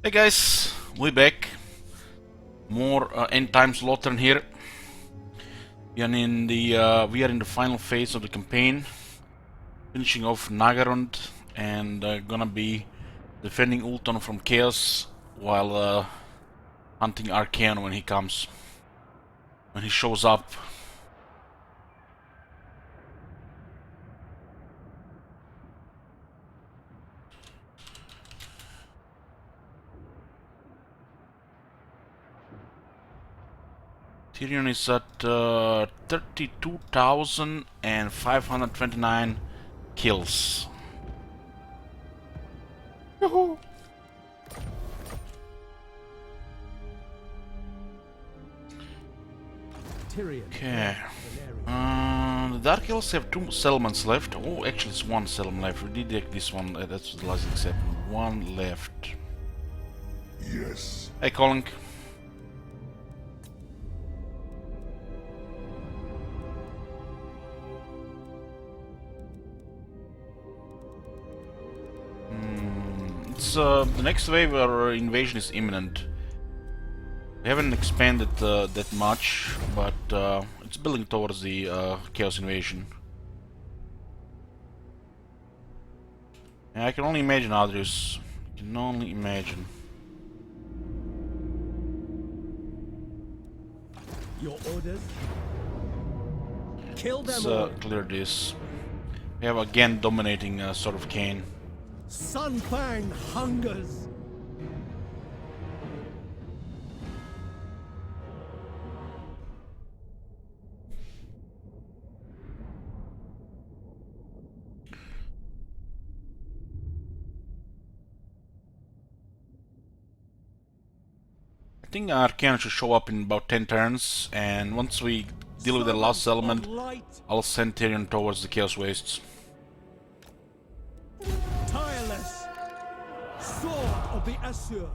Hey guys, we back. More end times Lothern here. We are in the final phase of the campaign, finishing off Nagarond, and gonna be defending Ulton from Chaos while hunting Arcane when he comes, when he shows up. Tyrion is at 32,529 kills. Yoo-hoo. Okay. The Dark Elves have 2 settlements left. Oh, actually it's 1 settlement left. We did take this one. That's the last except 1 left. Yes. Hey, Colin. It's the next wave our invasion is imminent. We haven't expanded that much, but it's building towards the Chaos invasion. And I can only imagine, Adrius. I can only imagine. Your orders? Kill them Let's all. clear this. We have again dominating sort of Kane. Sun Fang hungers. I think Arcane should show up in about 10 turns, and once we deal with the last settlement, I'll send Tyrion towards the Chaos Wastes. Tireless. Sword of the Asur.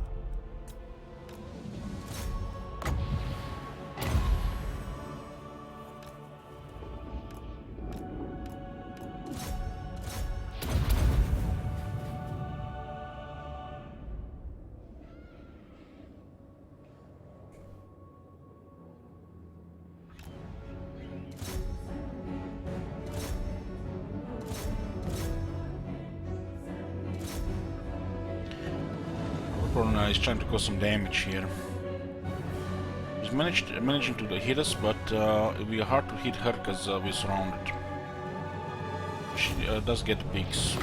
He's trying to cause some damage here. He's managing to hit us, but it'll be hard to hit her because we're surrounded. She does get the peaks.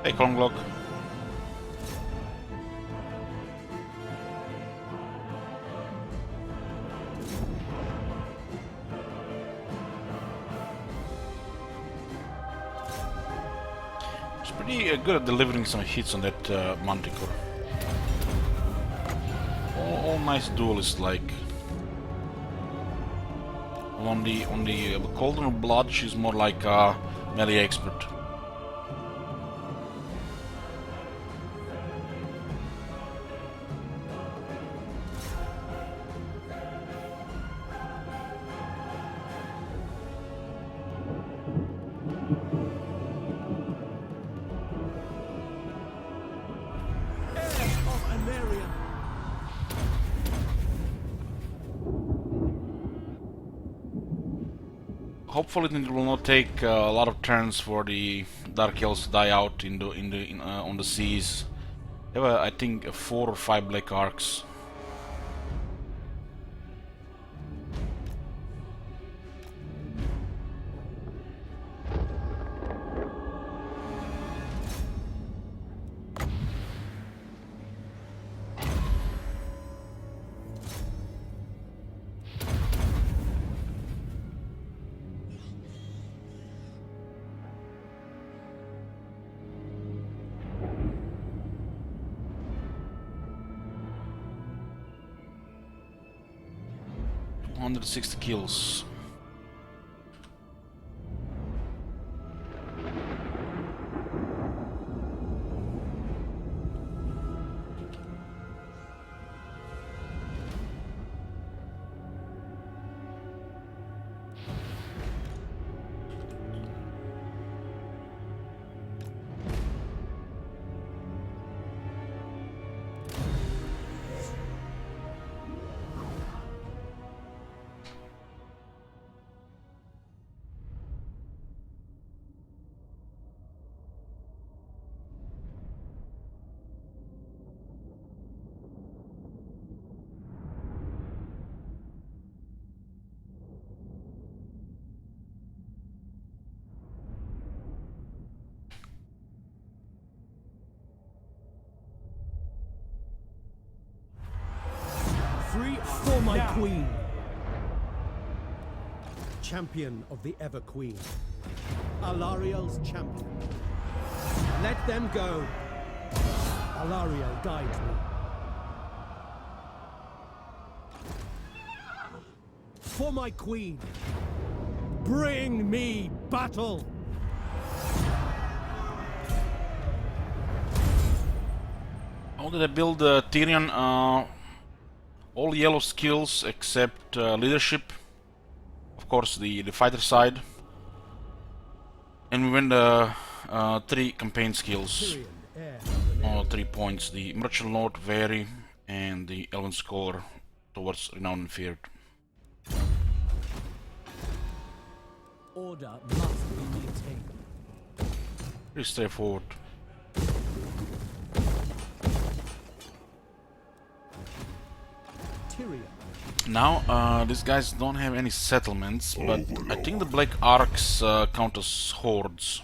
Hey, Konglok. It's pretty good at delivering some hits on that Manticore. All nice duelists like. On the Cauldron of Blood, she's more like a melee expert. Hopefully, it will not take a lot of turns for the Dark Elves to die out on the seas. They have, I think, 4 or 5 black arcs. Under 60 kills. my queen. Champion of the Ever Queen. Alariel's champion. Let them go. Alariel guides me. For my queen. Bring me battle. How did I build Tyrion? All yellow skills except leadership. Of course, the fighter side. And we win the 3 campaign skills. 3 points. The Merchant Lord, Very, and the Elven Scholar towards Renowned and Feared. Order must be maintained. Pretty straightforward. Tyrion. Now, these guys don't have any settlements, but I think the Black Arcs count as hordes.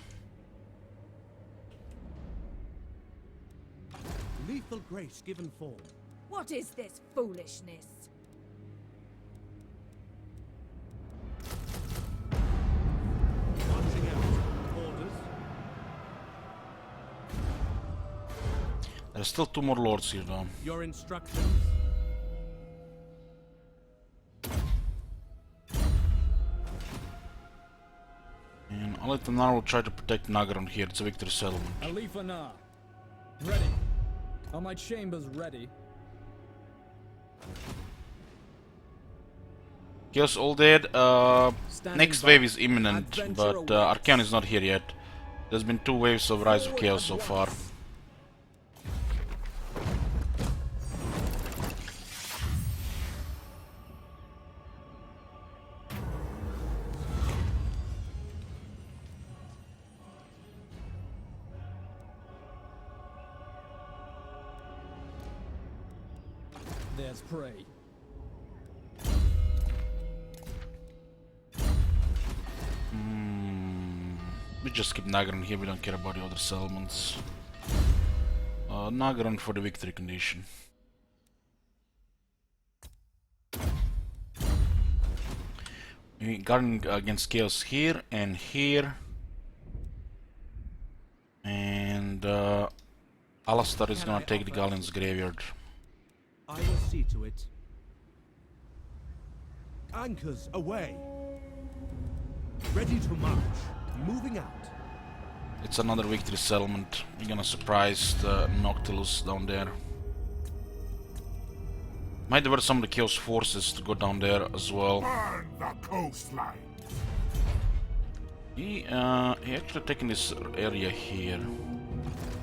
Lethal grace given form. What is this foolishness? Marching out. Orders. There are still 2 more lords here though. Your instructions. And Alitanar will try to protect Nagaron here, it's a victory settlement. Alifanar, ready. Are my chambers ready? Chaos all dead. Standing Next by. wave is imminent, Adventure but awaits. Archaon is not here yet. There's been 2 waves of Rise of Chaos so far. There's prey. We just keep Nagaron here, we don't care about the other settlements. Nagaron for the victory condition. We guarding against Chaos here and here. And Alastar is gonna take the Galleon's graveyard. I will see to it. Anchors away. Ready to march. Moving out. It's another victory settlement. We're gonna surprise the Noctilus down there. Might divert some of the Chaos forces to go down there as well. Burn the coastline. He actually taking this area here.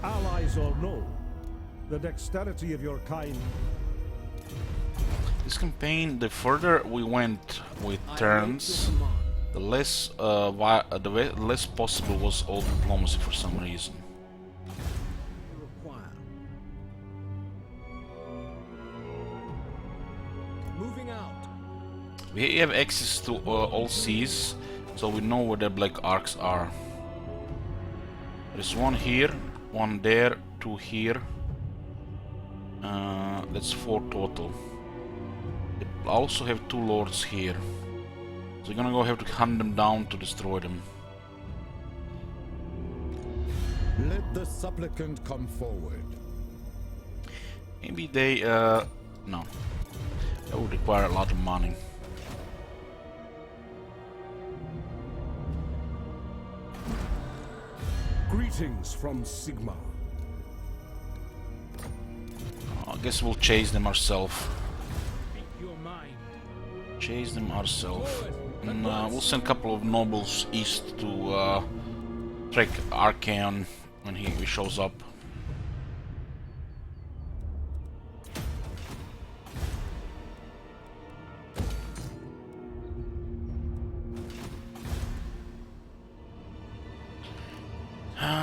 Allies or no, the dexterity of your kind. This campaign, the further we went with turns, the less less possible was all diplomacy for some reason. Require. Moving out. We have access to all seas, so we know where the Black Arcs are. There's 1 here, 1 there, 2 here. That's 4 total. They also have 2 lords here. So we're gonna have to hunt them down to destroy them. Let the supplicant come forward. Maybe they, no. That would require a lot of money. Greetings from Sigma. I guess we'll chase them ourselves. Your mind. Chase them ourselves. And we'll send a couple of nobles east to track Archaon when he shows up.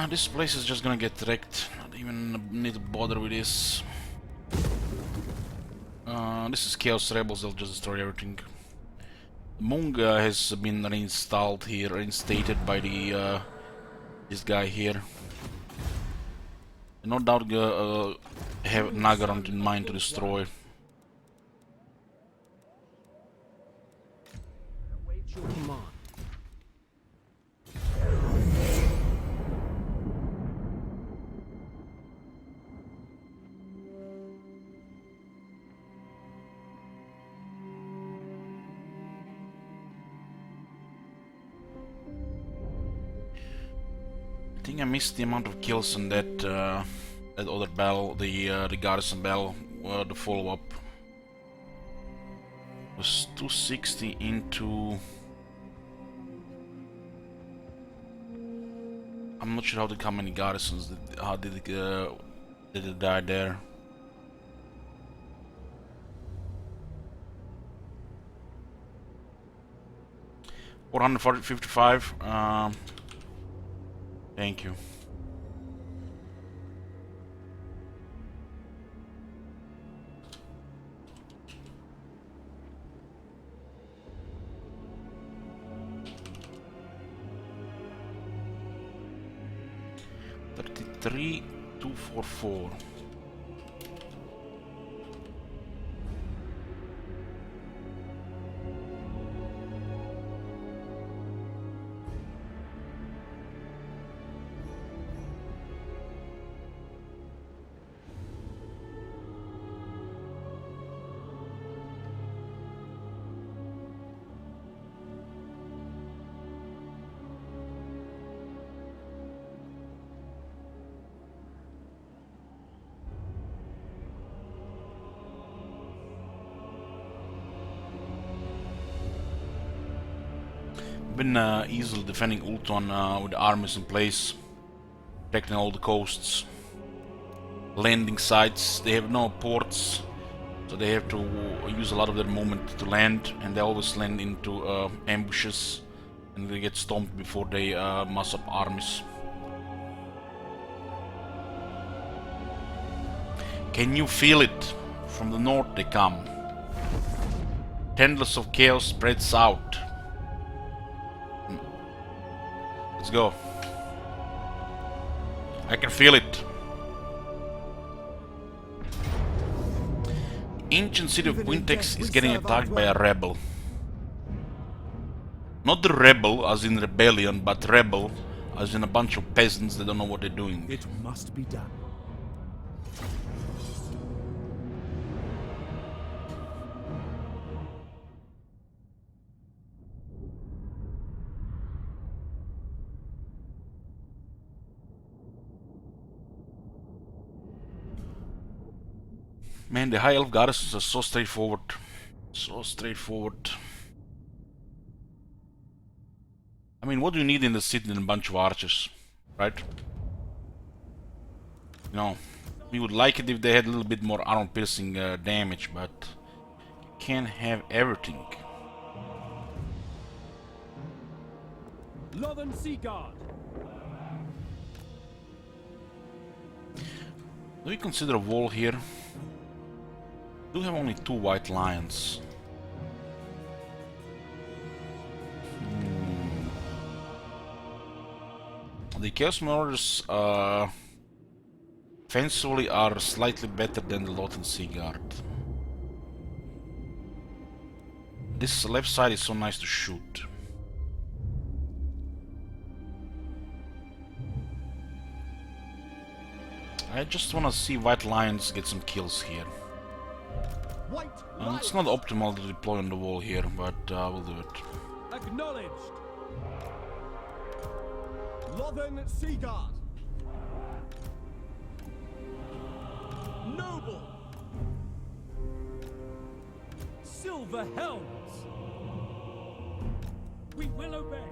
This place is just gonna get wrecked. Not even need to bother with this. This is Chaos Rebels, they'll just destroy everything. Munga has been reinstalled here, reinstated by the this guy here. No doubt have Nagaron in mind to destroy. your command. I think I missed the amount of kills on that that other battle, the garrison battle, the follow-up. It was 260 into. I'm not sure how many garrisons did it die there. $455. Thank you. $33,244. Been easily defending Ulton with the armies in place, protecting all the coasts, landing sites. They have no ports, so they have to use a lot of their movement to land, and they always land into ambushes, and they get stomped before they mass up armies. Can you feel it? From the north they come. Tendrils of chaos spreads out. Let's go. I can feel it. Ancient city of Quintex is getting attacked by a rebel. Not the rebel as in rebellion, but rebel as in a bunch of peasants that don't know what they're doing. It must be done. Man, the high elf garrisons are so straightforward. So straightforward. I mean, what do you need in the city than a bunch of archers, right? You know, we would like it if they had a little bit more armor-piercing damage, but you can't have everything. Lothern Sea Guard. Do we consider a wall here? We do have only 2 white lions. The Chaos Marauders offensively are slightly better than the Lothern Sea Guard. This left side is so nice to shoot. I just wanna see White Lions get some kills here. It's not optimal to deploy on the wall here, but we'll do it. Acknowledged. Lothern Sea Guard. Noble. Silver Helms. We will obey.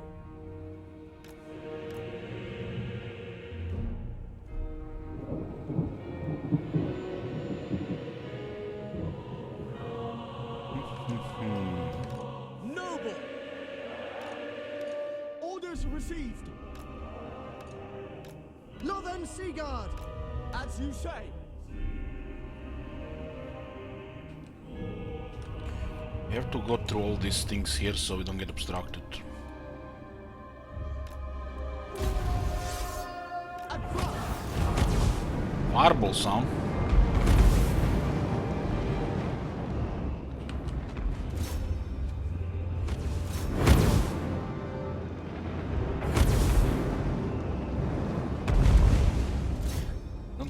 Noble. Orders received. Lothern Sea Guard. As you say. We have to go through all these things here so we don't get obstructed. Fireball sound.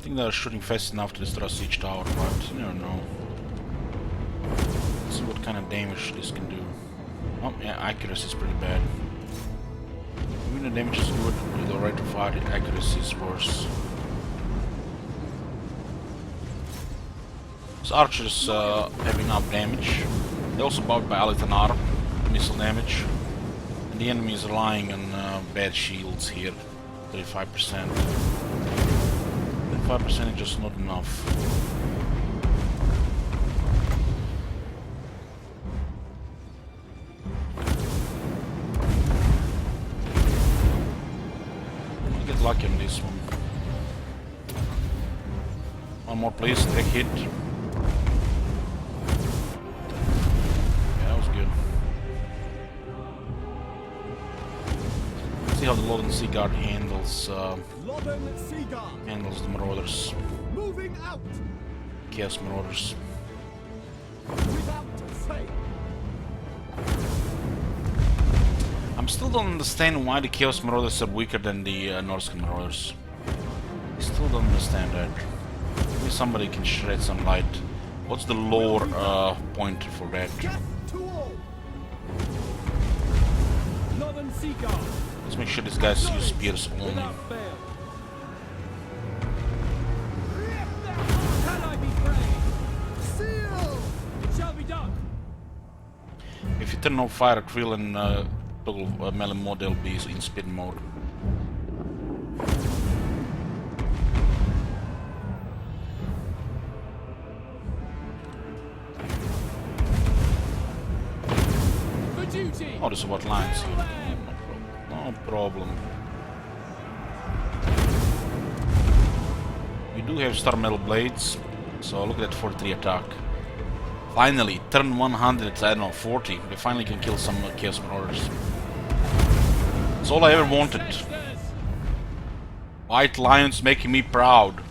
think they're shooting fast enough to destroy siege tower, but you never know. Let's see what kind of damage this can do. Oh, yeah, accuracy is pretty bad. Even the damage is good, with the rate of fire, the accuracy is worse. This archer's have enough damage. They're also buffed by Lothern arm, missile damage. And the enemy is relying on bad shields here, 35%. 35% is just not enough. I'll get lucky on this one. One more please, take hit. See how the Lothern Seaguard handles handles the marauders. Moving out. Chaos marauders. Without fail. I'm still don't understand why the Chaos marauders are weaker than the Northern marauders. I still don't understand that. Maybe somebody can shed some light. What's the lore pointer for that? Get to all. Lothern Seaguard. Let's make sure these guys use spears only. Without fail. Can I be brave? Seal. It shall be done. If you turn off fire at will and toggle melee mode, they'll be in spin mode. For duty. Oh, there's a white lines here. No problem. We do have star metal blades, so look at that 43 attack. Finally, turn 100, I don't know, 40. We finally can kill some Chaos Marauders. That's all I ever wanted. White Lions making me proud.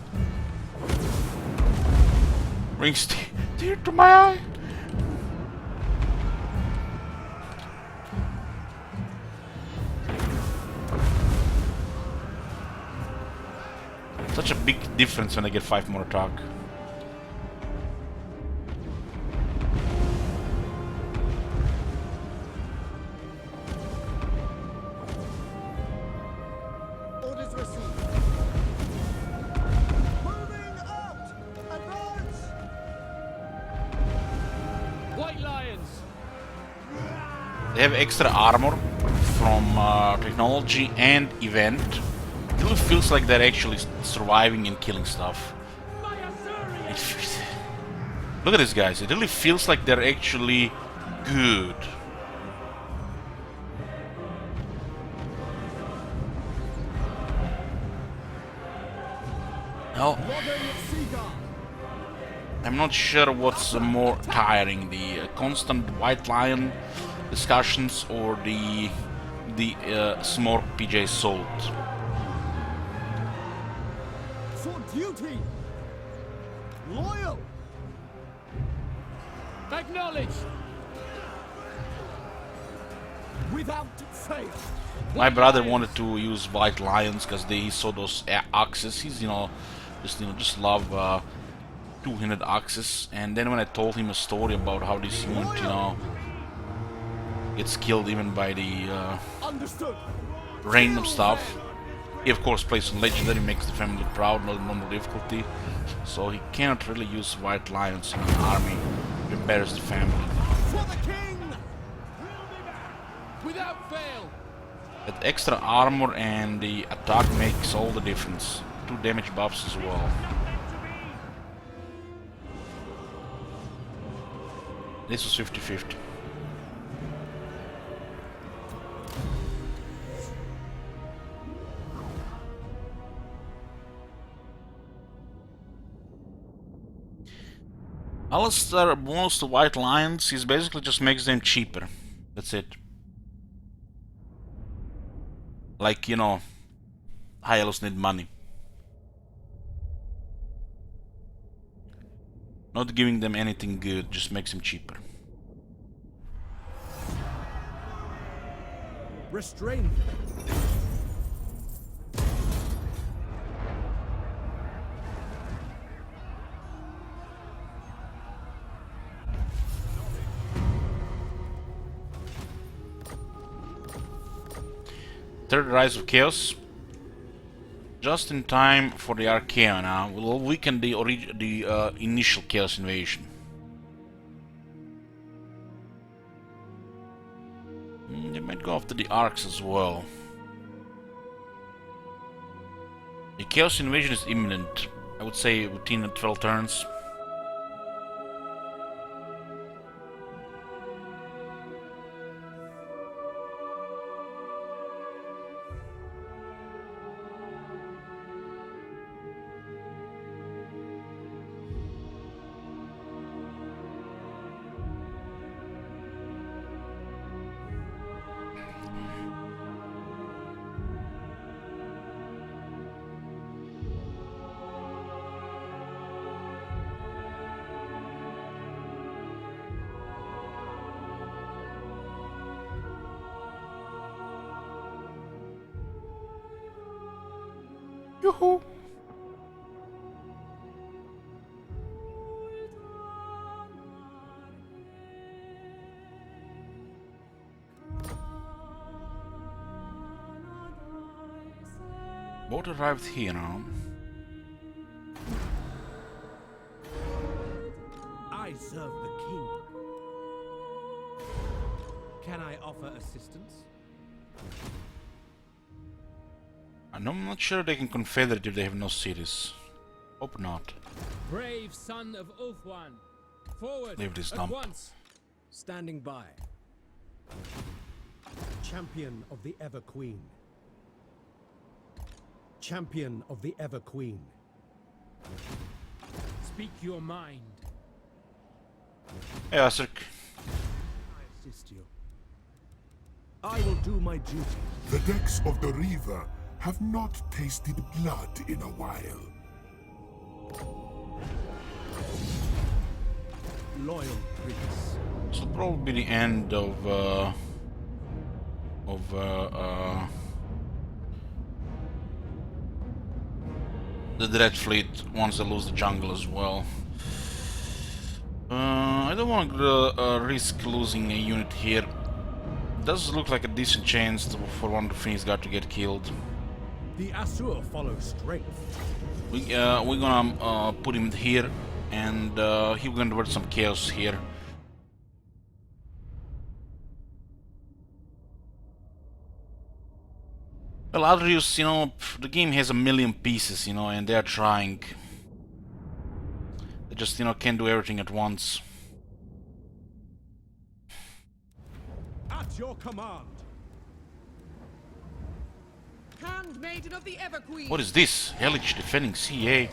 Brings tear to my eye. Such a big difference when I get 5 more attack. Orders received. Moving out. Advance. White Lions. They have extra armor from technology and event. It really feels like they're actually surviving and killing stuff. Look at these guys, it really feels like they're actually good. Well, I'm not sure what's more tiring, the constant White Lion discussions or the Smork PJ Salt. For duty. Loyal. Acknowledge. Without fail. My brother wanted to use White Lions because he saw those axes. He's just love two-handed axes. And then when I told him a story about how this unit gets killed even by the Understood. random stuff, he of course plays on legendary, makes the family proud, not normal difficulty. So he cannot really use White Lions in an army. It embarrasses the family. For the king. Without fail. That extra armor and the attack makes all the difference. 2 damage buffs as well. This was 50-50. Alistair bonus to White Lions, he basically just makes them cheaper. That's it. Like, high elves need money. Not giving them anything good, just makes them cheaper. Restrain. Third Rise of Chaos. Just in time for the Archaea now. We'll weaken the initial Chaos invasion. They might go after the Arcs as well. The Chaos invasion is imminent. I would say within 12 turns. Yoo-hoo! Boat arrived here now. I serve the king. Can I offer assistance? I'm not sure they can confederate if they have no cities. Hope not. Brave son of Ulthuan, forward Leave this at dump. once. Standing by. Champion of the Ever Queen. Champion of the Ever Queen. Speak your mind. Hey, Acerc. I assist you. I will do my duty. The decks of the Reaver have not tasted blood in a while. Loyal Prince. This will probably be the end of the Dread Fleet once they lose the jungle as well. I don't want to risk losing a unit here. Does look like a decent chance for one of the Phoenix Guard to get killed. The Asur follow strength. We're gonna put him here, and he's gonna work some chaos here. Well, Adrius, you know, the game has a million pieces, you know, and they're trying. They just, you know, can't do everything at once. At your command. Handmaiden of the Everqueen. What is this? Hellich defending CA.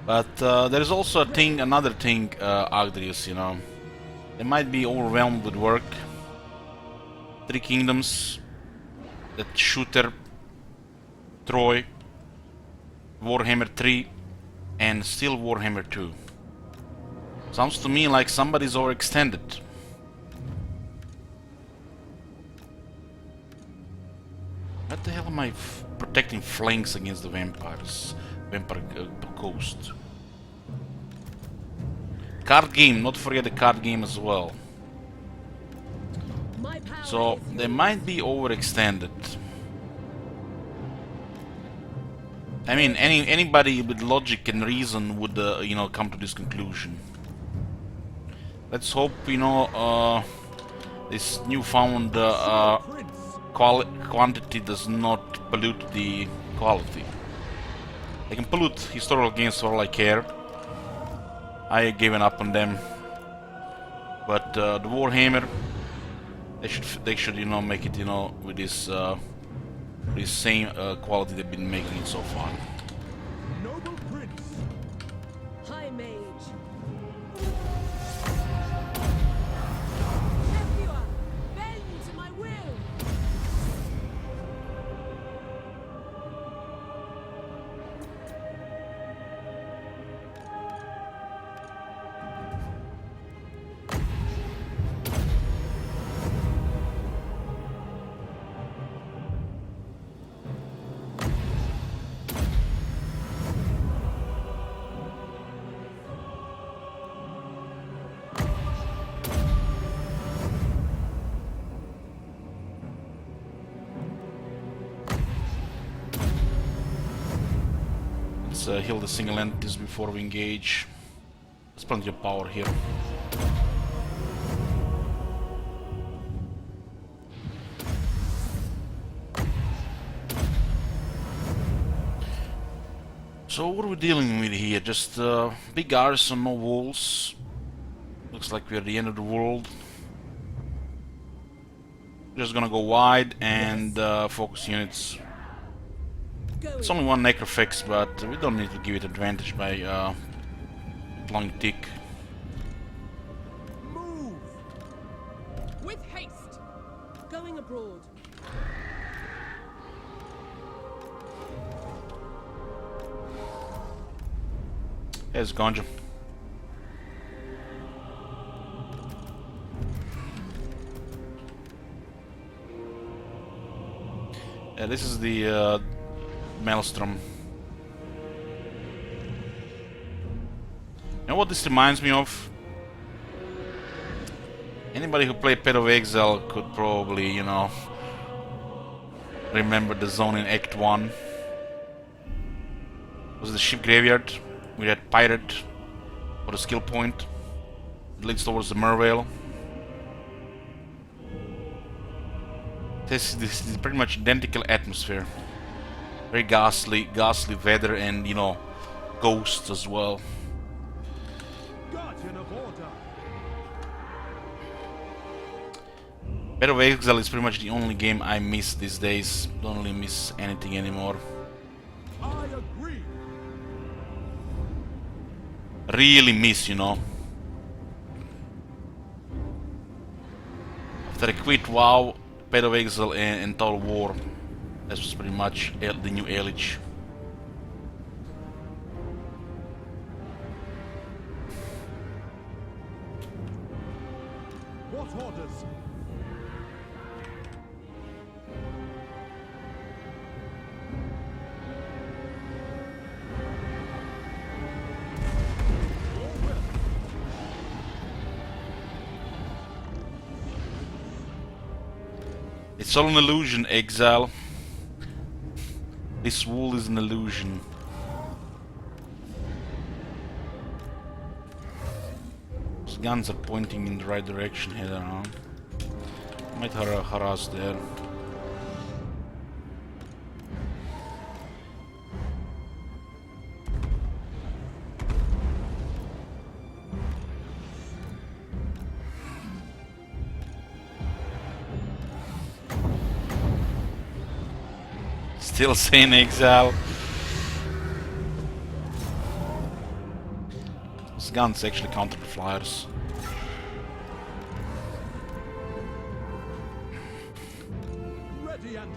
But there is also a thing, another thing, Agdrius, you know. They might be overwhelmed with work. 3 kingdoms, that shooter, Troy, Warhammer 3, and still Warhammer 2. Sounds to me like somebody's overextended. What the hell am I protecting flanks against the vampires? Vampire coast. Card game, not forget the card game as well. My power So is they yours. might be overextended. I mean, anybody with logic and reason would, you know, come to this conclusion. Let's hope, you know, this newfound Prince. quantity does not pollute the quality. They can pollute historical games for all I care. I have given up on them. But the Warhammer, they should, you know, make it, you know, with this same quality they've been making it so far. Noble Prince. High Mage. Everyone, bend to my will. Let's heal the single entities before we engage. There's plenty of power here. So what are we dealing with here? Just big garrison, no walls. Looks like we're at the end of the world. Just gonna go wide and focus units. It's only one necrofix, but we don't need to give it advantage by deploying tick. Move! With haste! Going abroad. There's Ganja. This is the Maelstrom. You know what this reminds me of? Anybody who played Path of Exile could probably, you know, remember the zone in Act 1. It was the ship graveyard. We had Pirate for the skill point. It leads towards the Mervale. This is pretty much identical atmosphere. Very ghastly weather and, you know, ghosts as well. Guardian of order. Path of Exile is pretty much the only game I miss these days. Don't really miss anything anymore. I agree. Really miss, you know. After I quit WoW, Path of Exile and Total War, this was pretty much the new Age. What orders? It's all an illusion, Exile. This wall is an illusion. Those guns are pointing in the right direction, head around. Might harass there. Still saying Exile. These guns actually counter the flyers. Ready and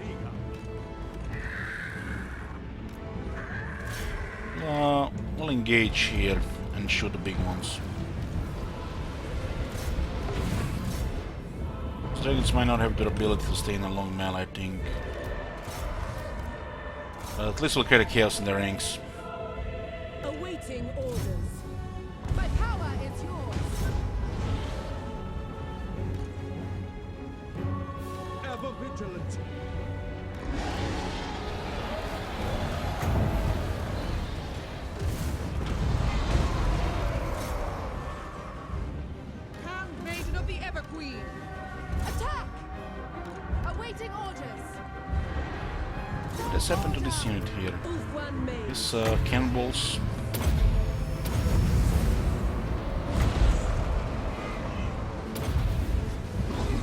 eager. We'll engage here and shoot the big ones. These dragons might not have the ability to stay in a long melee, I think. At least we'll create a chaos in the ranks. Awaiting orders. My power is yours! Ever vigilant. Handmaiden of the Everqueen! Attack! Awaiting orders. What has happened to this unit here? Ulfwan Mage. These cannonballs.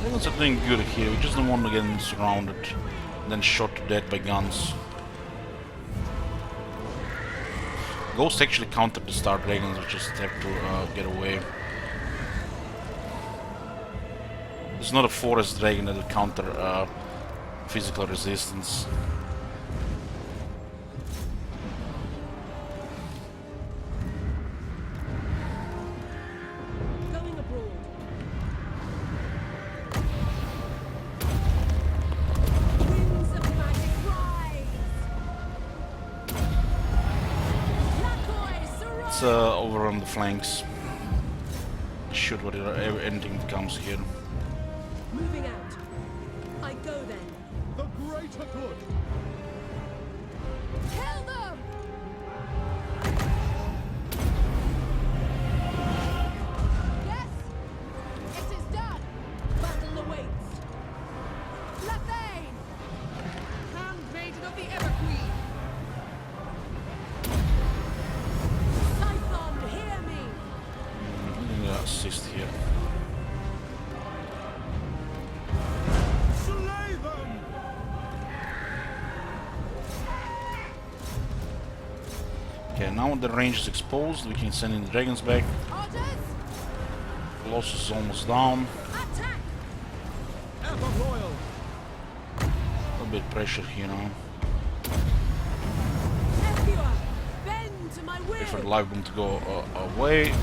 Dragons are doing good here, we just don't want to get surrounded and then shot to death by guns. Ghosts actually counter the Star Dragons, we just have to get away. It's not a forest dragon that will counter physical resistance. Going abroad. Winds of magic rise. Lakoi Sarai. Let's overrun the flanks. Shoot whatever anything that comes here. Moving out. I go then. The greater good. Kill them! Okay, now the range is exposed, we can send in the dragons back. Orders! Colossus is almost down. Attack! Ever loyal! A little bit pressure here now. Everyone, bend to my Wait for the will. live boom to go away.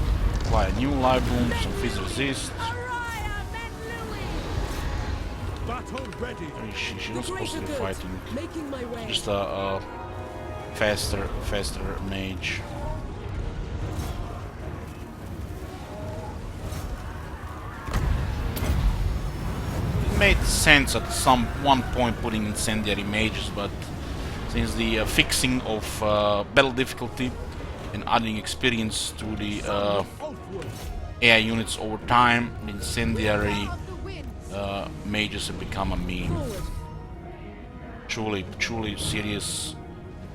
Apply a new live boom, some fizz resist. Araya men Louis. Battle ready! She's The not supposed to greater be good. fighting. Making my way. Just a faster mage. It made sense at one point putting incendiary mages, but since the fixing of battle difficulty and adding experience to the Oathwood! AI units over time, the incendiary Of the wind! mages have become a meme. Forward. Truly serious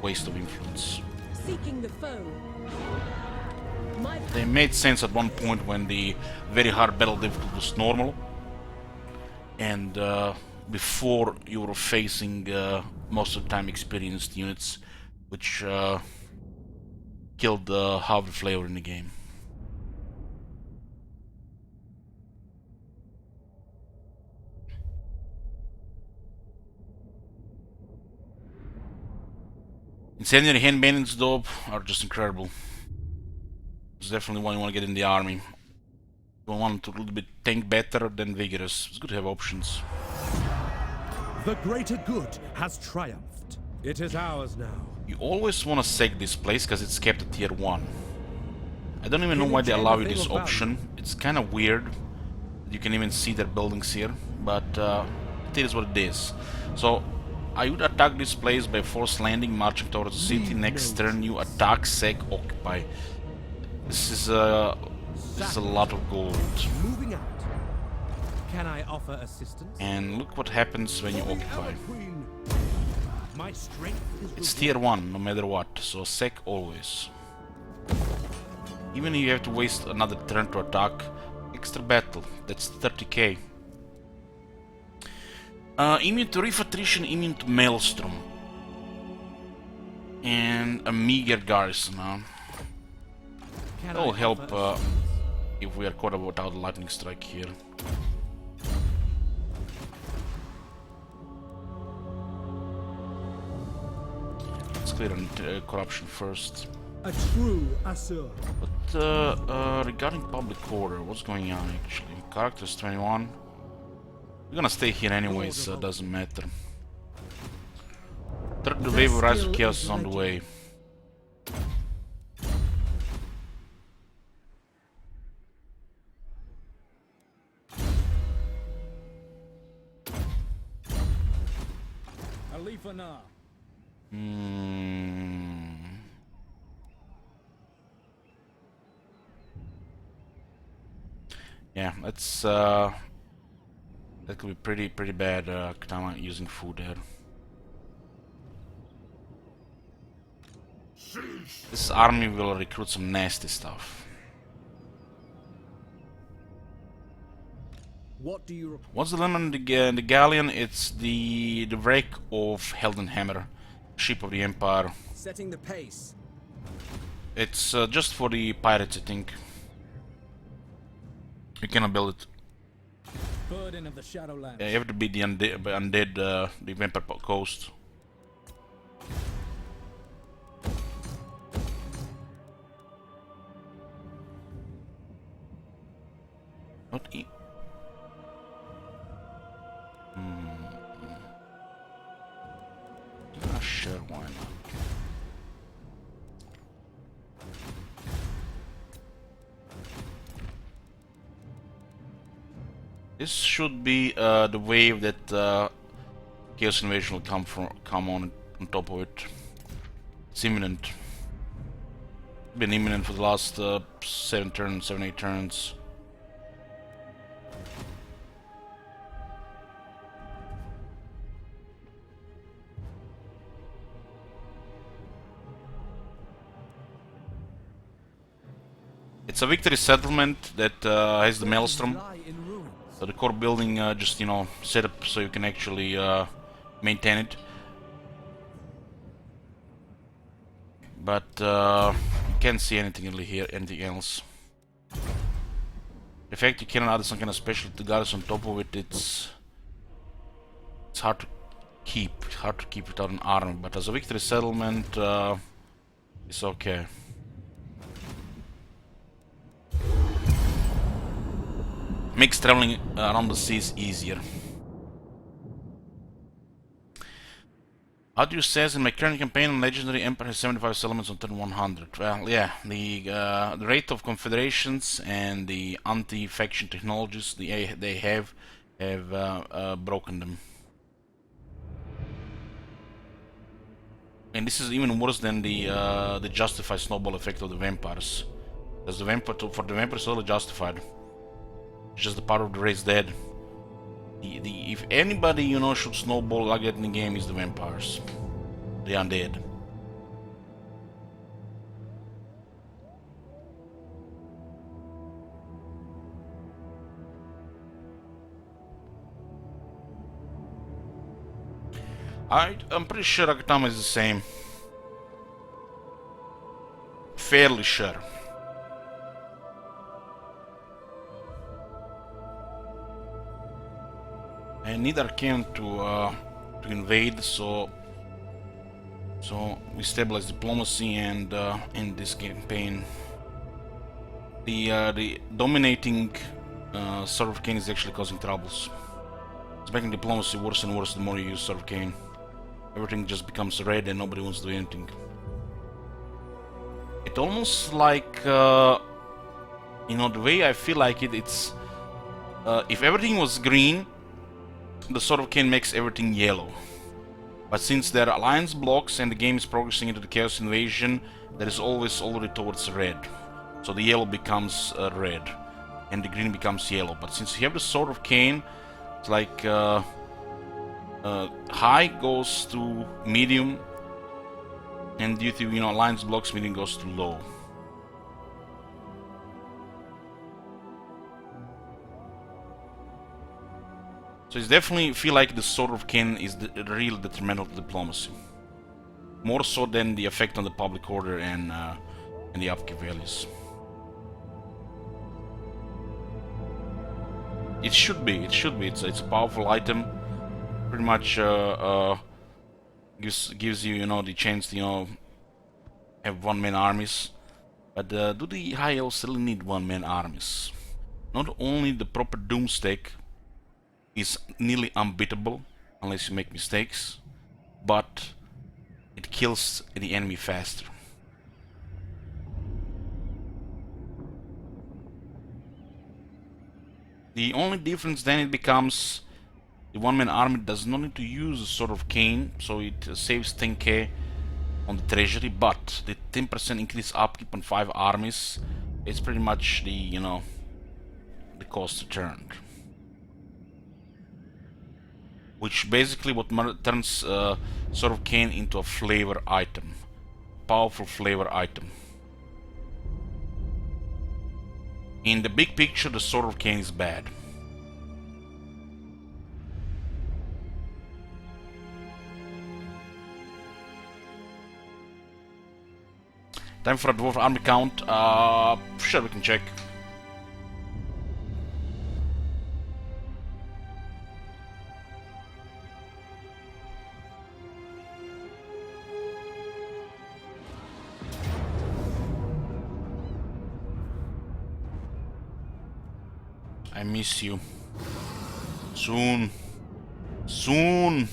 waste of influence. Seeking the foe. My They made sense at one point when the very hard battle difficulty was normal, and before you were facing most of the time experienced units, which killed half the flavor in the game. Incendiary hand bandits though are just incredible. It's definitely one you want to get in the army. You want to a little bit tank better than vigorous. It's good to have options. The greater good has triumphed. It is ours now. You always want to seg this place because it's kept at tier 1. I don't even know why they allow you this option. It's kind of weird. You can even see their buildings here, but it is what it is. So I would attack this place by force landing, marching towards the city. Next turn you attack, seg, occupy. This is a lot of gold. Moving out. Can I offer assistance? And look what happens when you occupy. Queen. My strength is It's tier 1 no matter what, so sec always. Even if you have to waste another turn to attack, extra battle, that's 30k. Immune to Reef Attrition, immune to Maelstrom. And a meager garrison, huh? Can That'll I help offer if we are caught up without a lightning strike here. Let's clear corruption first. A true Asur. But regarding public order, what's going on actually? Characters 21. We're gonna stay here anyways, so it doesn't matter. Third wave of Rise of Chaos is on the way. Alifana. Yeah, that's that could be pretty bad. Katana using food there. This army will recruit some nasty stuff. What do you require? What's the limit on the galleon? It's the wreck of Heldenhammer, ship of the Empire. Setting the pace. It's just for the pirates, I think. You cannot build it. Burden of the Shadowlands. Yeah, you have to beat the undead, the Vampire Coast. Not e. Sure, why not? This should be the wave that Chaos Invasion will come on top of it. It's imminent. Been imminent for the last 7, 8 turns. It's a victory settlement that has the Maelstrom. lie in ruins? So the core building just, you know, set up so you can actually maintain it. but you can't see anything really here, anything else. The fact you cannot add some kind of special guards on top of it, it's hard to keep. Hard to keep without an army, but as a victory settlement, it's okay. Makes traveling around the seas easier. How do you says in my current campaign, Legendary Empire has 75 settlements on turn 100. Well, yeah, the rate of confederations and the anti-faction technologies they have broken them. And this is even worse than the justified snowball effect of the vampires. Because the vampires is totally justified. It's just the part of the race dead. If anybody, you know, should snowball like that in the game, is the vampires. The undead. I'm pretty sure Akatama is the same. Fairly sure. I need Arcane to invade, so we stabilize diplomacy and in this campaign. The dominating Sword of Cain is actually causing troubles. It's making diplomacy worse and worse the more you use Sword of Cain. Everything just becomes red and nobody wants to do anything. It's almost like, you know, the way I feel like it's if everything was green, the Sword of Cain makes everything yellow. But since there are alliance blocks and the game is progressing into the Chaos Invasion, there is always already towards red. So the yellow becomes red, and the green becomes yellow. But since you have the Sword of Cain, it's like high goes to medium, and due to, you know, alliance blocks, medium goes to low. So it's definitely feel like the Sword of Cain is the real detrimental to diplomacy. More so than the effect on the public order and the upkeep values. It should be. It's a powerful item. Pretty much gives you, you know, the chance to, you know, have one-man armies. But do the high elves really need one-man armies? Not only the proper doomstack is nearly unbeatable unless you make mistakes, but it kills the enemy faster. The only difference then it becomes the one-man army does not need to use a Sword of Cain, so it saves 10k on the treasury, but the 10% increase upkeep on 5 armies is pretty much the, you know, the cost returned. Which basically what turns Sword of Cain into a flavor item. Powerful flavor item. In the big picture, the Sword of Cain is bad. Time for a dwarf army count. Sure, we can check. I miss you. Soon. Soon.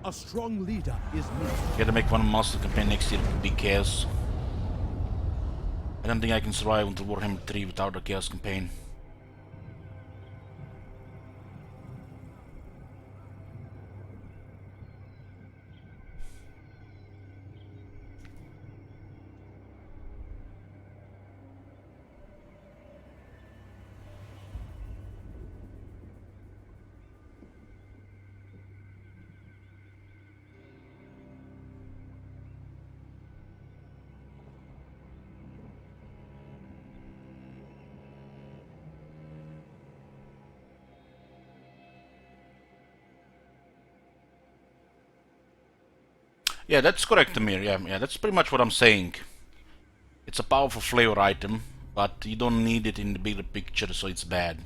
A strong leader is needed. Gotta make one master campaign next year. Big chaos. I don't think I can survive until Warhammer 3 without a chaos campaign. Yeah, that's correct, Amir. Yeah, that's pretty much what I'm saying. It's a powerful flavor item, but you don't need it in the bigger picture, so it's bad.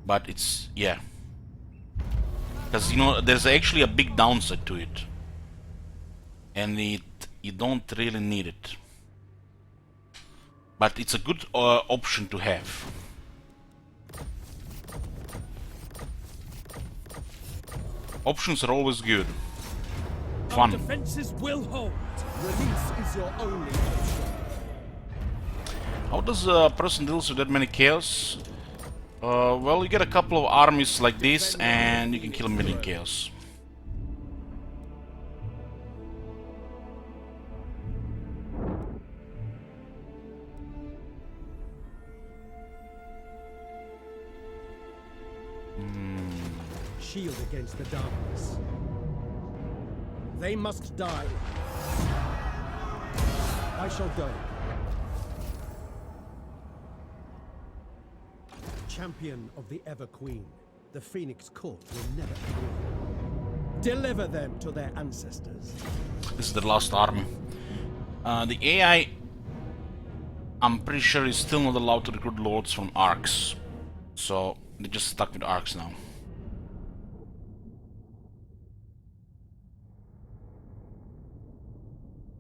But it's, yeah. Because, you know, there's actually a big downside to it. And you don't really need it. But it's a good option to have. Options are always good. Our Fun. defenses will hold. Release is your only option. How does a person deals with that many chaos? Well, you get a couple of armies like this and you can kill a million chaos. Shield against the darkness. They must die. I shall go. Champion of the Ever Queen, the Phoenix Court will never agree. Deliver them to their ancestors. This is the last army. The AI, I'm pretty sure, is still not allowed to recruit lords from arcs. So they're just stuck with arcs now.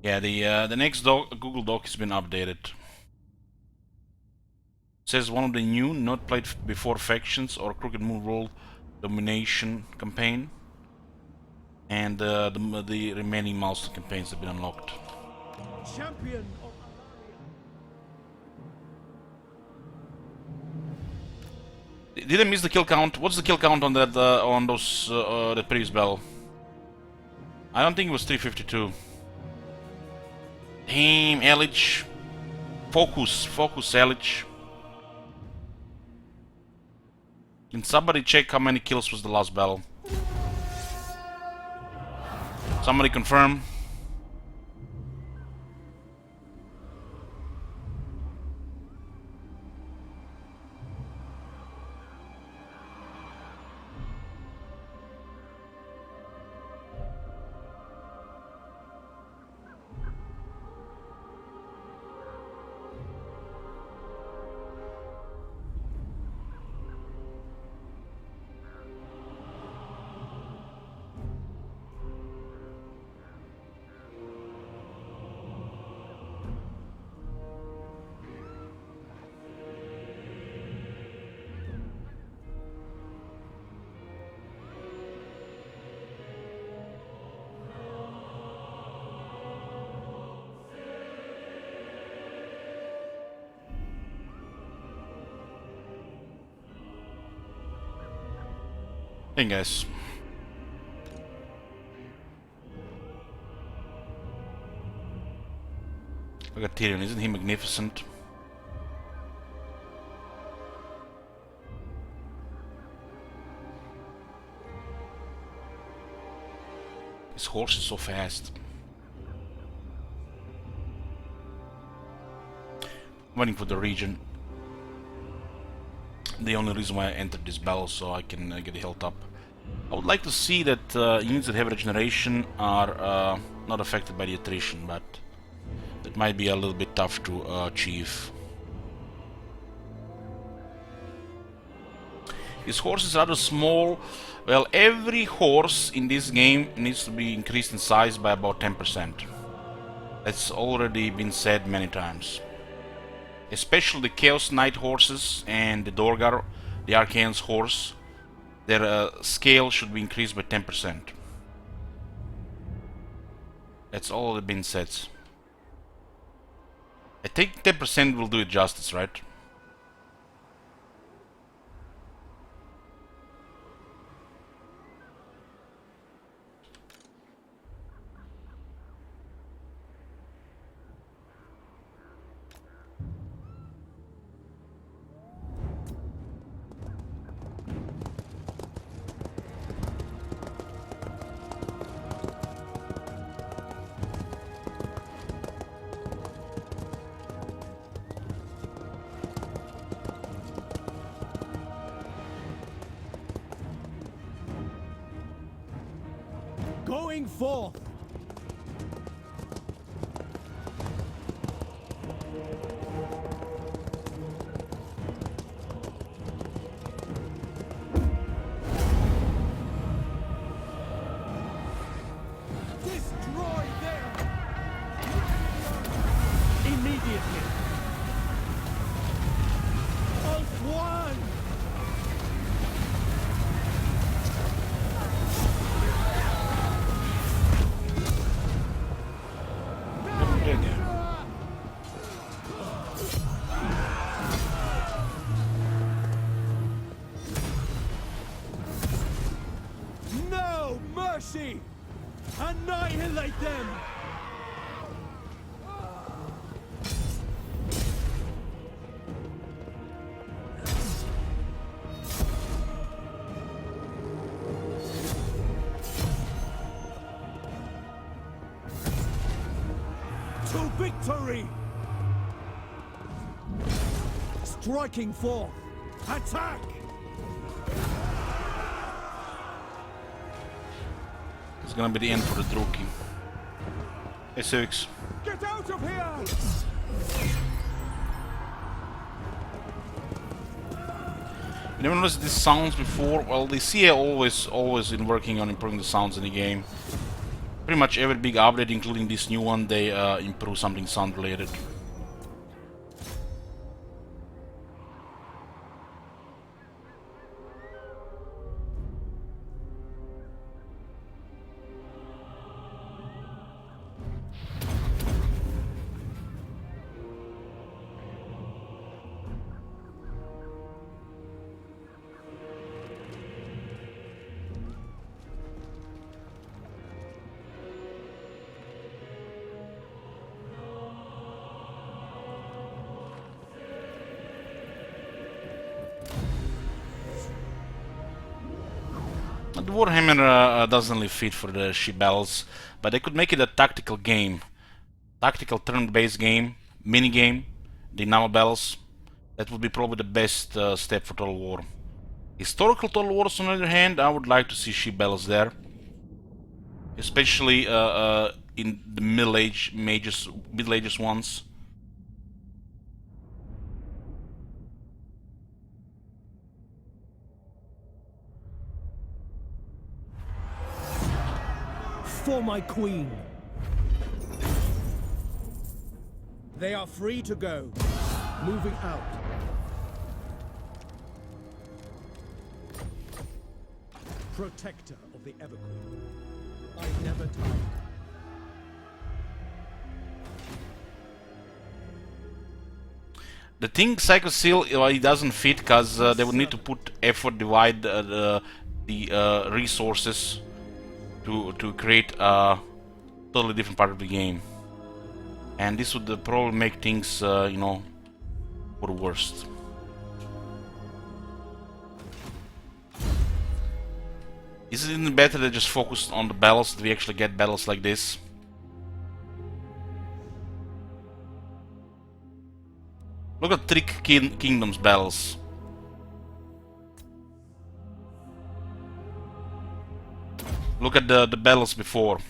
Yeah, the next Google Doc has been updated. It says one of the new, not played before factions or Crooked Moon Roll domination campaign, and the remaining milestone campaigns have been unlocked. Champion of Did I miss the kill count? What's the kill count on that on those that previous battle? I don't think it was 352. Damn, Elich. Focus, Elich. Can somebody check how many kills was the last battle? Somebody confirm. Hey guys. Look at Tyrion, isn't he magnificent? His horse is so fast. I'm waiting for the region. The only reason why I entered this battle, so I can get health up. I would like to see that units that have regeneration are not affected by the attrition, but that might be a little bit tough to achieve. His horse is rather small. Well, every horse in this game needs to be increased in size by about 10%. That's already been said many times. Especially the Chaos Knight horses and the Dorgar, the Arcane's horse, their scale should be increased by 10%. That's all been said. I think 10% will do it justice, right? Going forth! Destroy them! Immediately! Alt one! No mercy! Annihilate them! To victory! Striking forth! Attack! It's gonna be the end for the Druki. S6. Get out of here! You never noticed these sounds before? Well, the CA always in working on improving the sounds in the game. Pretty much every big update, including this new one, they improve something sound related. The Warhammer doesn't really fit for the ship battles, but they could make it a tactical game. Tactical turn-based game, mini-game, the naval battles. That would be probably the best step for Total War. Historical Total Wars, on the other hand, I would like to see ship battles there. Especially in the Middle Ages ones. For my queen! They are free to go. Moving out. Protector of the Everqueen. I never tire. The thing Psycho Seal, it doesn't fit because they would need to put effort, divide the resources to create a totally different part of the game, and this would probably make things, you know, for the worst. Isn't it better to just focus on the battles, that we actually get battles like this? Look at Trick Kingdoms battles. Look at the battles before.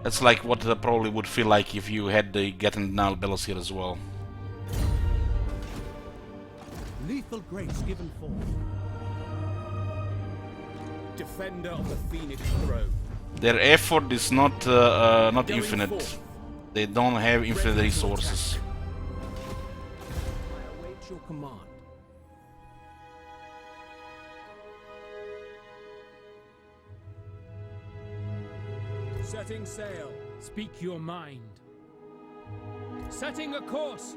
That's like what it probably would feel like if you had the Get and Denial battles here as well. Lethal grace given forth. Defender of the Phoenix throne. Their effort is not infinite. They don't have infinite resources. I await your command. Setting sail. Speak your mind. Setting a course.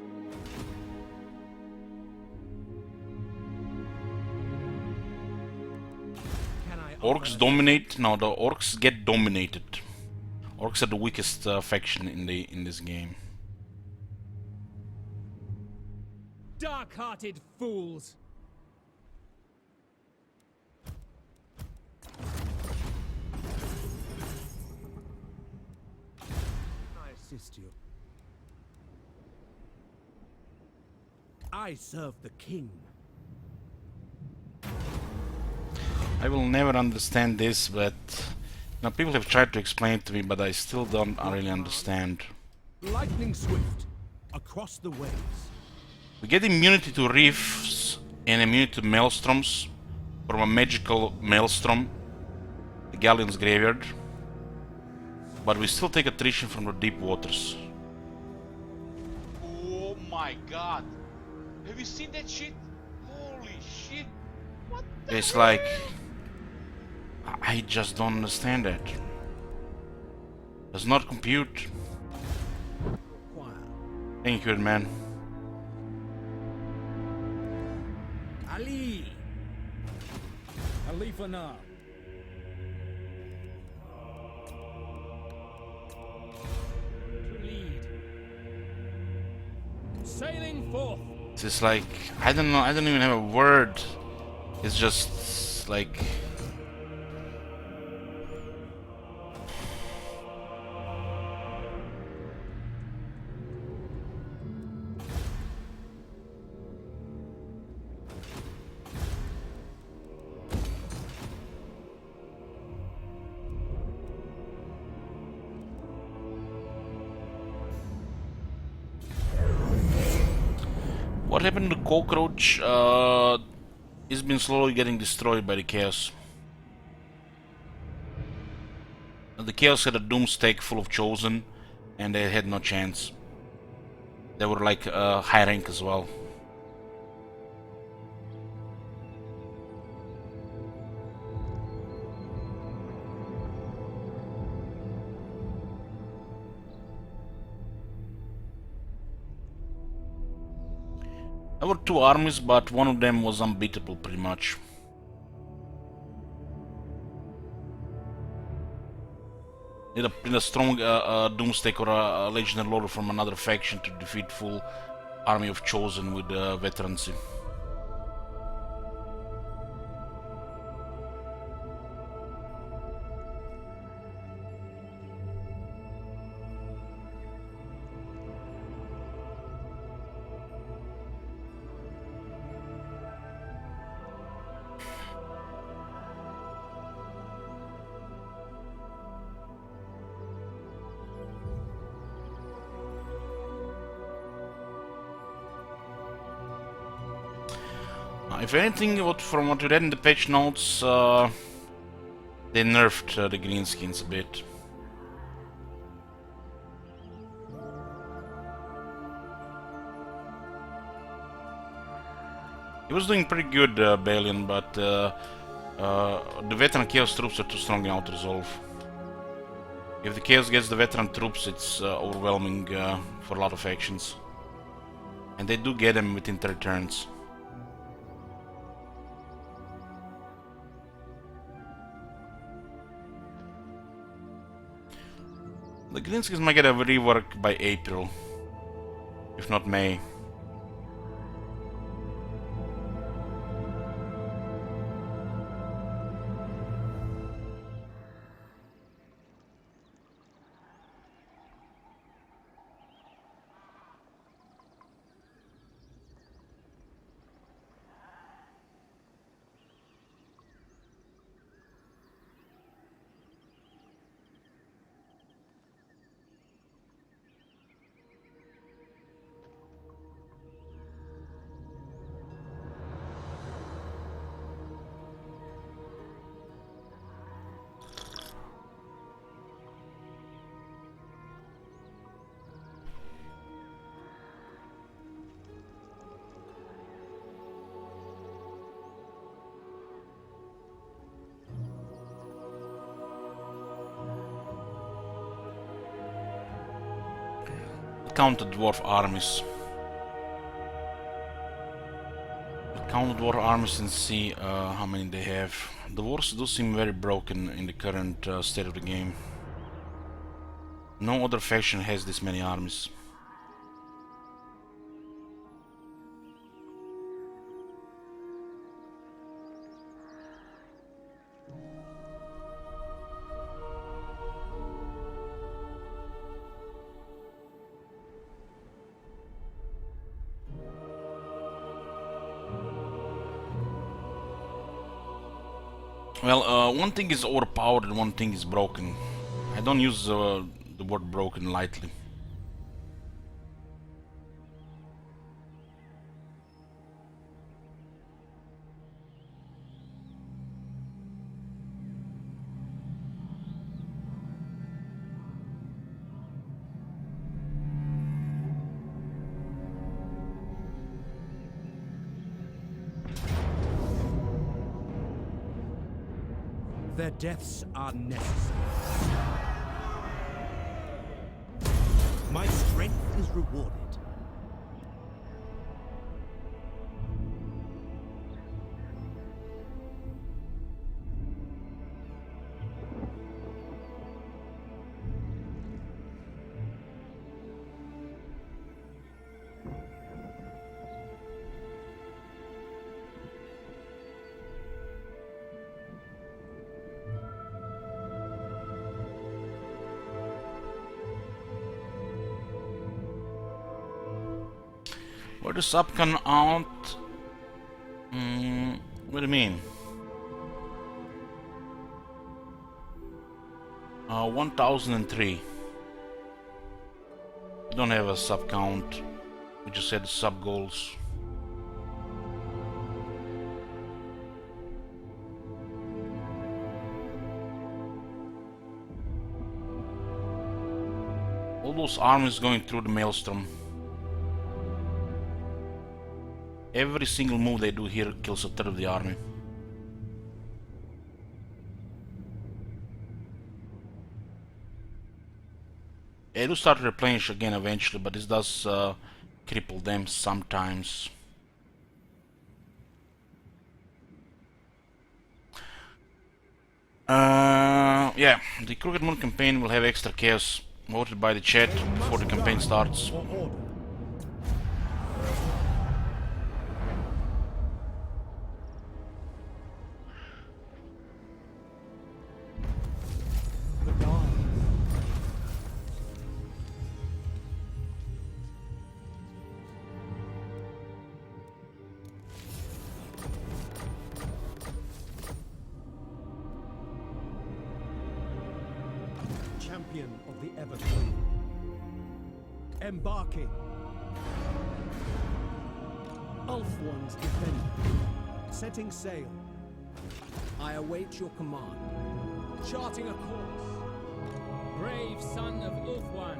Orcs dominate. No, the orcs get dominated. Orcs are the weakest faction in this game. Dark-hearted fools. I assist you. I serve the king. I will never understand this, but Now people have tried to explain it to me, but I still don't really understand. Lightning swift. Across the waves. We get immunity to reefs and immunity to maelstroms from a magical maelstrom, the Galleon's Graveyard, but we still take attrition from the deep waters. Oh my god! Have you seen that shit? Holy shit! What the It's hell? like, I just don't understand that. Does not compute. Thank you, man. Ali! Ali for now. To lead. Sailing forth. It's like, I don't know, I don't even have a word. It's just like, what happened to Cockroach? It's been slowly getting destroyed by the Chaos. The Chaos had a Doom stake full of Chosen, and they had no chance. They were like high rank as well. There were two armies, but one of them was unbeatable pretty much. Need a strong Doomstake or a Legendary Lord from another faction to defeat full army of Chosen with veterancy. If anything, from what we read in the patch notes, they nerfed the greenskins a bit. He was doing pretty good, Balian, but the veteran Chaos troops are too strong now to resolve. If the Chaos gets the veteran troops, it's overwhelming for a lot of factions. And they do get them within 30 turns. The greenskins might get a rework by April, if not May. Count the dwarf armies. Count the dwarf armies and see how many they have. The dwarves do seem very broken in the current state of the game. No other faction has this many armies. Well, one thing is overpowered and one thing is broken. I don't use the word broken lightly. Their deaths are necessary. My strength is rewarded. Where the sub come out? What do you mean? 1003. We don't have a sub count. We just had sub goals. All those armies going through the maelstrom. Every single move they do here kills a third of the army. They do start to replenish again eventually, but this does cripple them sometimes. Yeah, the Crooked Moon campaign will have extra chaos voted by the chat before the campaign starts. For order. The dawn. Champion of the Everqueen. Embarking. Ulthuan's defending. Setting sail. I await your command. Charting a course. Brave son of Lothern.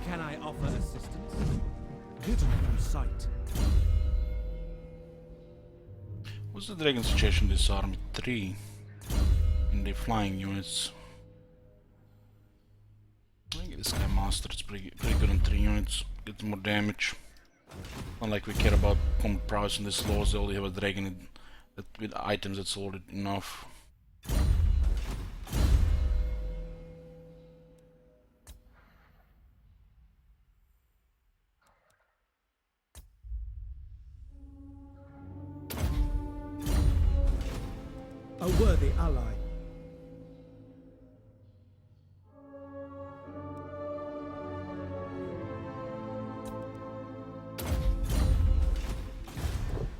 Can I offer assistance? Hidden from sight. What's the dragon situation in this army? 3 in the flying units. I think this guy master, it's pretty good on 3 units, gets more damage. Not like we care about combat prowess in this laws, they only have a dragon with items, that's already enough. A worthy ally.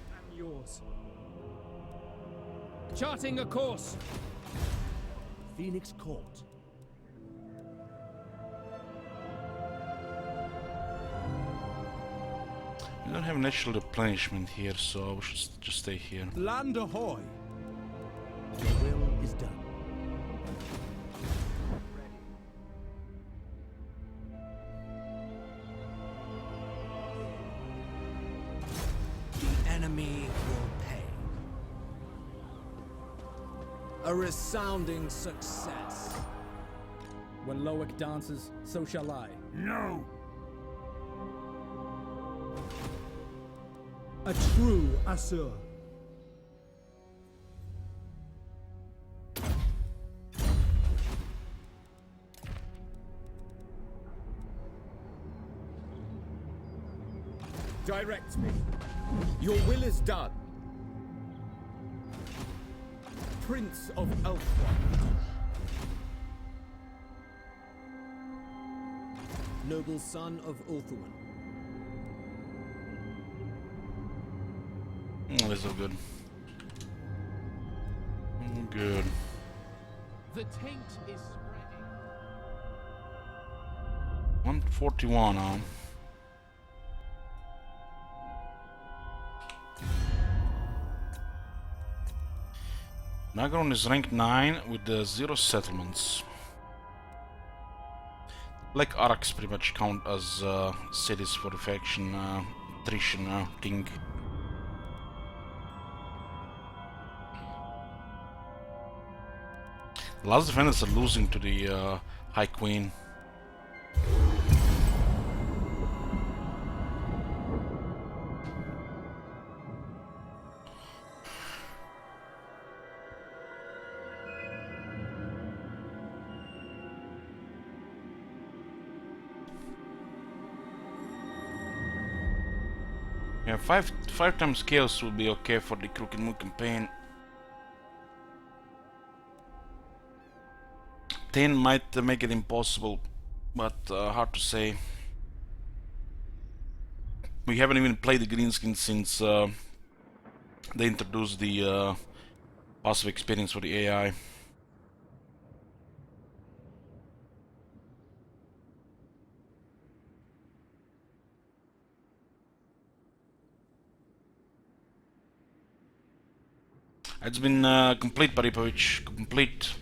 I'm yours. Charting a course. Phoenix Court. We don't have natural replenishment here, so we should just stay here. Land ahoy! Your will is done. The enemy will pay. A resounding success. When Loic dances, so shall I. No! A true Asur. Direct me. Your will is done. Prince of Ulthuan. Noble son of Ulthuan. Oh, this is good. Good. The taint is spreading. 141, huh? Nagaron is rank 9 with the 0 settlements. Black Araks pretty much count as cities for the faction attrition thing. The last defenders are losing to the High Queen. Yeah, five times chaos will be okay for the Crooked Moon campaign. 10 might make it impossible, but hard to say. We haven't even played the Greenskin since they introduced the passive experience for the AI. It's been complete, Baripovich. Complete.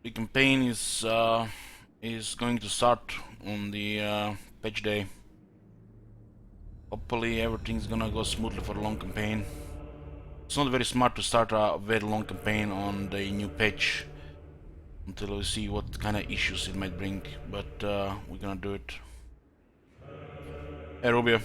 The campaign is going to start on the patch day. Hopefully everything's gonna go smoothly for a long campaign. It's not very smart to start a very long campaign on the new patch until we see what kind of issues it might bring, but we're gonna do it. Hey Rubio.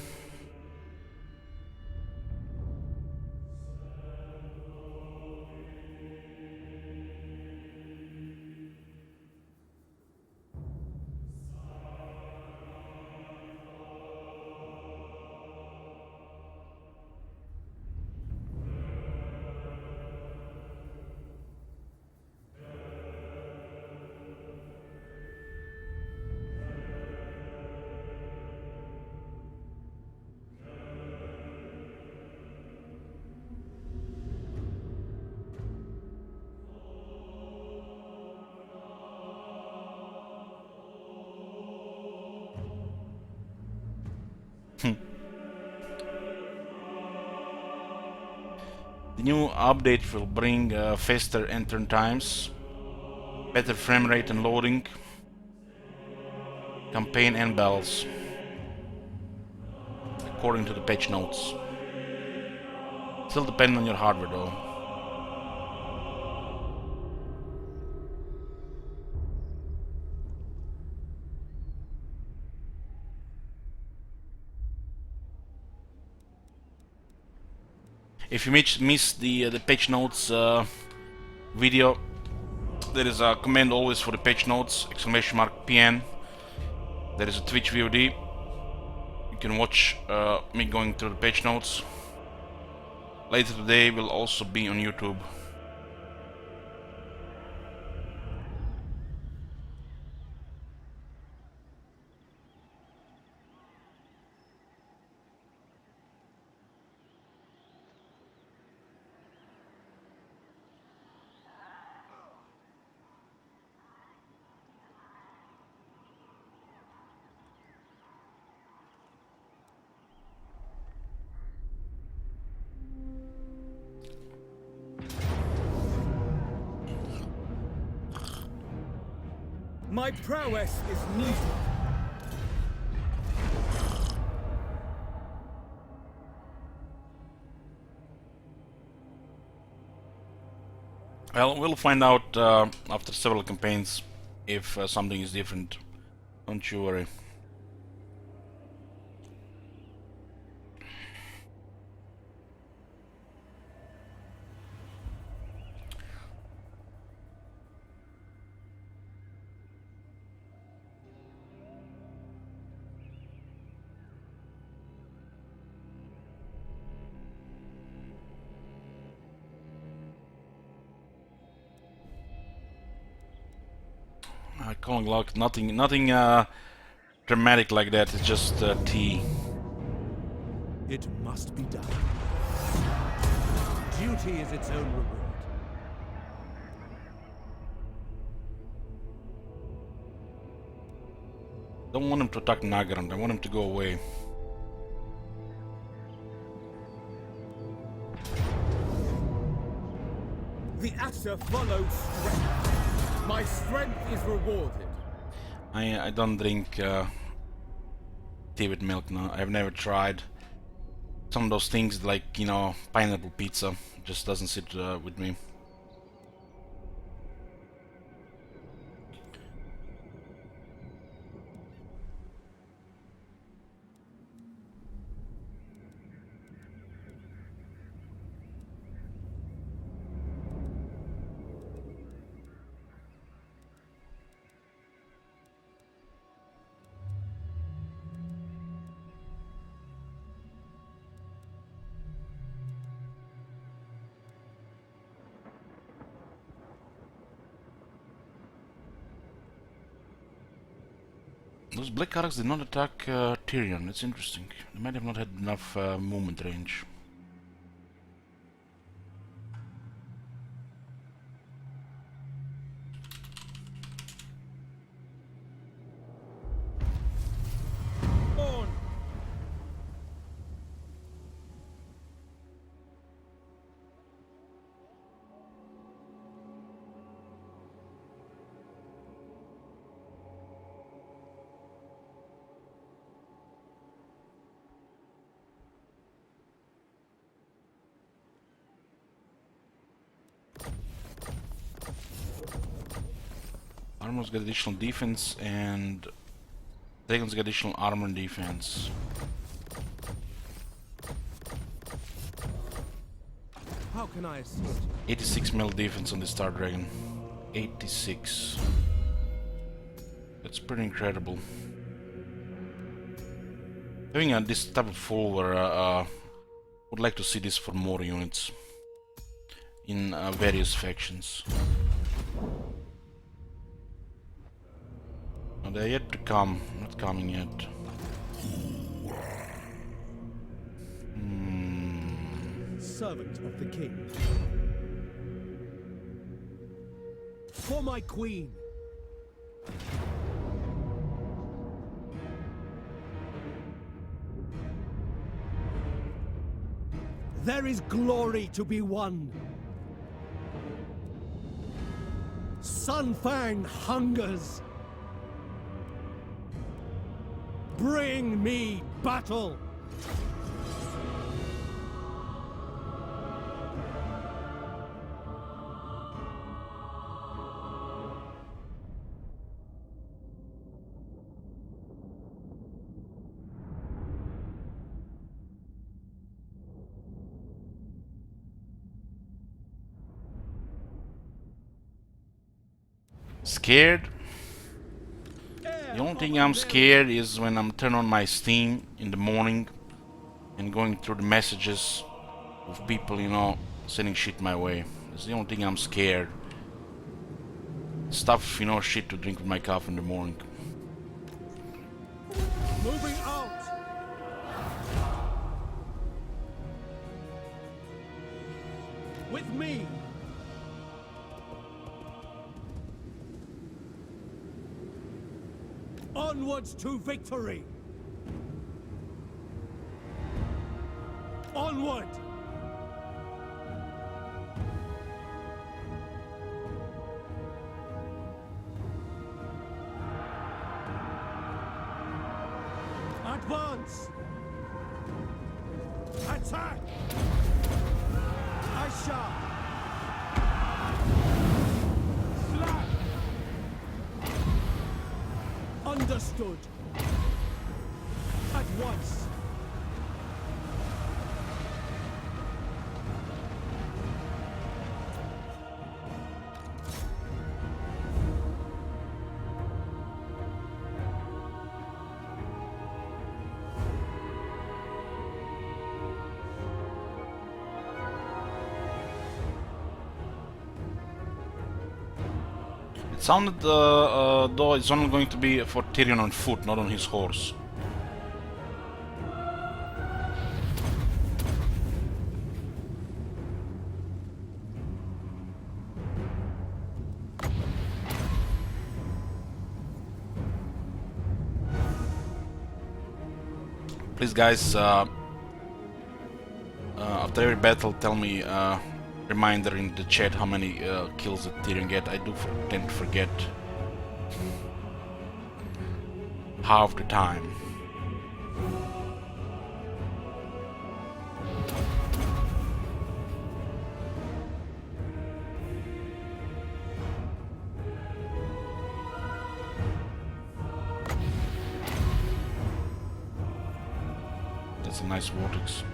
The new update will bring faster enter times, better frame rate and loading, campaign and battles, according to the patch notes. Still depend on your hardware though. If you miss the patch notes video, there is a command always for the patch notes, !PN. There is a Twitch VOD. You can watch me going through the patch notes. Later today will also be on YouTube. My prowess is needed. Well, we'll find out after several campaigns if something is different. Don't you worry. Calling luck, nothing dramatic like that. It's just tea. It must be done. Duty is its own reward. Don't want him to attack Nagaran. I want him to go away. The Asher follows strength. My strength is rewarded. I don't drink tea with milk now. I've never tried. Some of those things like, you know, pineapple pizza just doesn't sit with me. Those black arcs did not attack Tyrion. That's interesting. They might have not had enough movement range. On. Armor's got additional defense and Dragon's got additional armor and defense. How can I assist? 86 mil defense on the Star Dragon. 86. That's pretty incredible. Having this type of follower, would like to see this for more units in various factions. Now they're yet to come, not coming yet. Servant of the king. For my queen. There is glory to be won. Sunfang hungers. Bring me battle. Scared? The only thing I'm scared is when I'm turning on my Steam in the morning and going through the messages of people, you know, sending shit my way. That's the only thing I'm scared. Stuff, you know, shit to drink with my coffee in the morning. Moving out. With me. Onwards to victory! Onward! Advance! Attack! I shall! Understood. At once. It sounded though it's only going to be for Tyrion on foot, not on his horse. Please guys, after every battle tell me reminder in the chat how many kills that Tyrion get. I do tend to forget half the time. That's a nice vortex.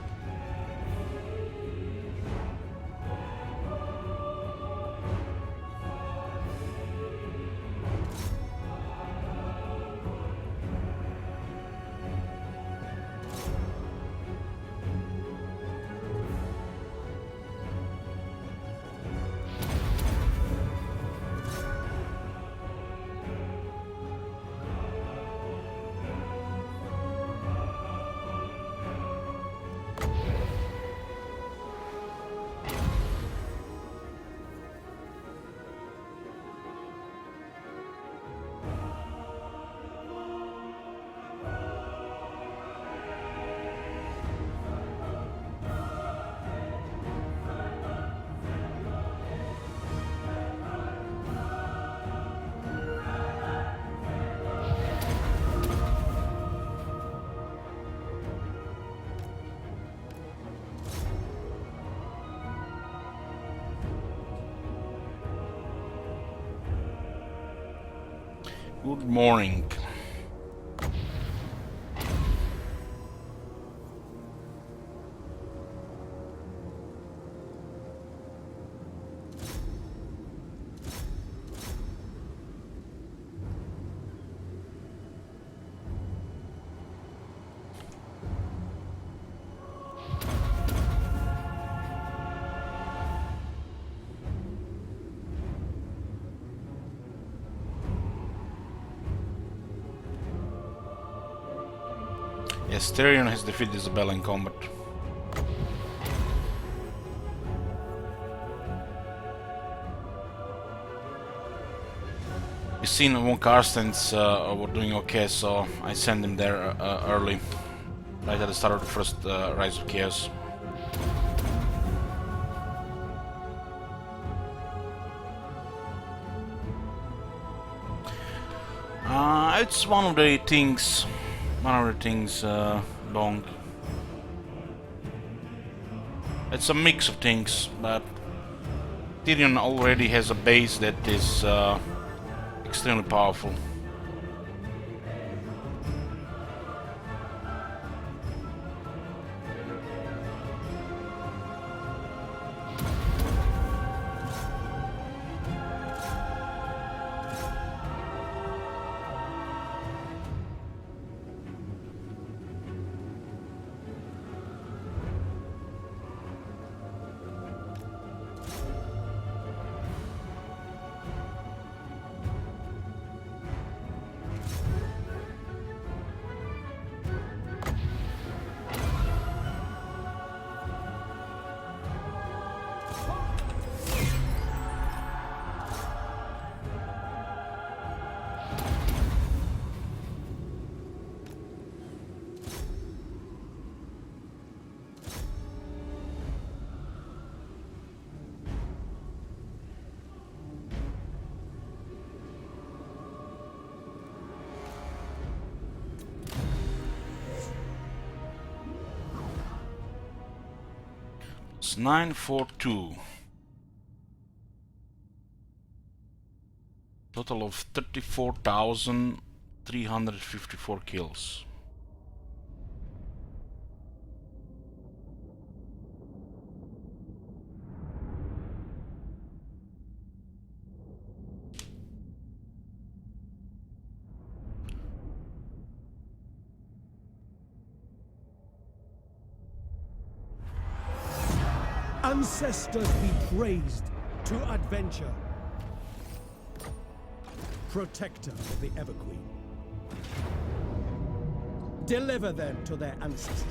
Good morning. Yes, Tyrion has defeated Isabella in combat. We've seen von Carstens were doing okay, so I sent him there early, right at the start of the first Rise of Chaos. It's one of the things long. It's a mix of things, but Tyrion already has a base that is extremely powerful. It's 942. Total of 34,354 kills. Ancestors be praised to adventure. Protector of the Everqueen. Deliver them to their ancestors.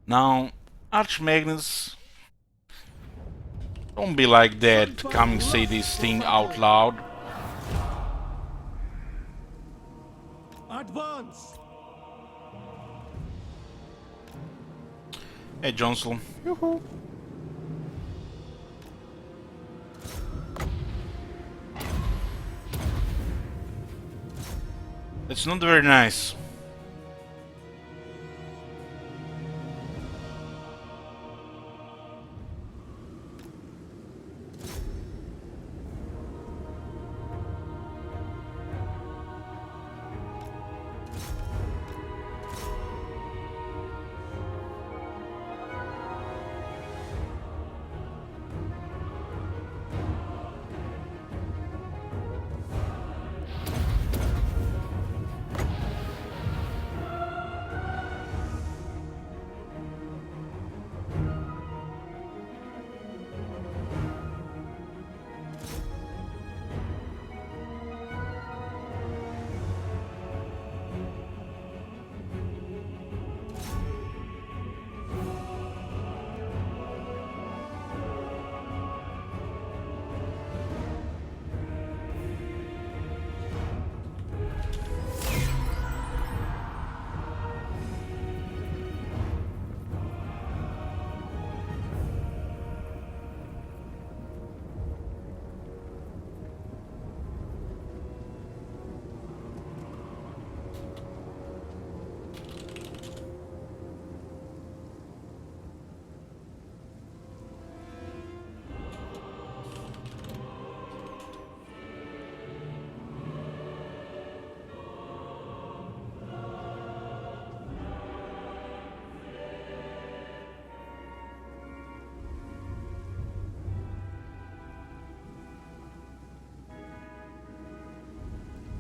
Now, Archmagnus, don't be like that, coming say this thing out loud. Advance! Hey, Johnson. It's not very nice.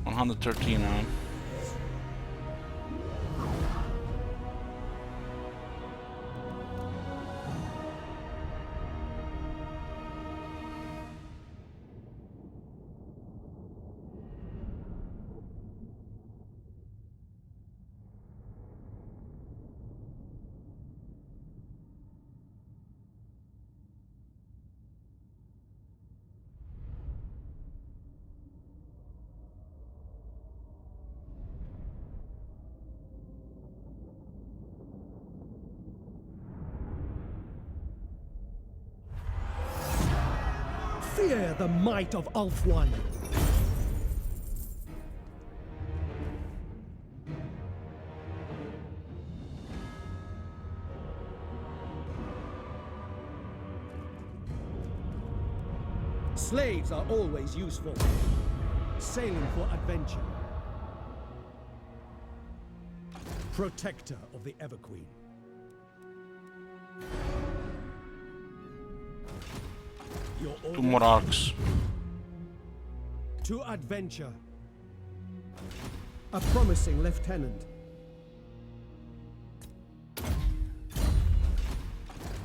$113 now. Fear the might of Ulthuan. Slaves are always useful. Sailing for adventure. Protector of the Everqueen. Your 2 more arcs. To adventure. A promising lieutenant.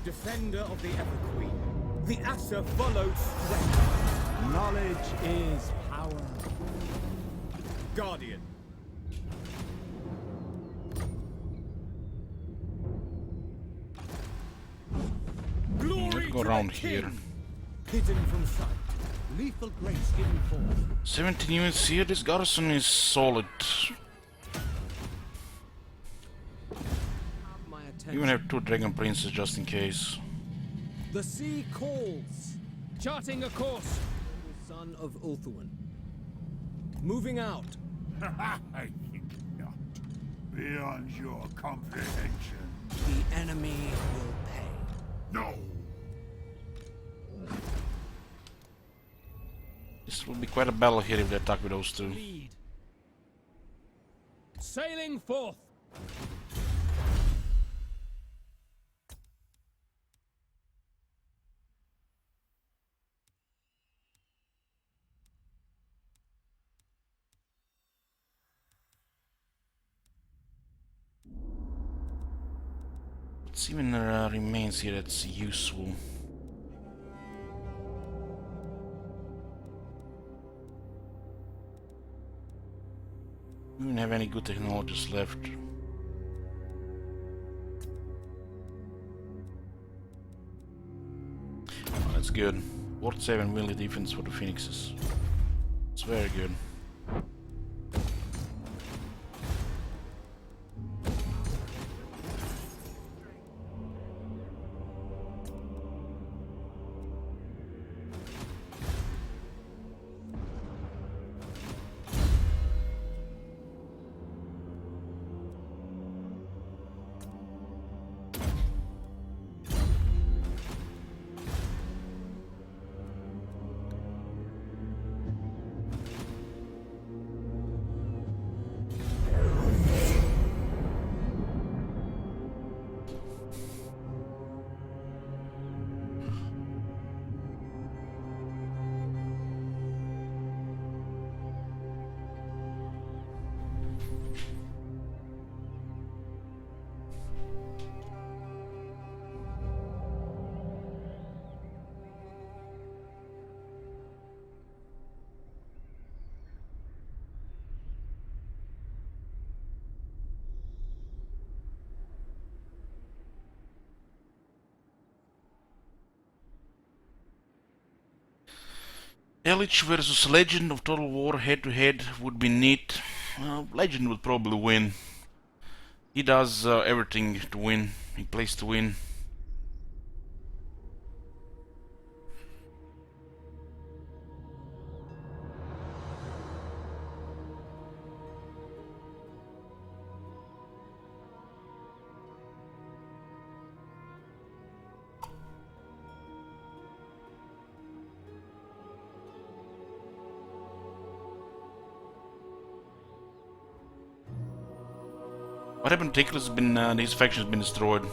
Defender of the Everqueen. The Asher follows strength. Knowledge is power. Guardian. Glory Go to around the king. here. Hidden from sight. Lethal grace given forth. 17 units here. This garrison is solid. My Even attention. have 2 dragon princes just in case. The sea calls. Charting a course. Son of Ulthuan. Moving out. I think not. Beyond your comprehension. The enemy will pay. No. This will be quite a battle here if they attack with those 2. Lead. Sailing forth. It's even remains here that's useful. We don't have any good technologies left. Oh, that's good. Ward 7 melee defense for the Phoenixes. It's very good. Elich versus Legend of Total War head to head would be neat. Legend would probably win. He does everything to win. He plays to win. What happened to Tickler's been his faction has been destroyed.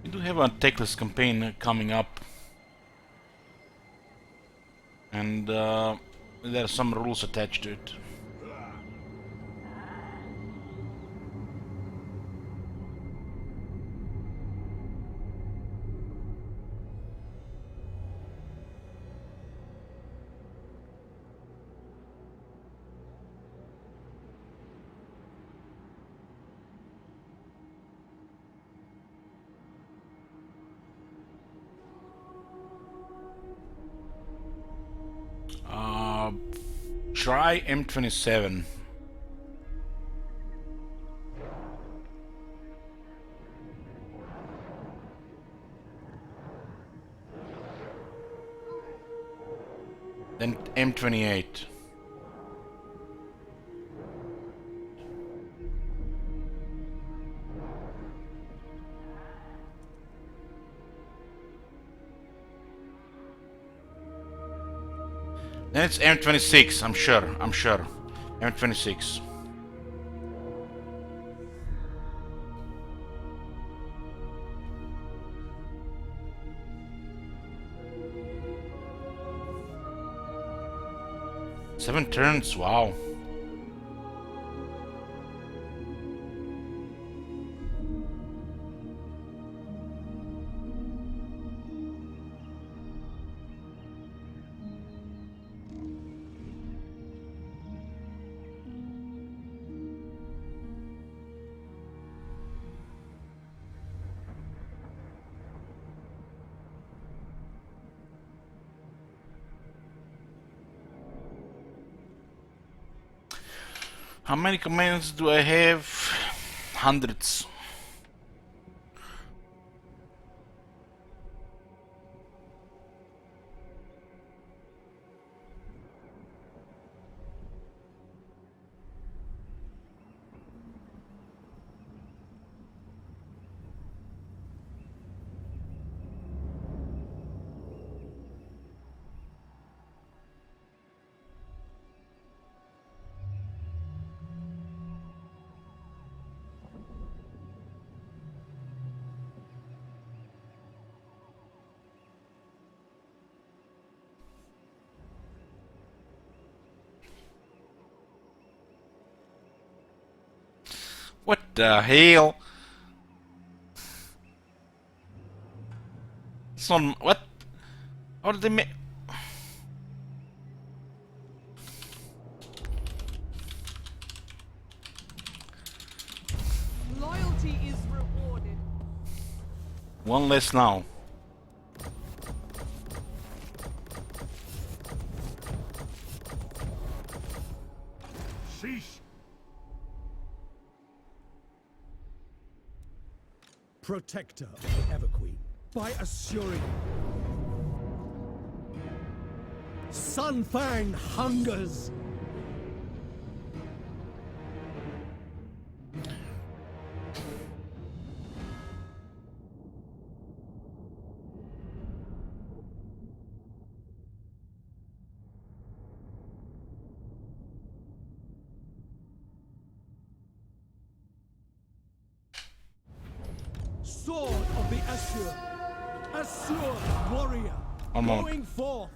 We do have a Techless campaign coming up, and there are some rules attached to it. Try M27. Then M28. Then it's M26, I'm sure. M26. Seven turns, wow. How many commands do I have? Hundreds. What the hell? Some what? How did they make? Loyalty is rewarded. One less now. Cease. Protector of the Everqueen, by assuring Sunfang hungers. Sword of the Assur, Assur warrior, One moment. going forth.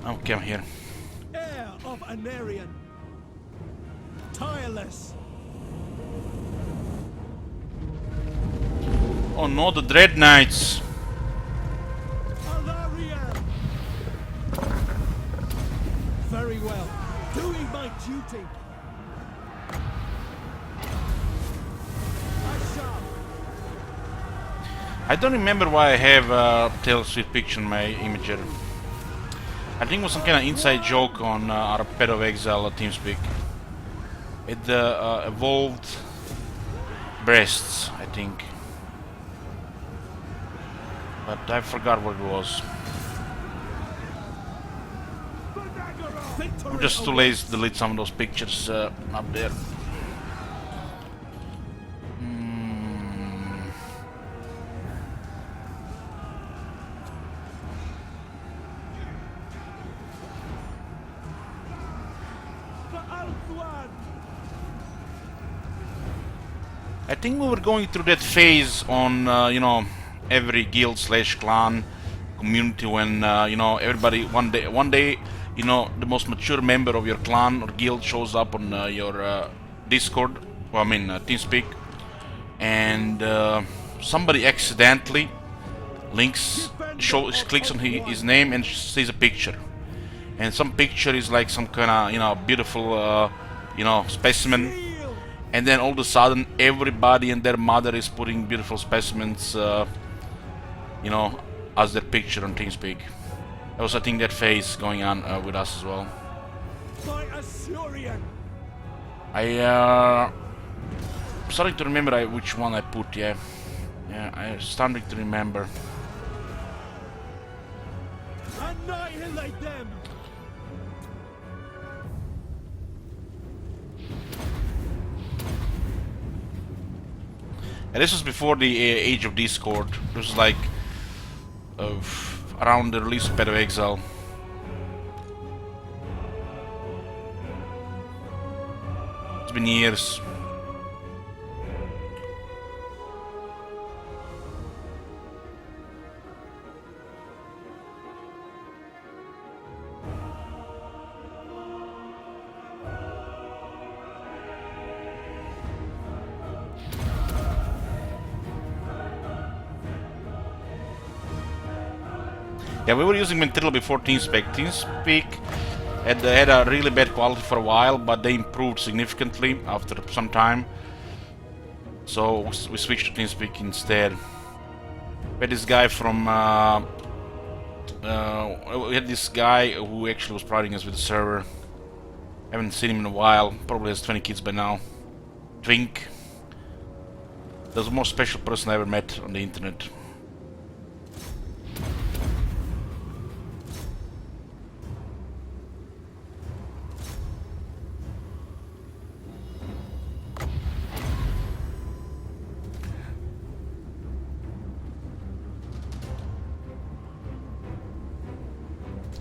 Okay, I'm here. Heir of Anarian, tireless. Oh no, the Dread Knights. Alarian. Very well, doing my duty. I shall. I don't remember why I have Taylor Swift picture in my imager. I think it was some kind of inside joke on our Pet of Exile TeamSpeak. It evolved breasts, I think. But I forgot what it was. I'm just too lazy to delete some of those pictures up there. I think we were going through that phase on, you know, every guild slash clan community when you know, everybody one day, you know, the most mature member of your clan or guild shows up on your Discord, well, I mean TeamSpeak, and somebody accidentally clicks on his name and sees a picture, and some picture is like some kind of, you know, beautiful you know, specimen, and then all of a sudden everybody and their mother is putting beautiful specimens, you know, as their picture on TeamSpeak. There was, I think, that phase going on with us as well. I starting to remember which one I put. Yeah, I starting to remember. Annihilate them! And this was before the age of Discord. This was like around the release of Path of Exile. It's been years. Yeah, we were using Ventrilo before TeamSpeak. TeamSpeak had a really bad quality for a while, but they improved significantly after some time. So we switched to TeamSpeak instead. We had this guy from... we had this guy who actually was providing us with the server. Haven't seen him in a while. Probably has 20 kids by now. Twink. That's the most special person I ever met on the internet.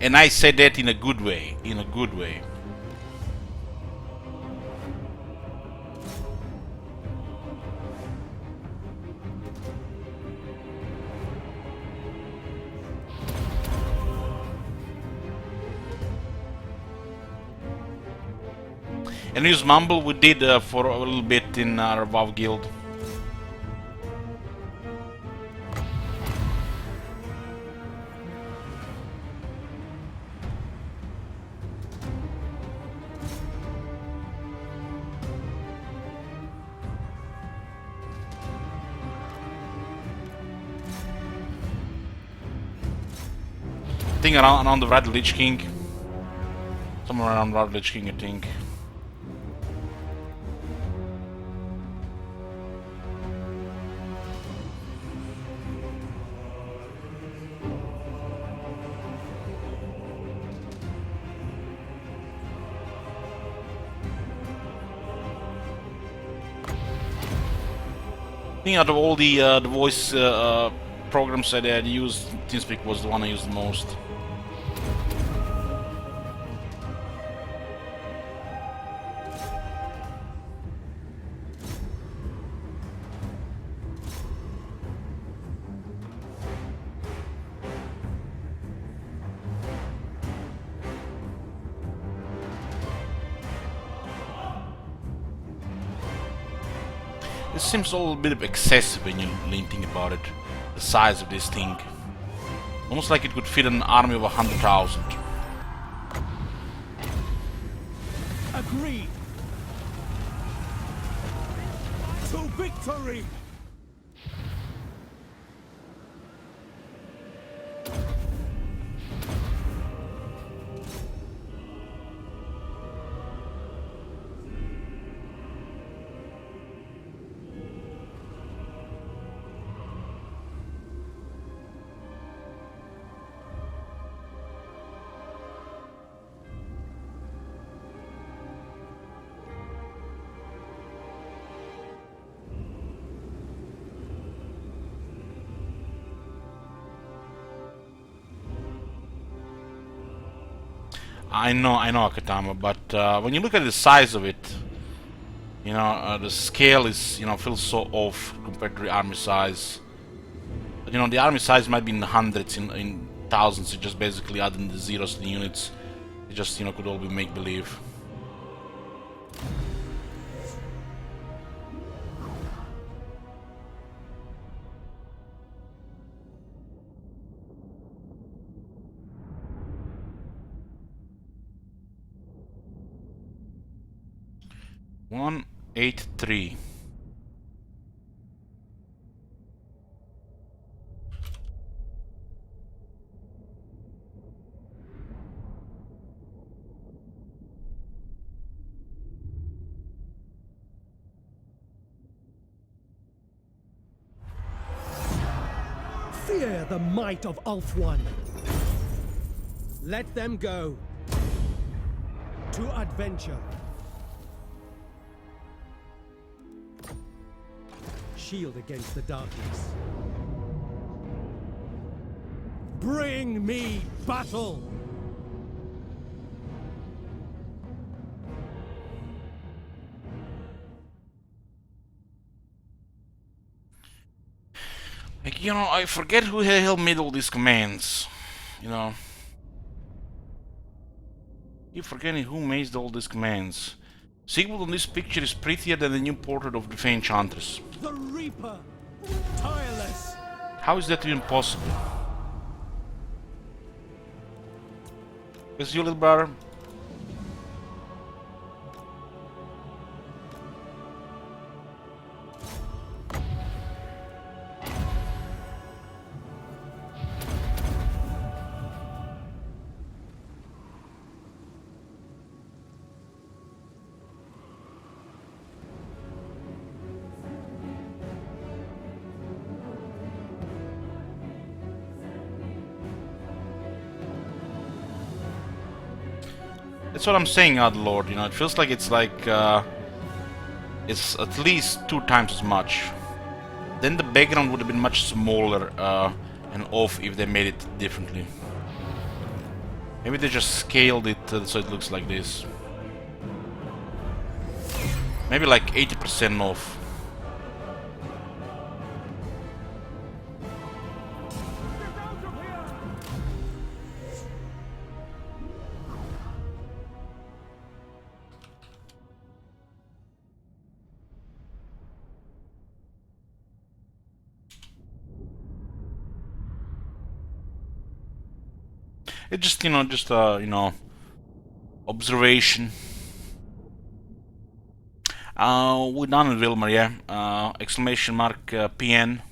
And I said that in a good way, in a good way. And use Mumble we did for a little bit in our WoW guild. I think around the Red Lich King. Somewhere around Red Lich King, I think. I think out of all the voice programs that I had used, TeamSpeak was the one I used the most. It seems a little bit excessive when you think about it. The size of this thing. Almost like it could fit an army of 100,000. Agreed! To victory! I know, Akatama, but when you look at the size of it, you know, the scale is, you know, feels so off compared to the army size. You know, the army size might be in the hundreds in thousands. It just basically adding the zeros to the units. It just, you know, could all be make-believe. One, 8, 3. Fear the might of Ulthuan. Let them go. To adventure. Shield against the darkness. Bring me battle! Like, you know, I forget who the hell made all these commands. You know. Keep forgetting who made all these commands. Sigmund on this picture is prettier than the new portrait of the Fey Enchantress. The Reaper! Tireless! How is that even possible? Is you, little brother? That's what I'm saying, Lord. You know, it feels like it's it's at least 2 times as much. Then the background would have been much smaller and off if they made it differently. Maybe they just scaled it so it looks like this. Maybe like 80% off. It's just, you know, observation. We're done in Wilmer, yeah. Exclamation mark PN.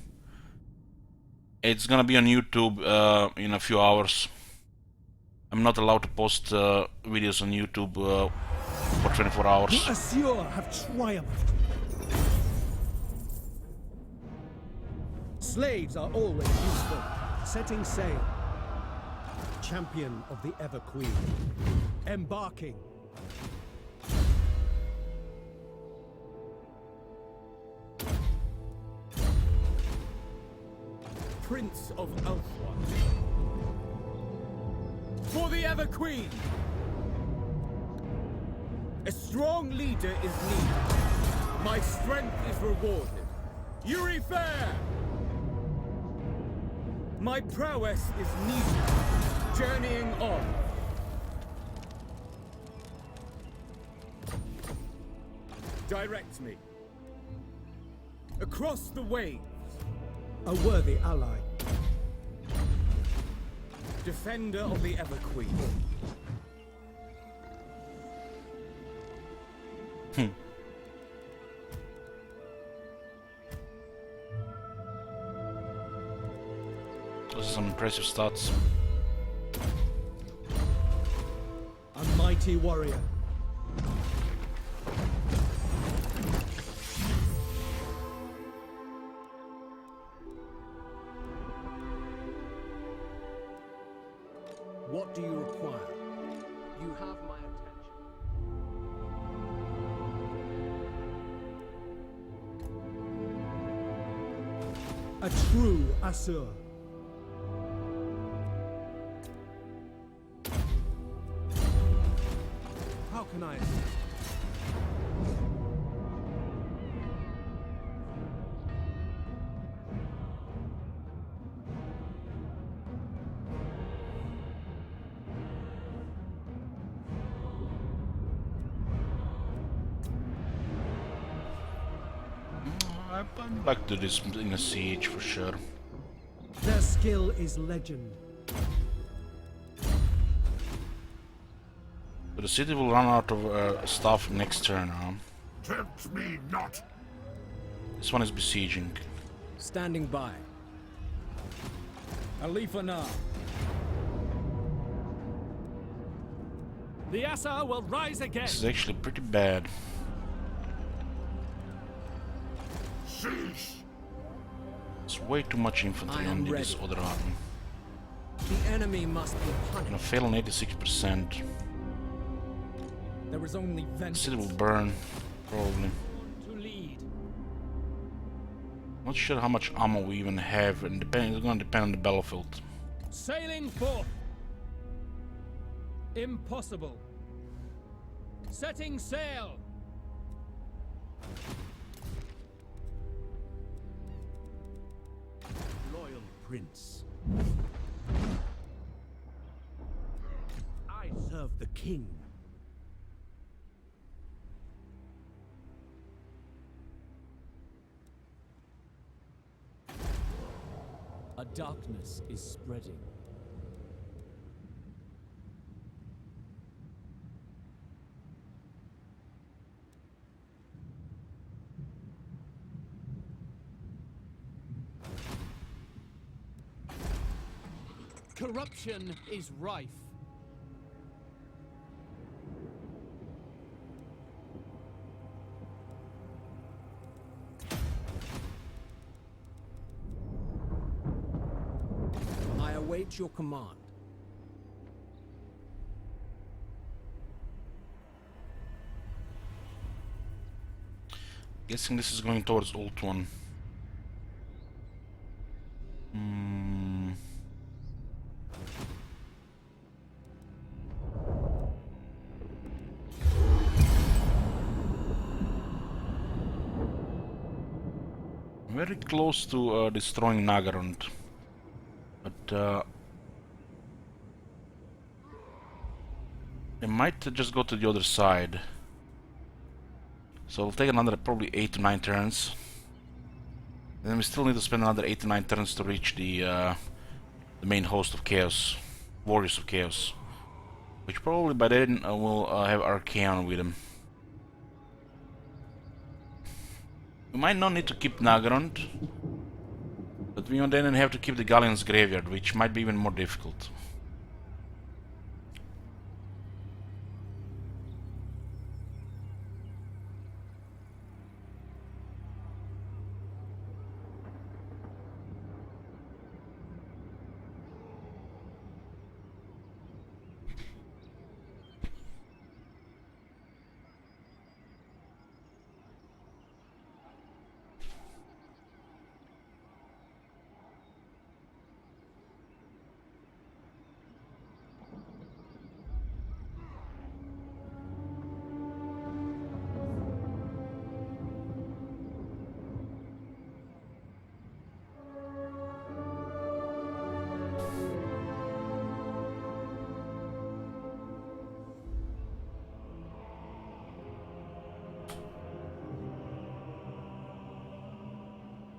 It's gonna be on YouTube in a few hours. I'm not allowed to post videos on YouTube for 24 hours. The Assur have triumphed. Slaves are always useful. Setting sail. Champion of the Ever Queen. Embarking. Prince of Ulthuan. For the Ever Queen! A strong leader is needed. My strength is rewarded. Yuri Fair! My prowess is needed. Journeying on. Direct me. Across the waves. A worthy ally. Defender of the Ever Queen. Those are some impressive stats. A mighty warrior. What do you require? You have my attention. A true Assur. How can I assist? I'd like to do this in a siege for sure. Their skill is legend. So the city will run out of stuff next turn, huh? Tempt me not. This one is besieging. Standing by. Alifa now. The Assa will rise again. This is actually pretty bad. Cease. It's way too much infantry I am on this ready. other army. The enemy must be Gonna punished. fail on 86%. There is only The vengeance city will burn, probably. to lead. Not sure how much ammo we even have, and it's gonna depend on the battlefield. Sailing forth. Impossible. Setting sail. Loyal prince. I serve the king. A darkness is spreading. Corruption is rife. I await your command. Guessing this is going towards Old One. Very close to destroying Nagarond, but they might just go to the other side. So it'll take another probably 8 to 9 turns. And then we still need to spend another 8 to 9 turns to reach the main host of Chaos, Warriors of Chaos, which probably by then will have Archaon with them. We might not need to keep Nagarond, but we will then have to keep the Galleon's Graveyard, which might be even more difficult.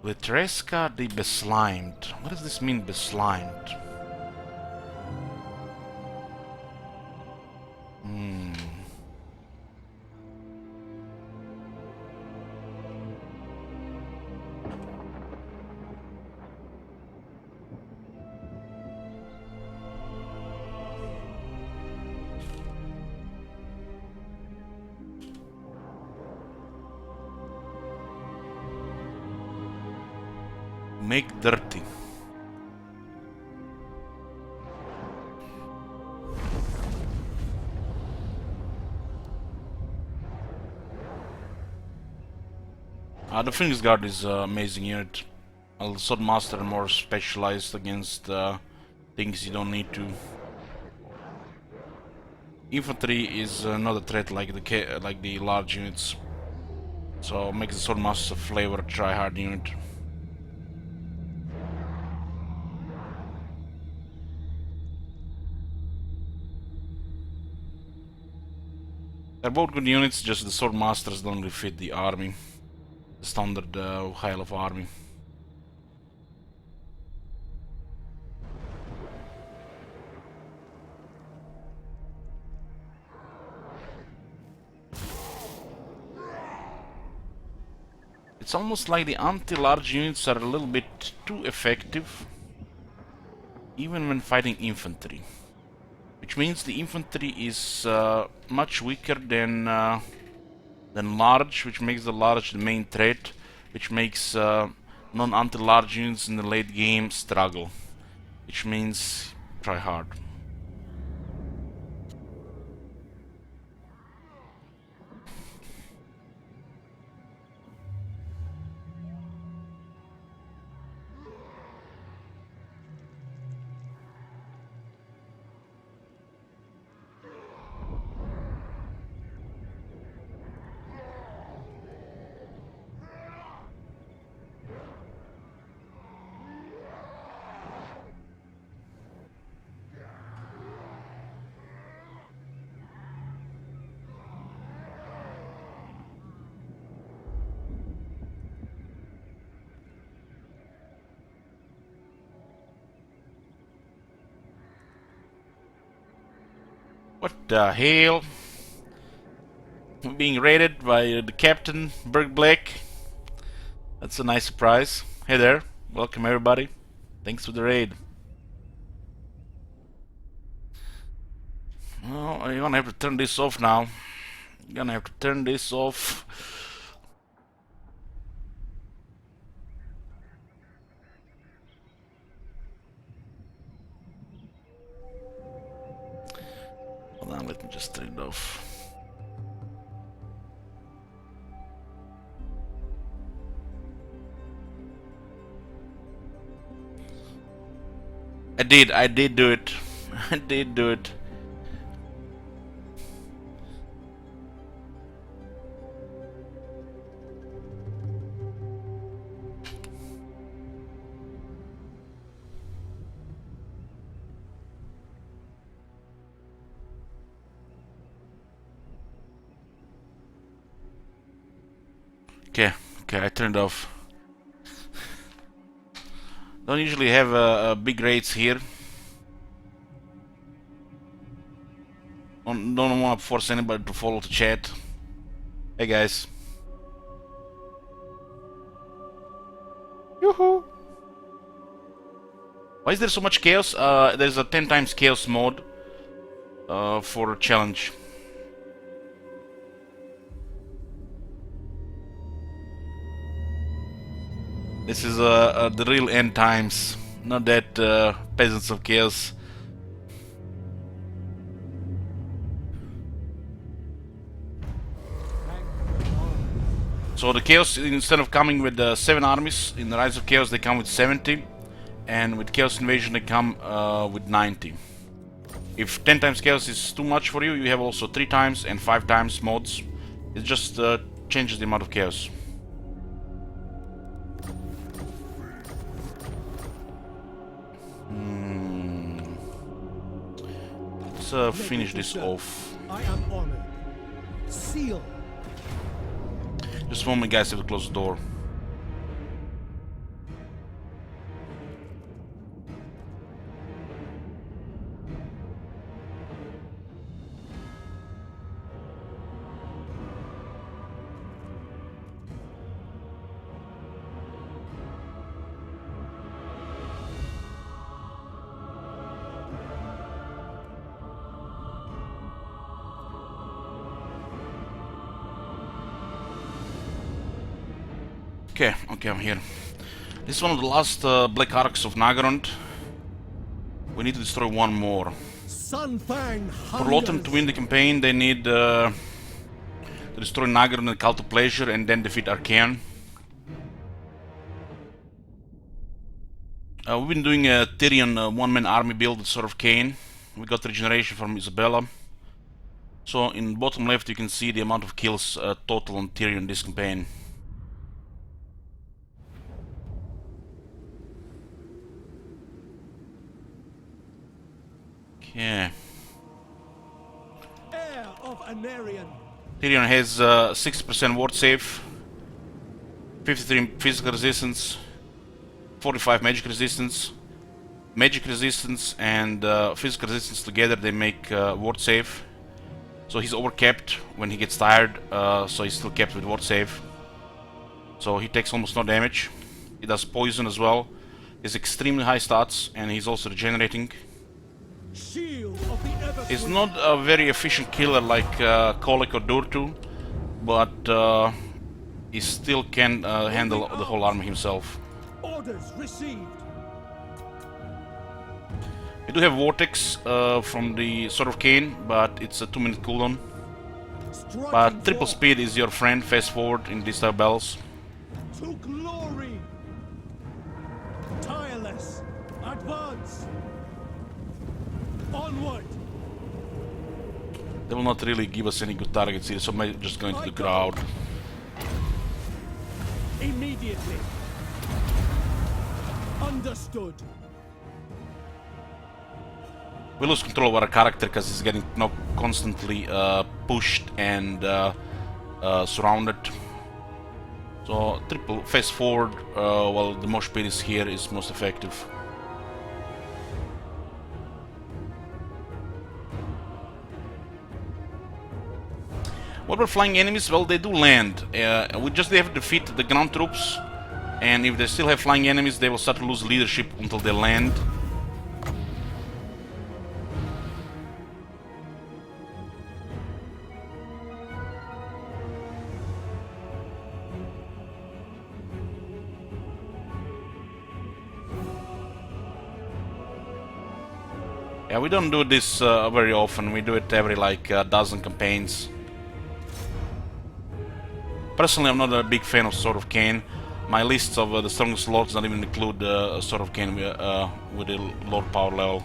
Vitreska the Beslimed. What does this mean, Beslimed? Make dirty. The Phoenix Guard is an amazing unit. Swordmaster more specialized against things you don't need to. Infantry is not a threat like the large units, so makes the Swordmaster a flavor try-hard unit. They're both good units, just the Swordmasters don't really fit the army. standard high level army. It's almost like the anti-large units are a little bit too effective, even when fighting infantry. Which means the infantry is much weaker than large, which makes the large the main threat, which makes non-anti-large units in the late game struggle. Which means try hard. What the hell? We're being raided by the captain, Berg Black. That's a nice surprise. Hey there, welcome everybody. Thanks for the raid. Well, I'm gonna have to turn this off now. I'm gonna have to turn this off. Hold on, let me just turn it off. I did do it. I did do it. Okay, I turned off. Don't usually have big raids here. Don't want to force anybody to follow the chat. Hey guys. Yoo-hoo! Why is there so much chaos? There's a 10 times chaos mode for challenge. This is the real end times, not that peasants of chaos. So the chaos, instead of coming with 7 armies, in the Rise of Chaos they come with 70, and with Chaos Invasion they come with 90. If 10 times chaos is too much for you, you have also 3 times and 5 times mods. It just changes the amount of chaos. Let's finish this off. I am honored. Seal. Just a moment, guys, I have to close the door. Okay, I'm here. This is one of the last Black Arcs of Nagarond. We need to destroy one more. For Lothern to win the campaign, they need to destroy Nagarond and Cult of Pleasure and then defeat Archaon. We've been doing a Tyrion one-man army build with Sword of Cain. We got regeneration from Isabella. So in bottom left you can see the amount of kills total on Tyrion this campaign. Yeah. Heir of Anarion. Tyrion has 60% ward save. 53 physical resistance, 45 magic resistance. Magic resistance and physical resistance together, they make ward save. So he's overcapped when he gets tired, so he's still capped with ward save. So he takes almost no damage. He does poison as well. He's extremely high stats, and he's also regenerating. Shield of the Everqueen. He's not a very efficient killer like Kolek or Durtu, but he still can handle the whole army himself. Orders received. We do have Vortex from the Sword of Cain, but it's a 2-minute cooldown. Striking But triple forward. speed is your friend, fast forward in these type of battles. To glory. Tireless. Advance. Onward. They will not really give us any good targets here, so I might just go into the crowd. Immediately. Understood. We lose control of our character because he's getting constantly pushed and surrounded. So triple fast forward while the mosh pit is here is most effective. What about flying enemies? Well, they do land. We just have to defeat the ground troops, and if they still have flying enemies, they will start to lose leadership until they land. Yeah, we don't do this very often. We do it every like dozen campaigns. Personally, I'm not a big fan of Sword of Cain. My lists of the strongest lords don't even include Sword of Cain with the lord power level.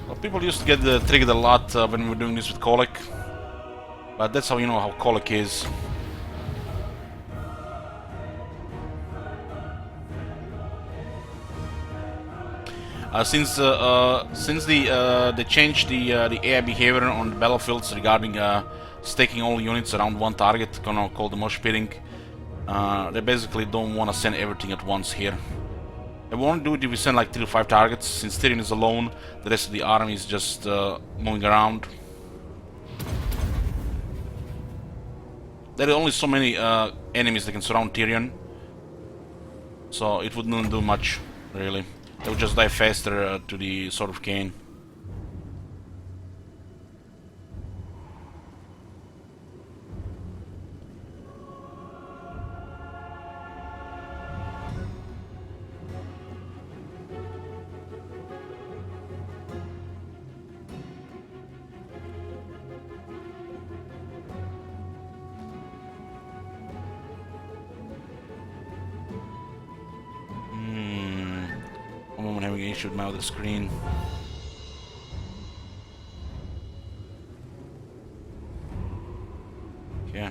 Well, people used to get triggered a lot when we were doing this with Kolek, but that's how you know how Kolek is. Since they changed the AI behavior on the battlefields regarding staking all units around one target, called the mosh pitting, they basically don't want to send everything at once here. They won't do it if we send like 3 to 5 targets. Since Tyrion is alone, the rest of the army is just moving around. There are only so many enemies that can surround Tyrion, so it wouldn't do much, really. They would just die faster to the Sword of Cain. One moment, having an issue with my other screen. Yeah.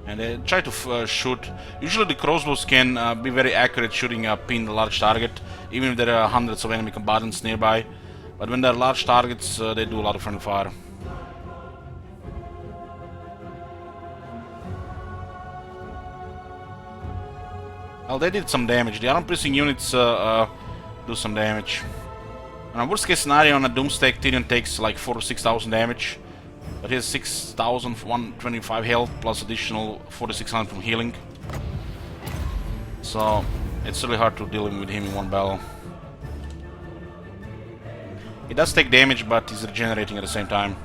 And they try to shoot. Usually the crossbows can be very accurate shooting a pin large target, even if there are hundreds of enemy combatants nearby. But when there are large targets, they do a lot of friendly fire. Well, they did some damage. The armor-piercing units do some damage. In a worst-case scenario, on a Doomstack, Tyrion takes like 4,000 to 6,000 damage. But he has 6,125 health, plus additional 4,600 from healing. So, it's really hard to deal with him in one battle. He does take damage, but he's regenerating at the same time.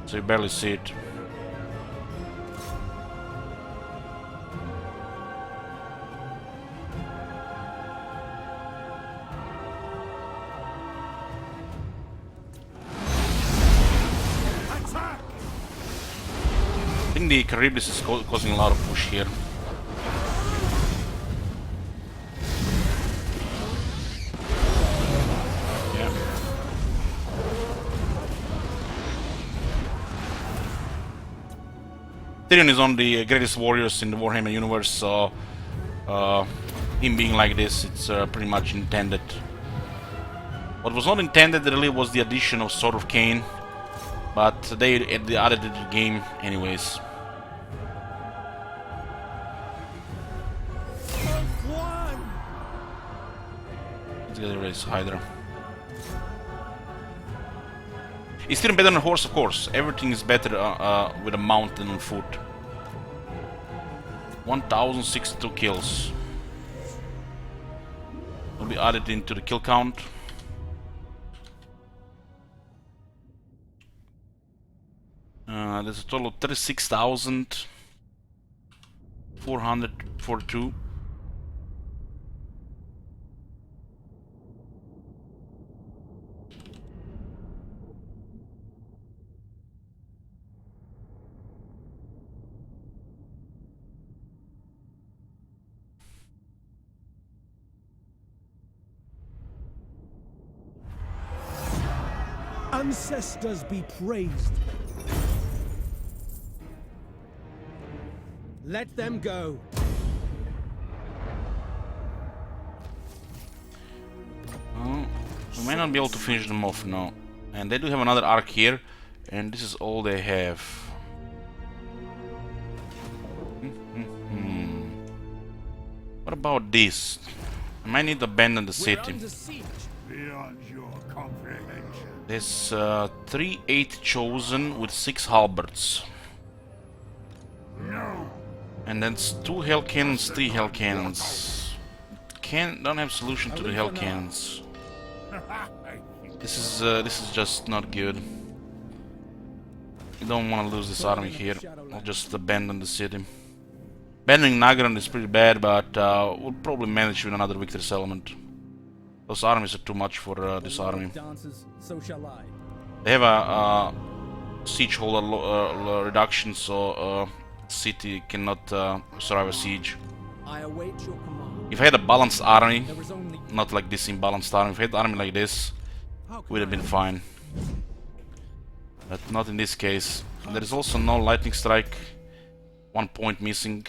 So you barely see it. think the Charybdis is causing a lot of push here. Yeah. Tyrion is one of the greatest warriors in the Warhammer universe, so him being like this, it's pretty much intended. What was not intended really was the addition of Sword of Cain, but they added it to the game anyways. Let's get rid of this Hydra. Is Tyrion better on a horse? Of course. Everything is better with a mount than on foot. 1062 kills. Will be added into the kill count. There's a total of 36,442. Ancestors be praised. Let them go. Oh, we may not be able to finish them off now. And they do have another arc here, and this is all they have. What about this? I might need to abandon the city. Beyond your comprehension. There's 3-8 chosen with 6 halberds. No. And that's 2 hell cannons, 3 hell cannons. Don't have solution to the hell cannons. This is just not good. You don't want to lose this army here. I'll just abandon the city. Abandoning Nagaron is pretty bad, but we'll probably manage with another victory settlement. Those armies are too much for this army. They have a siege holder reduction, so city cannot survive a siege. If I had a balanced army, not like this imbalanced army, if I had an army like this, would have been fine. But not in this case. There is also no lightning strike. 1 point missing.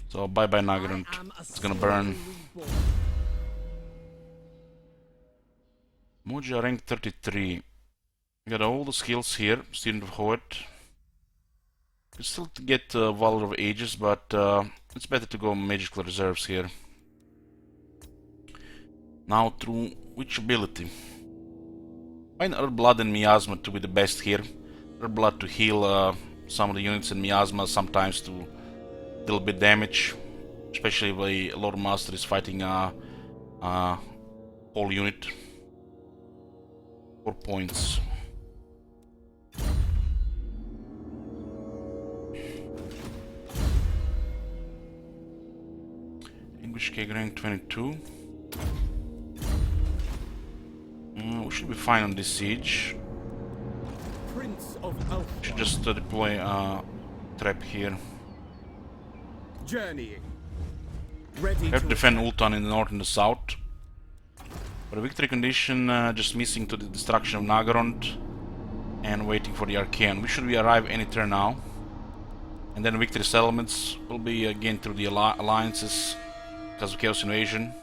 So bye bye Nagaron. It's gonna burn. Moja rank 33. Got all the skills here. Student of Hoet. Could still get Valor of Ages, but it's better to go magical reserves here. Now through which ability? Find Earth Blood and Miasma to be the best here. Earth Blood to heal some of the units, and Miasma sometimes to deal a bit damage, especially if a Lord Master is fighting a whole unit. 4 points. English K rank 22. We should be fine on this siege. Should just deploy a trap here. Journeying. We have to defend Ultan in the north and the south. For a victory condition, just missing to the destruction of Nagarond and waiting for the Archaean. We should arrive any turn now. And then victory settlements will be again through the alliances because of Chaos Invasion.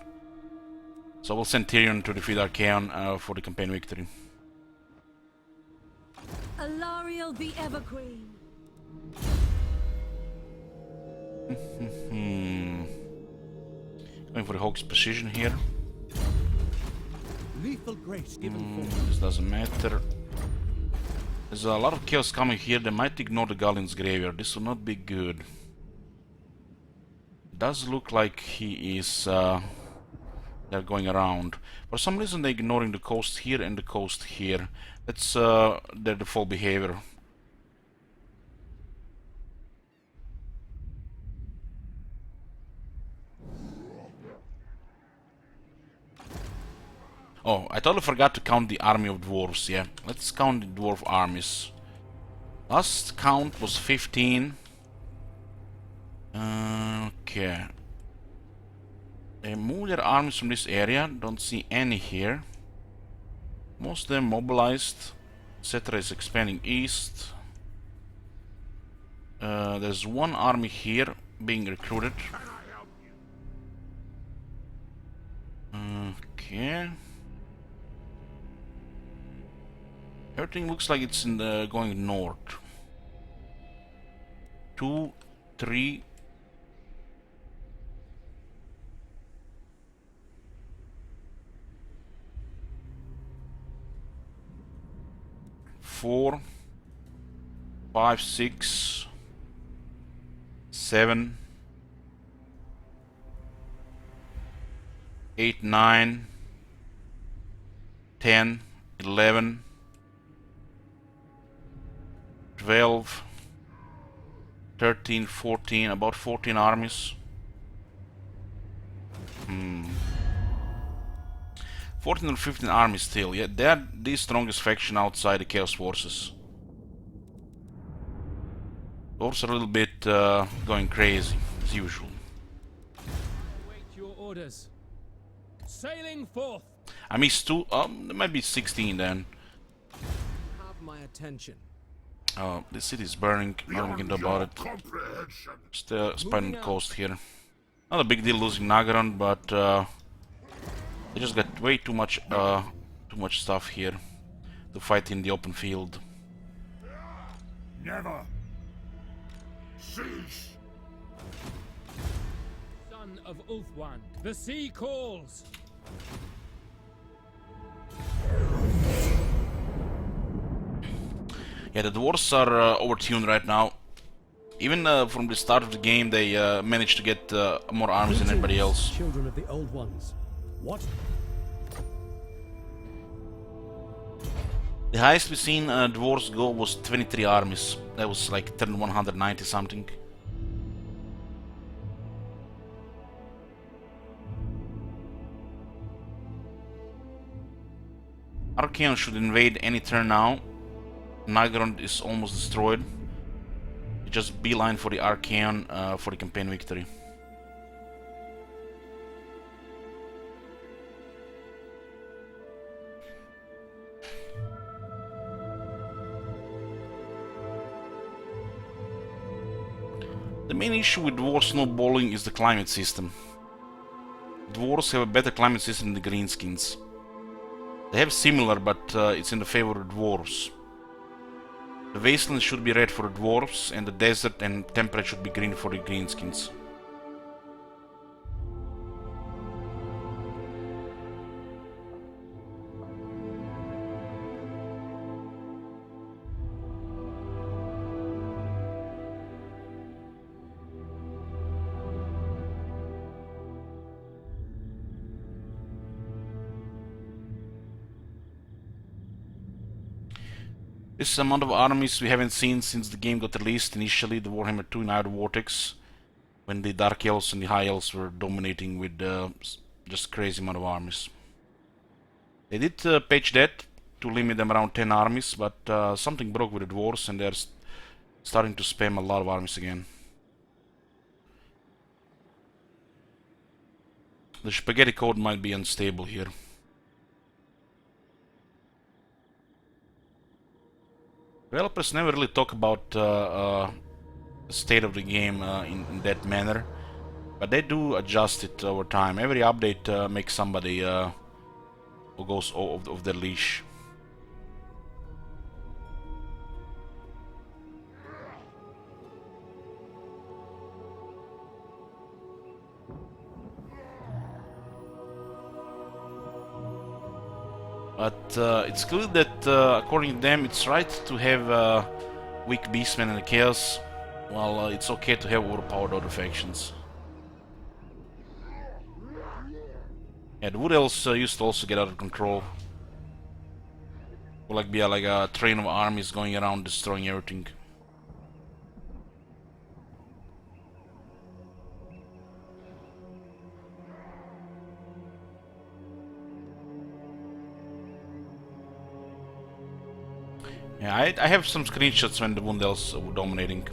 So we'll send Tyrion to defeat Archaean for the campaign victory. Alariel the Everqueen. Going for the Hawk's precision here. Lethal grace given This doesn't matter. There's a lot of chaos coming here. They might ignore the Galleon's graveyard. This will not be good. Does look like he is they're going around. For some reason they're ignoring the coast here and the coast here. That's their default behavior. Oh, I totally forgot to count the army of dwarves, yeah. Let's count the dwarf armies. Last count was 15. Okay. They move their armies from this area. Don't see any here. Most of them mobilized. Etc. is expanding east. There's one army here being recruited. Okay. Everything looks like it's in the going north. 2, 3. Four, 5, 6, 7, 8, 9, 10, 11, 12, 13, 14, about 14 armies. 14 or 15 armies still. Yeah, they're the strongest faction outside the Chaos Forces. Dwarves are a little bit going crazy, as usual. Await your orders. Sailing forth. I missed 2. There might be 16 then. Have my attention. The city is burning. Nothing we can do about it. Comprehension. Still spine the coast here. Not a big deal losing Nagaron, but they just got way too much stuff here to fight in the open field. Never. Cease. Son of Ulthuan, the sea calls. Yeah, the dwarves are overtuned right now. Even from the start of the game, they managed to get more armies than everybody else. Children of the Old Ones. What? The highest we've seen dwarves go was 23 armies. That was like turn 190 something. Archaon should invade any turn now. Nagaron is almost destroyed. You just beeline for the Archaon for the campaign victory. The main issue with dwarf snowballing is the climate system. Dwarves have a better climate system than the greenskins. They have similar, but it's in the favor of dwarves. The wasteland should be red for the dwarves, and the desert and temperate should be green for the greenskins. This amount of armies we haven't seen since the game got released initially, the Warhammer 2 in Outer Vortex, when the Dark Elves and the High Elves were dominating with just crazy amount of armies. They did patch that to limit them around 10 armies, but something broke with the Dwarves and they're starting to spam a lot of armies again. The spaghetti code might be unstable here. Developers never really talk about the state of the game in that manner, but they do adjust it over time. Every update makes somebody who goes off their leash. But it's clear that, according to them, it's right to have weak beastmen in the chaos, while it's okay to have overpowered other factions. Yeah, the Wood Elves used to also get out of control. Would like be like a train of armies going around destroying everything. Yeah, I have some screenshots when the Wound Elves were dominating.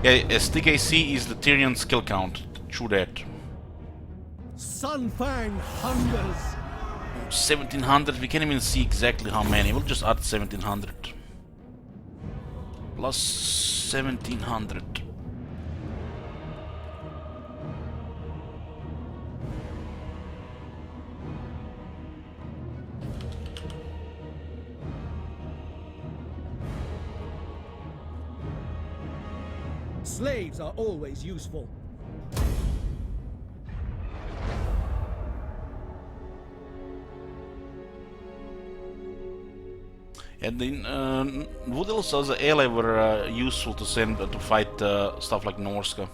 Yeah, STKC is the Tyrion skill count. True that. Sunfang hungers. 1700, we can't even see exactly how many. We'll just add 1700. Plus 1700. Slaves are always useful. And the Wood Elves as an ally were useful to send to fight stuff like Norska.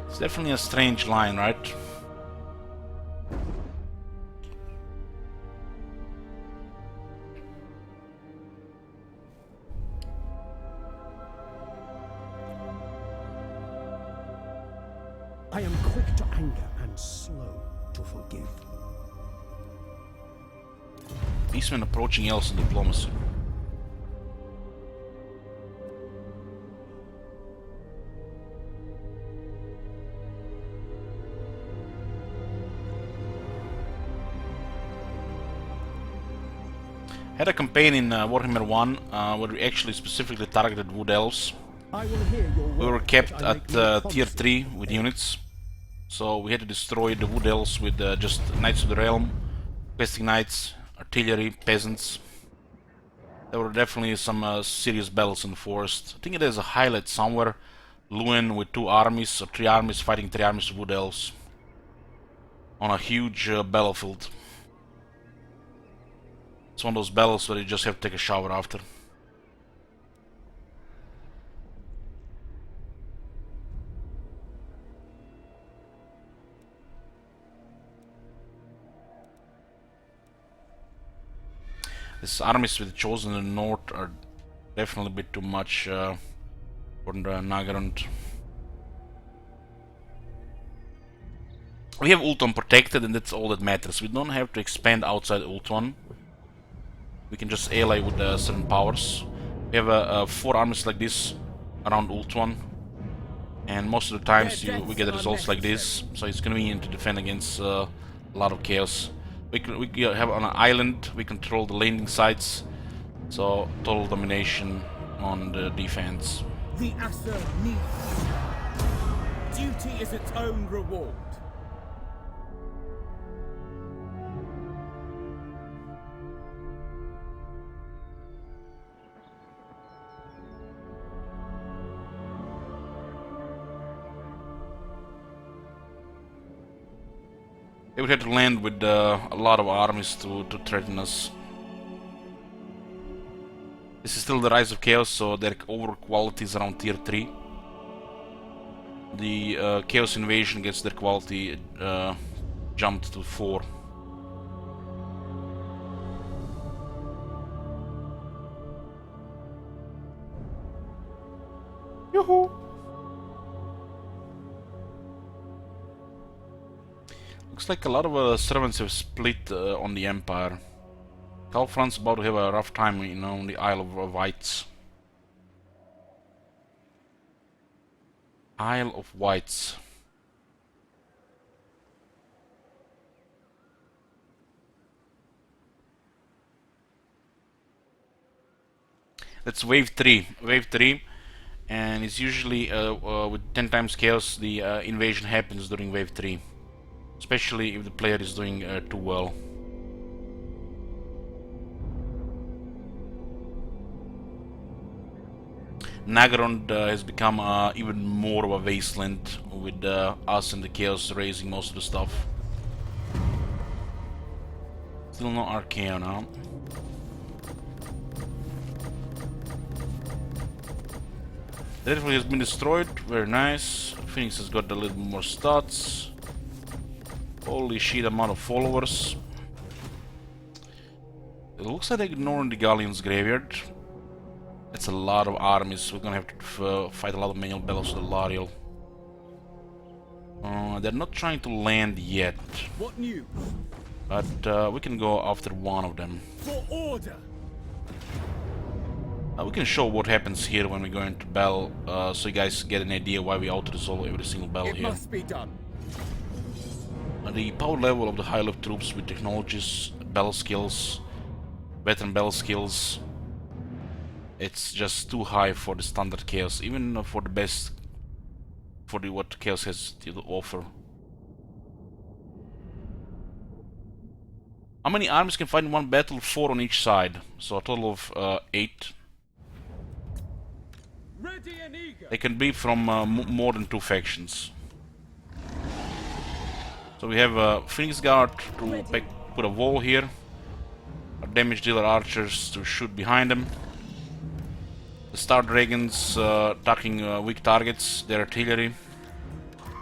It's definitely a strange line, right? I am quick to anger and slow to forgive. Beastmen approaching Elves in diplomacy. Had a campaign in Warhammer 1 where we actually specifically targeted Wood Elves. I will hear your We were words, kept but I at make no tier promises. 3 with units, so we had to destroy the Wood Elves with just Knights of the Realm, Questing Knights, Artillery, Peasants. There were definitely some serious battles in the forest. I think there's a highlight somewhere, Lewin with 2 armies or 3 armies fighting 3 armies of Wood Elves on a huge battlefield. It's one of those battles where you just have to take a shower after. These armies with chosen in the north are definitely a bit too much for the Nagarund. We have Ultron protected, and that's all that matters. We don't have to expand outside Ultron. We can just ally with certain powers. We have 4 armies like this around Ultron, and most of the times we get results like this. So it's convenient to defend against a lot of chaos. We have on an island, we control the landing sites, so total domination on the defense. The Acer needs. Duty is its own reward. They would have to land with a lot of armies to threaten us. This is still the Rise of Chaos, so their overall quality is around tier 3. The Chaos Invasion gets their quality jumped to 4. Yoo-hoo! Looks like a lot of servants have split on the Empire. Calfran's about to have a rough time, you know, on the Isle of Wights. Isle of Wights. That's wave 3. Wave 3. And it's usually with 10 times chaos, the invasion happens during wave 3. Especially if the player is doing too well. Nagarond has become even more of a wasteland with us and the chaos raising most of the stuff. Still no Archaeon, huh? The Redfall has been destroyed, very nice. Phoenix has got a little more stats. Holy shit amount of followers. It looks like they're ignoring the Galleon's graveyard. That's a lot of armies. We're gonna have to fight a lot of manual battles with the Lariel. They're not trying to land yet. What news? But we can go after one of them. For order! We can show what happens here when we go into battle, so you guys get an idea why we auto-resolve every single battle here. It must be done. The power level of the high-level troops with technologies, battle skills, veteran battle skills, it's just too high for the standard Chaos, even for the best, for what Chaos has to offer. How many armies can fight in one battle? 4 on each side, so a total of 8. Ready and eager. They can be from more than 2 factions. So we have a Phoenix Guard to put a wall here, our damage dealer archers to shoot behind them, the Star Dragons attacking weak targets, their artillery,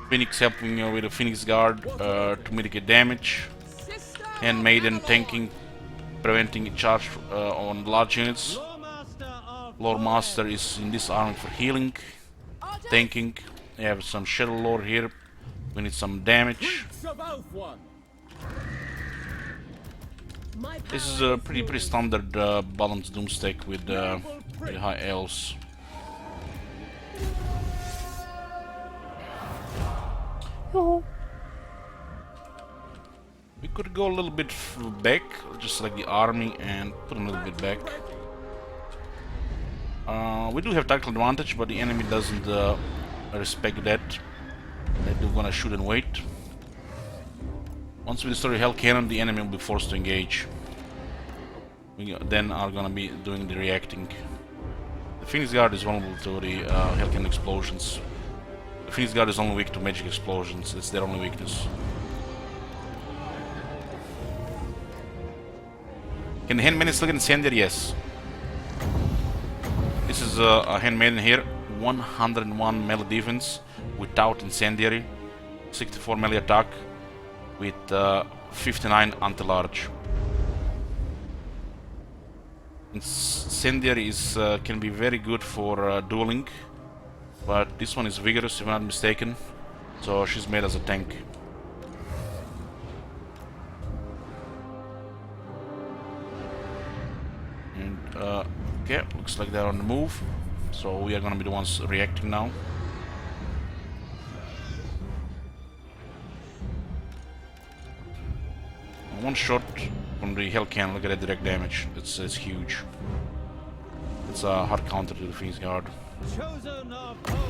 Phoenix helping with the Phoenix Guard to mitigate damage, and Maiden tanking, preventing a charge on large units. Lore Master is in this army for healing, tanking. We have some Shadow Lord here. We need some damage. This is a pretty standard balanced doom stack with high elves. We could go a little bit back, just select the army and put a little bit back. We do have tactical advantage, but the enemy doesn't respect that. They're gonna shoot and wait. Once we destroy the Hell Cannon, the enemy will be forced to engage. We then are gonna be doing the reacting. The Phoenix Guard is vulnerable to the Hell Cannon explosions. The Phoenix Guard is only weak to magic explosions. It's their only weakness. Can the Handmaiden still get incendiary? Yes. This is a Handmaiden here. 101 melee defense without incendiary. 64 melee attack with 59 anti-large. Incendiary is can be very good for dueling, but this one is vigorous if I'm not mistaken, so she's made as a tank. And okay, looks like they're on the move, so we are gonna be the ones reacting now. One shot from the Hell Cannon, look at that direct damage. It's huge. It's a hard counter to the Phoenix Guard. Chosen of Poet.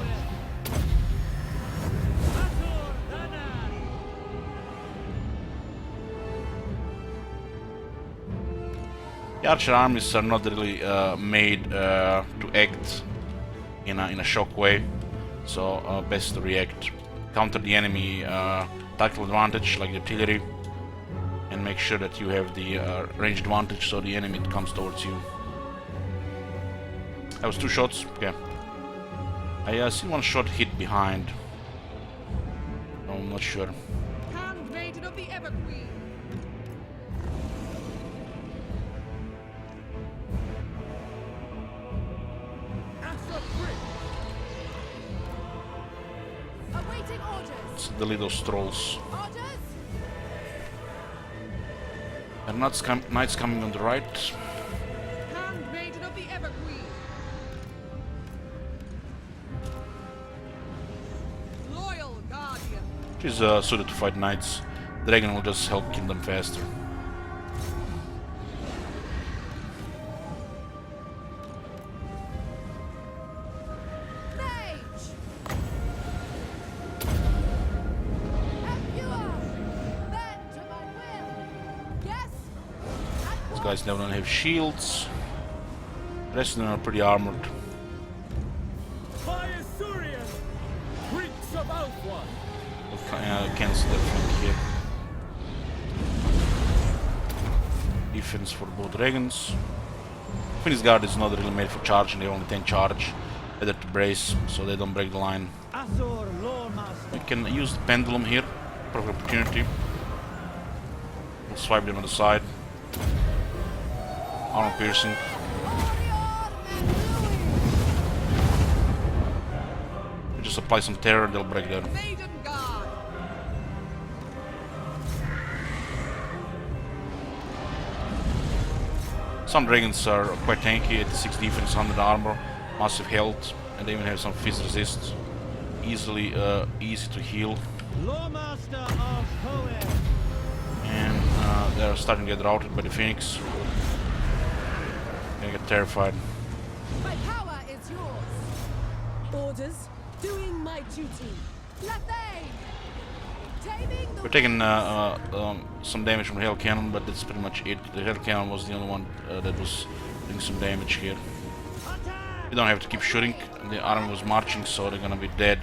The archer armies are not really made to act in a shock way, so best to react, counter the enemy tactical advantage like the artillery, and make sure that you have the range advantage so the enemy comes towards you. That was 2 shots. Okay. I see 1 shot hit behind. No, I'm not sure. Handmaiden of the Everqueen. Awaiting orders. Let's delete those trolls. Orders. There are knights coming on the right. Handmaiden of the Everqueen. Loyal Guardian. She's suited to fight knights. Dragon will just help kill them faster. These guys never don't have shields. The rest of them are pretty armored. We'll cancel everything here. Defense for both dragons. Phoenix Guard is not really made for charging, they only 10 charge. Better to brace so they don't break the line. We can use the pendulum here, perfect opportunity. We'll swipe them on the side. Armor piercing. We just apply some terror, they'll break there. Maiden Guard. Some dragons are quite tanky, 86 defense, 100 armor, massive health, and they even have some fizz resist. Easy to heal. Lawmaster of Poet. And they're starting to get routed by the Phoenix. Gonna get terrified. My power is yours. Orders. Doing my duty. Lothern! Taming the We're taking some damage from the Hell Cannon, but that's pretty much it. The Hell Cannon was the only one that was doing some damage here. We don't have to keep shooting. The army was marching, so they're gonna be dead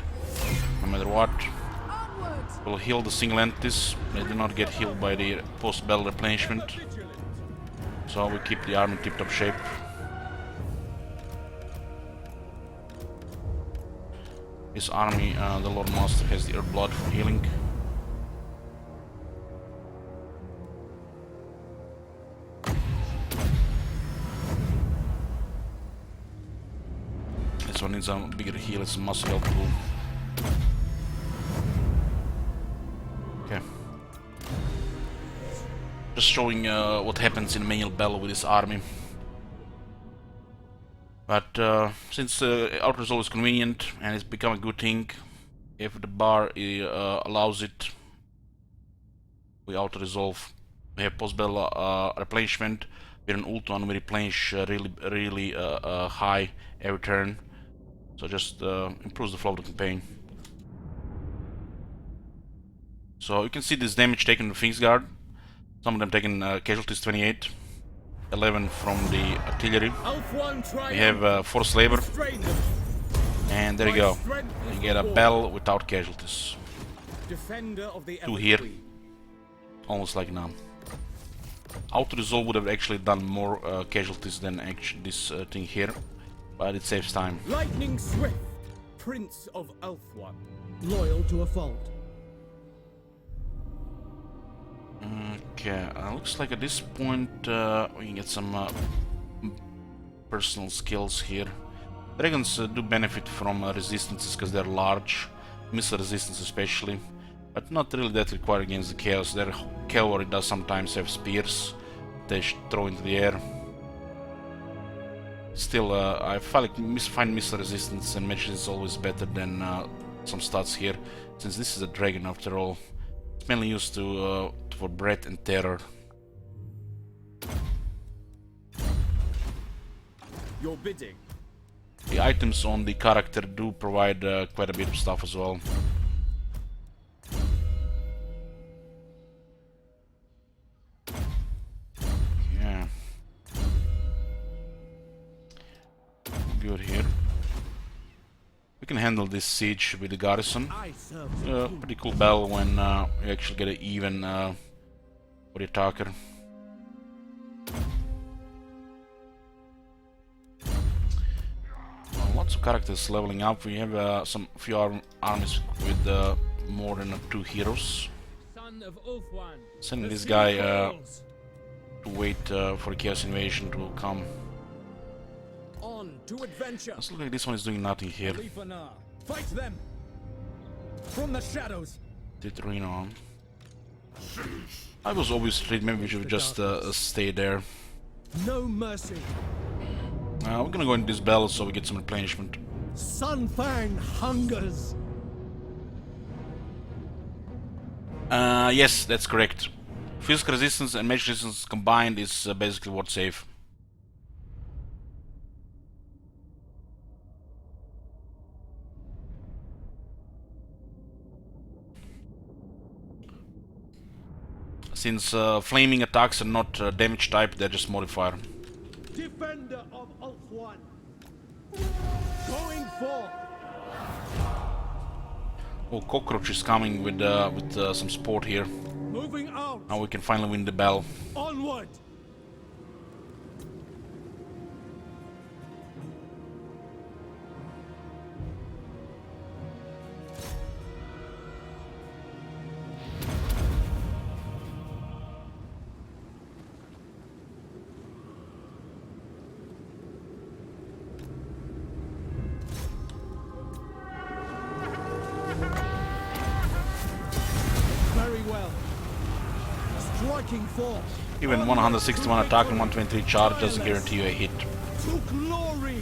no matter what. onward. We'll heal the single entities. They do not get healed by the post-battle replenishment. So we keep the army in tip-top shape. This army, the Lord Master has the Earth Blood for healing. This one needs a bigger heal, it's a muscle health pool. Okay. Just showing what happens in a manual battle with this army. But since auto resolve is convenient and it's become a good thing, if the bar allows it, we auto resolve. We have post battle replenishment. With an ult on, we replenish really high every turn. So just improves the flow of the campaign. So you can see this damage taken from Phoenix Guard. Some of them taken casualties 28. 11 from the artillery. We have forced labor, and there you go. You get a battle without casualties. 2 here, almost like now. Auto resolve would have actually done more casualties than actually this thing here, but it saves time. Lightning Swift, Prince of Ulthuan. Loyal to a fault. Okay, looks like at this point we can get some personal skills here. Dragons do benefit from resistances because they're large, missile resistance especially, but not really that required against the chaos. Their cavalry does sometimes have spears they throw into the air. Still, I find missile resistance and magic is always better than some stats here, since this is a dragon after all. It's mainly used to for breath and terror. Your bidding. The items on the character do provide quite a bit of stuff as well. Yeah. Good here. We can handle this siege with the garrison. Pretty cool battle when you actually get an even for the attacker. Lots of characters leveling up. We have some few armies with more than 2 heroes. Son of Ulthuan. Sending this guy to wait for the Chaos Invasion to come. On to adventure. Looks like this one is doing nothing here. Fight them from the shadows. Did Reno on. I was obviously maybe we should just stay there. No mercy. We're gonna go into this battle so we get some replenishment. Sunfang hungers. Yes, that's correct. Physical resistance and magic resistance combined is basically what's safe. Since flaming attacks are not damage type, they're just modifier. Defender of Ulthuan. Going forth. Oh, Cockroach is coming with some support here. Moving out. Now we can finally win the battle. Onward. striking force. Even 161 attack and 123 charge doesn't guarantee you a hit. To glory.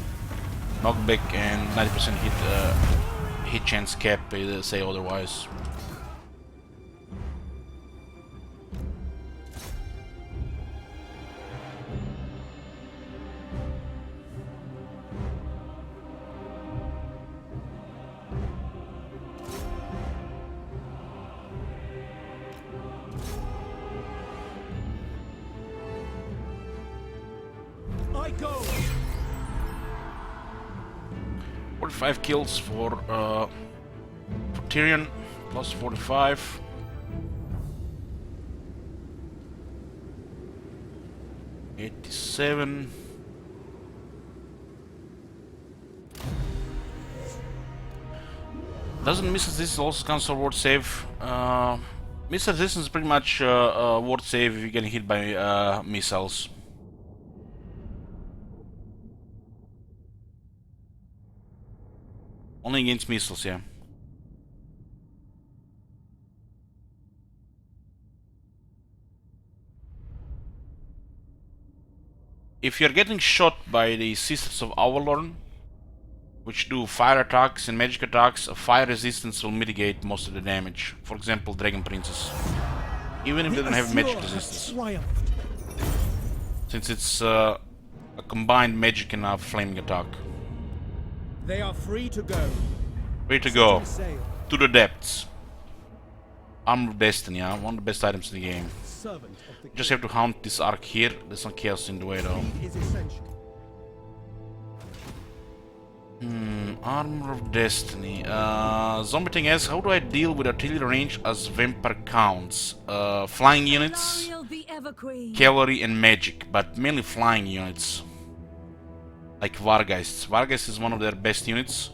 Knockback and 90% hit chance cap say otherwise. I go. 45 kills for Tyrion, plus 45. '87. Doesn't miss resistance also cancel ward save? Miss resistance is pretty much ward save if you're getting hit by missiles. Only against missiles, yeah. If you're getting shot by the Sisters of Lothern, which do fire attacks and magic attacks, a fire resistance will mitigate most of the damage. For example, Dragon Princess. Even if they don't have magic resistance. Triumphed. Since it's a combined magic and a flaming attack. They are free to go. Free to go. Setting sail. To the depths. Armor of Destiny, yeah? One of the best items in the game. Servant of the Just have to hunt this arc here. There's some chaos in the way though. king is essential. Armor of Destiny. Zombie thing asks, how do I deal with artillery range as vampire counts? Flying units, the Everqueen. cavalry and magic, but mainly flying units. Like Vargeists. Vargeist is one of their best units.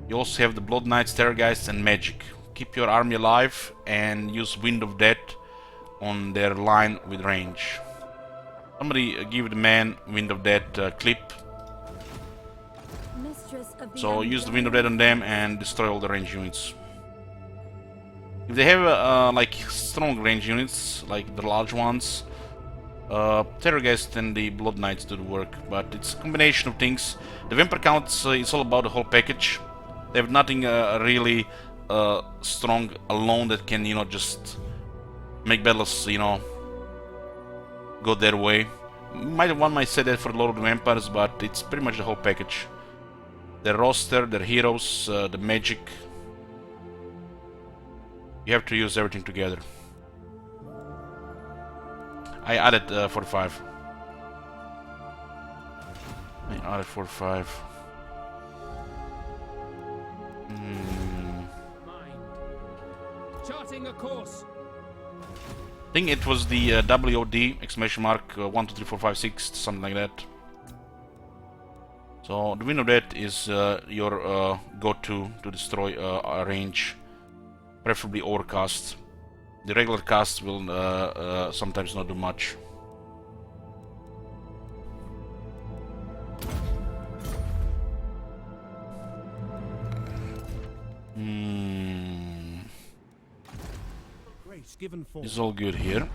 You also have the Blood Knights, Terrorgeists and magic. Keep your army alive and use Wind of Death on their line with range. Somebody give the man Wind of Death clip. So use the Wind of Death on them and destroy all the range units. If they have like strong range units, like the large ones, Terrorgeist and the Blood Knights do the work, but it's a combination of things. The Vampire counts, it's all about the whole package. They have nothing really strong alone that can, you know, just make battles, you know, go their way. One might say that for the Lord of the Vampires, but it's pretty much the whole package. Their roster, their heroes, the magic. You have to use everything together. I added 45. I added 45. Charting a course. I think it was the WOD exclamation mark 1 2 3 4 5 6 something like that. So the Wind of Death is your go-to to destroy a range, preferably overcast. The regular cast will sometimes not do much. Grace given form. It's all good here.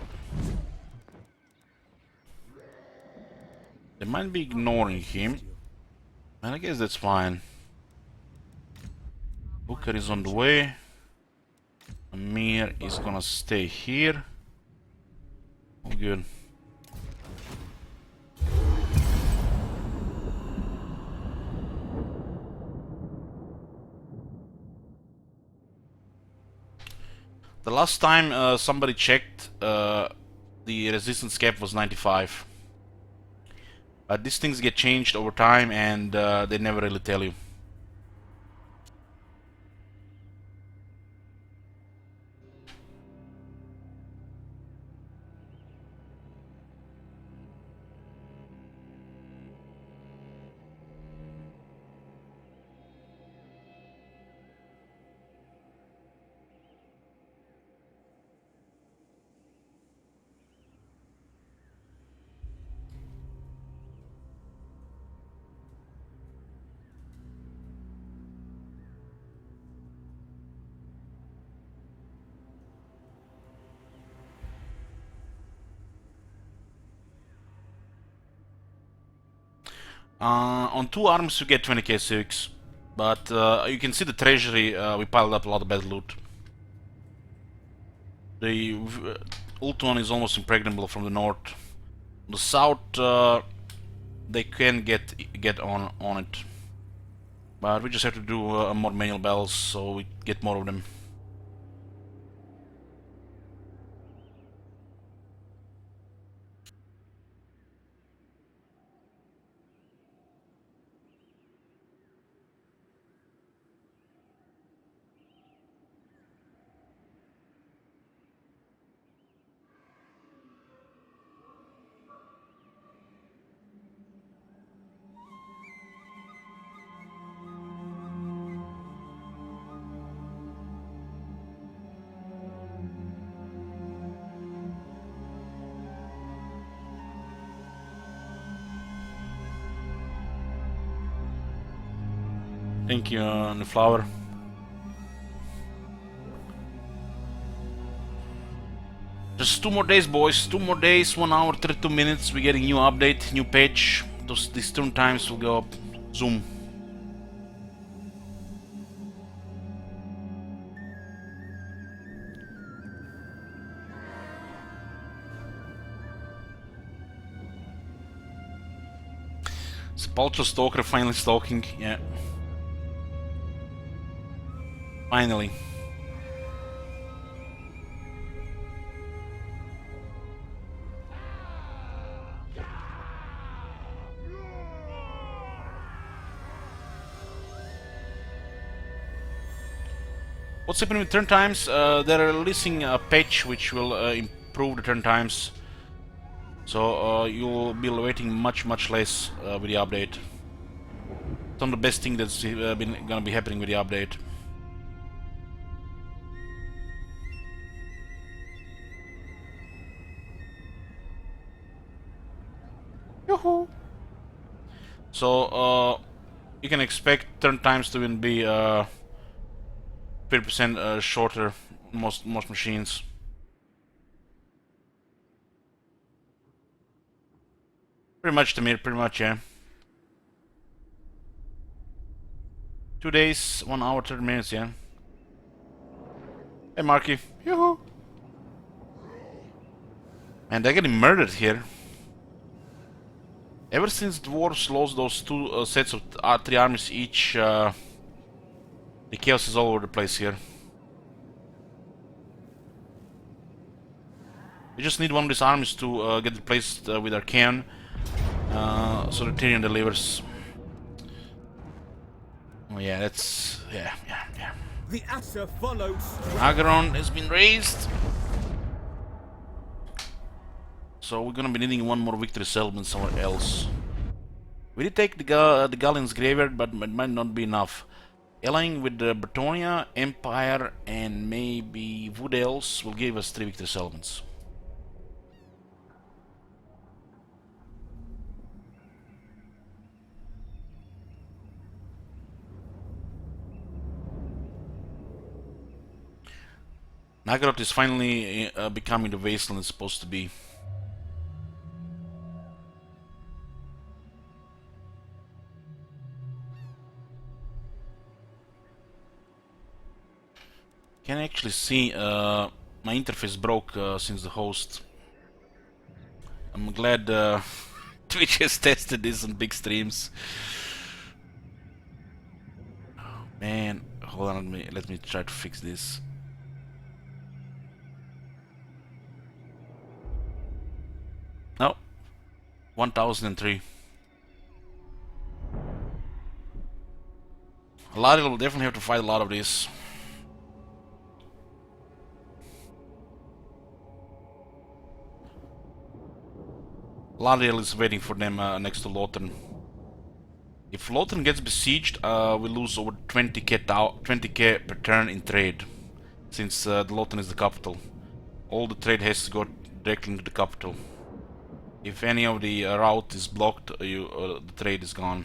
They might be ignoring him, and I guess that's fine. Booker is on the way. Amir is gonna stay here. All good. The last time somebody checked, the resistance cap was 95. But these things get changed over time and they never really tell you. On 2 arms you get 20k civics, but you can see the treasury, we piled up a lot of bad loot. The ult one is almost impregnable from the north. The south, they can get on it, but we just have to do more manual battles so we get more of them. Thank you, the flower. Just 2 more days, boys. 2 more days, 1 hour, 32 minutes. We're getting new update, new page. These turn times will go up. Zoom. Sepulchral Stalker finally stalking, yeah. Finally. What's happening with turn times? They're releasing a patch which will improve the turn times. So you'll be waiting much less with the update. Some of the best thing that's gonna be happening with the update. Yoo-hoo! So you can expect turn times to even be 50% shorter most machines. Pretty much, Tamir, pretty much, yeah. 2 days, 1 hour, 30 minutes, yeah. Hey, Marky. Yoo-hoo! Man, they're getting murdered here. Ever since dwarves lost those 2 sets of 3 armies each, the chaos is all over the place here. We just need one of these armies to get replaced with Archaean, so the Tyrion delivers. Oh yeah, that's... yeah. The Asher follows. Agaron has been raised. So we're gonna be needing one more victory settlement somewhere else. We did take the Galleon's graveyard, but it might not be enough. Allying with the Bretonia, Empire, and maybe Wood Elves will give us 3 victory settlements. Nagaroth is finally becoming the wasteland it's supposed to be. Can actually see my interface broke since the host. I'm glad Twitch has tested this on big streams. Oh, man, hold on, let me try to fix this. No, 1003. Lariel will definitely have to fight a lot of this. Lariel is waiting for them next to Lothern. If Lothern gets besieged, we lose over 20k per turn in trade, since the Lothern is the capital. All the trade has to go directly into the capital. If any of the route is blocked, the trade is gone.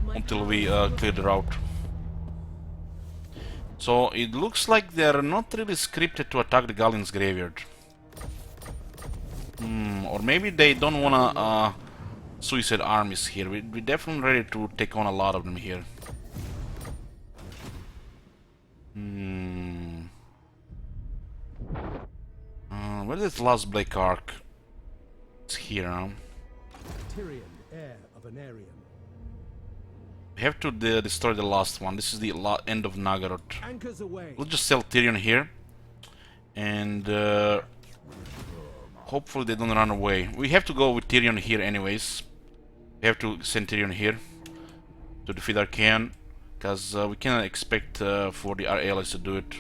Until we clear the route. So it looks like they're not really scripted to attack the Galleon's graveyard. Or maybe they don't wanna suicide armies here. We're definitely ready to take on a lot of them here. Where is the last Black Ark? It's here, huh? Tyrion, heir of an Aryan. We have to destroy the last one. This is the end of Nagaroth. Anchors away. We'll just sell Tyrion here. And hopefully they don't run away. We have to go with Tyrion here anyways. We have to send Tyrion here to defeat Archaon. Because we cannot expect for our allies to do it.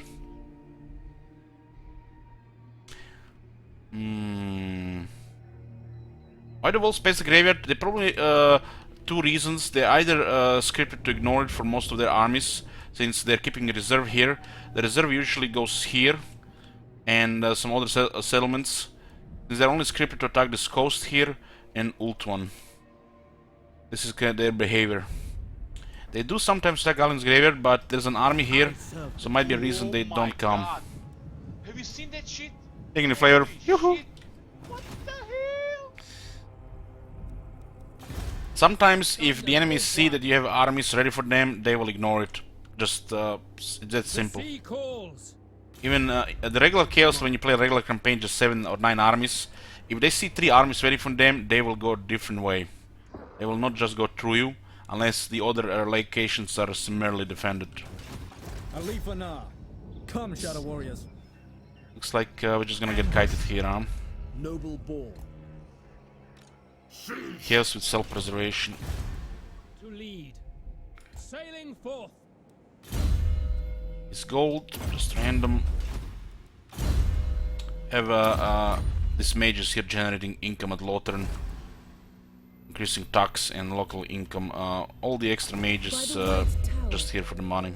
Why the Wolf Space Graveyard? They probably two reasons. They either scripted to ignore it for most of their armies, since they're keeping a reserve here. The reserve usually goes here, and some other settlements. Since they're only scripted to attack this coast here and Ulthuan. This is kind of their behavior. They do sometimes attack Galen's Graveyard, but there's an army here, so might be a reason they don't come. God. Have you seen that shit? Taking the flavor. Yoo-hoo! Shit. What the hell? Sometimes, if the enemies see that you have armies ready for them, they will ignore it. Just, it's that simple. Sea calls. Even the regular chaos, when you play a regular campaign, just 7 or 9 armies, if they see 3 armies ready for them, they will go a different way. They will not just go through you, unless the other locations are similarly defended. Alifana. Come, Shadow Warriors. Looks like we're just gonna get kited here, huh? Noble born. Chaos with self-preservation. To lead. Sailing forth. It's gold, just random. Have this mages here generating income at Lothern. Increasing tax and local income. All the extra mages just here for the money.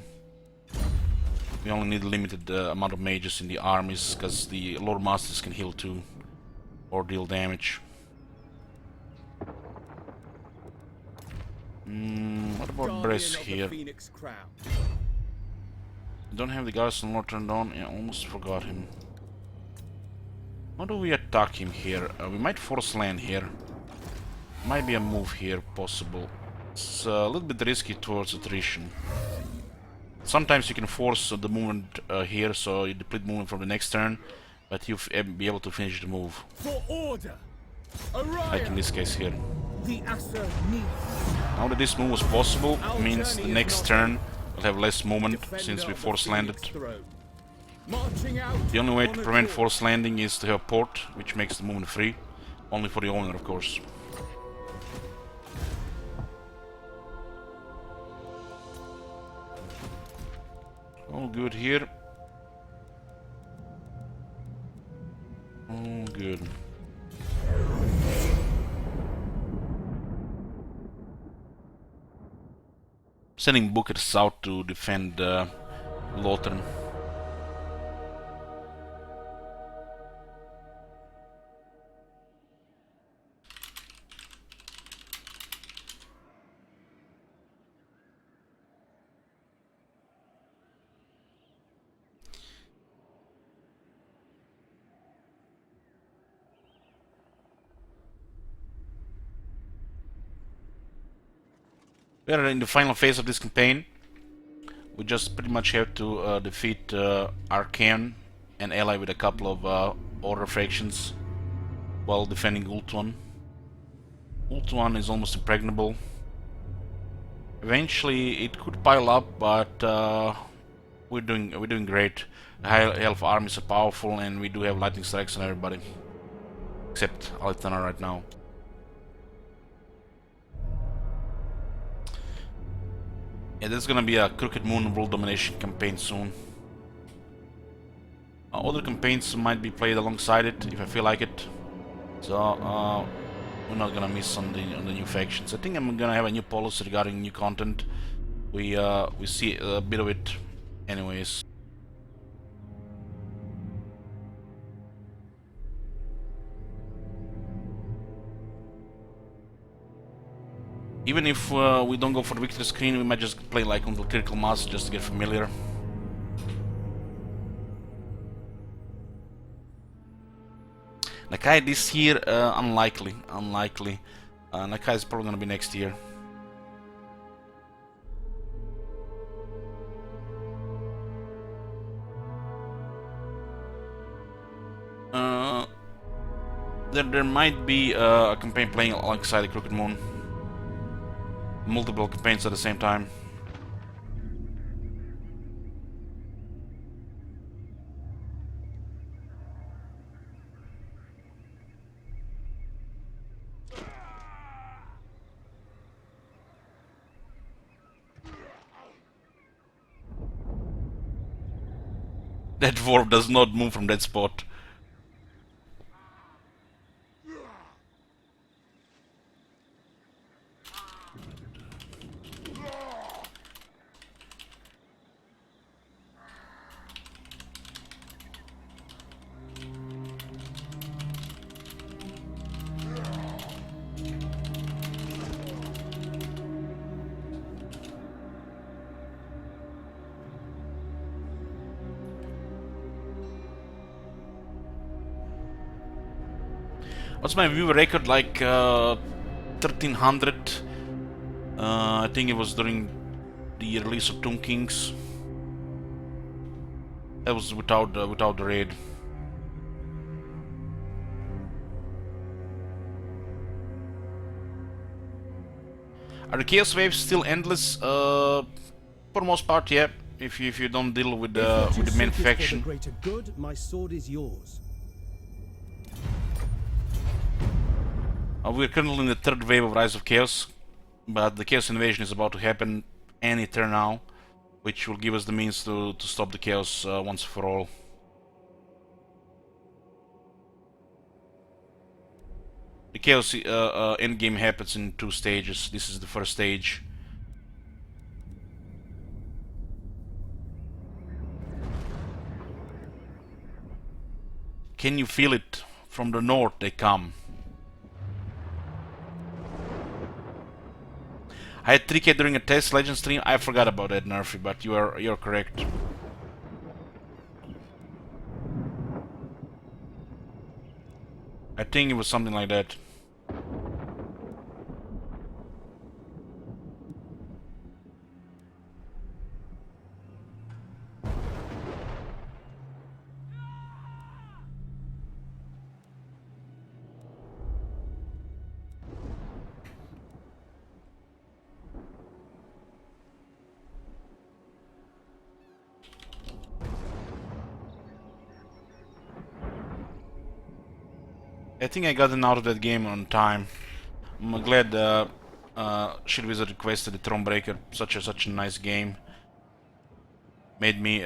We only need a limited amount of mages in the armies, because the Lord Masters can heal too, or deal damage. What about Bress here? Don't have the Garrison Lord turned on. I almost forgot him. How do we attack him here? We might force land here. Might be a move here possible. It's a little bit risky towards attrition. Sometimes you can force the movement here, so you deplete movement from the next turn, but you'll be able to finish the move. For order. Like in this case here. The Asser needs. Now that this move was possible, means the next turn will have less movement, since we force landed. Marching out. The only way to prevent forced landing is to have a port, which makes the movement free. Only for the owner, of course. All good here. All good. Sending Booker south to defend Lothern. We are in the final phase of this campaign. We just pretty much have to defeat Archaon and ally with a couple of order factions while defending Ulthuan. Ulthuan is almost impregnable. Eventually it could pile up, but we're doing great. The high health armies are powerful, and we do have lightning strikes on everybody except Alitana right now. Yeah, there's gonna be a Crooked Moon World Domination campaign soon. Other campaigns might be played alongside it if I feel like it. So we're not gonna miss on the new factions. I think I'm gonna have a new policy regarding new content. We see a bit of it, anyways. Even if we don't go for the victory screen, we might just play like until critical mass just to get familiar. Nakai this year, unlikely. Nakai is probably gonna be next year. There might be a campaign playing alongside the Crooked Moon. Multiple campaigns at the same time. That dwarf does not move from that spot. What's my viewer record? Like 1300. I think it was during the release of Tomb Kings. That was without the raid. Are the chaos waves still endless? For the most part, yeah. If you don't deal with the main faction. For the greater good, my sword is yours. We're currently in the third wave of Rise of Chaos, but the Chaos Invasion is about to happen any turn now, which will give us the means to stop the Chaos once for all. The Chaos endgame happens in 2 stages. This is the first stage. Can you feel it? From the north they come. I had 3k during a test legend stream. I forgot about that, Nerfy, but you're correct. I think it was something like that. I think I gotten out of that game on time. I'm glad Shield Wizard requested the Thronebreaker. Such a nice game. Made me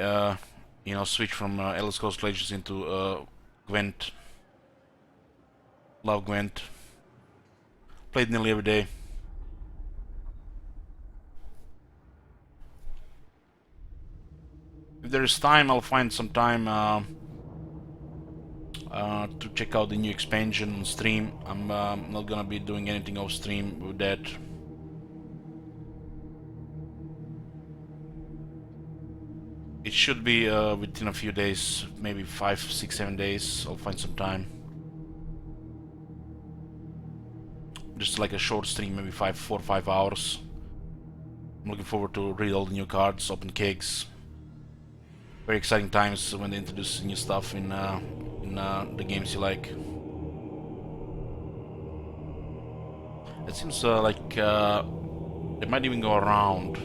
you know, switch from Elder Scrolls Legends into Gwent. Love Gwent. Played nearly every day. If there is time, I'll find some time to check out the new expansion on stream. I'm not gonna be doing anything off stream with that. It should be within a few days, maybe 5, 6, 7 days. I'll find some time. Just like a short stream, maybe 4 or 5 hours. I'm looking forward to read all the new cards, open kegs. Very exciting times when they introduce new stuff in the games you like. It seems like it might even go around.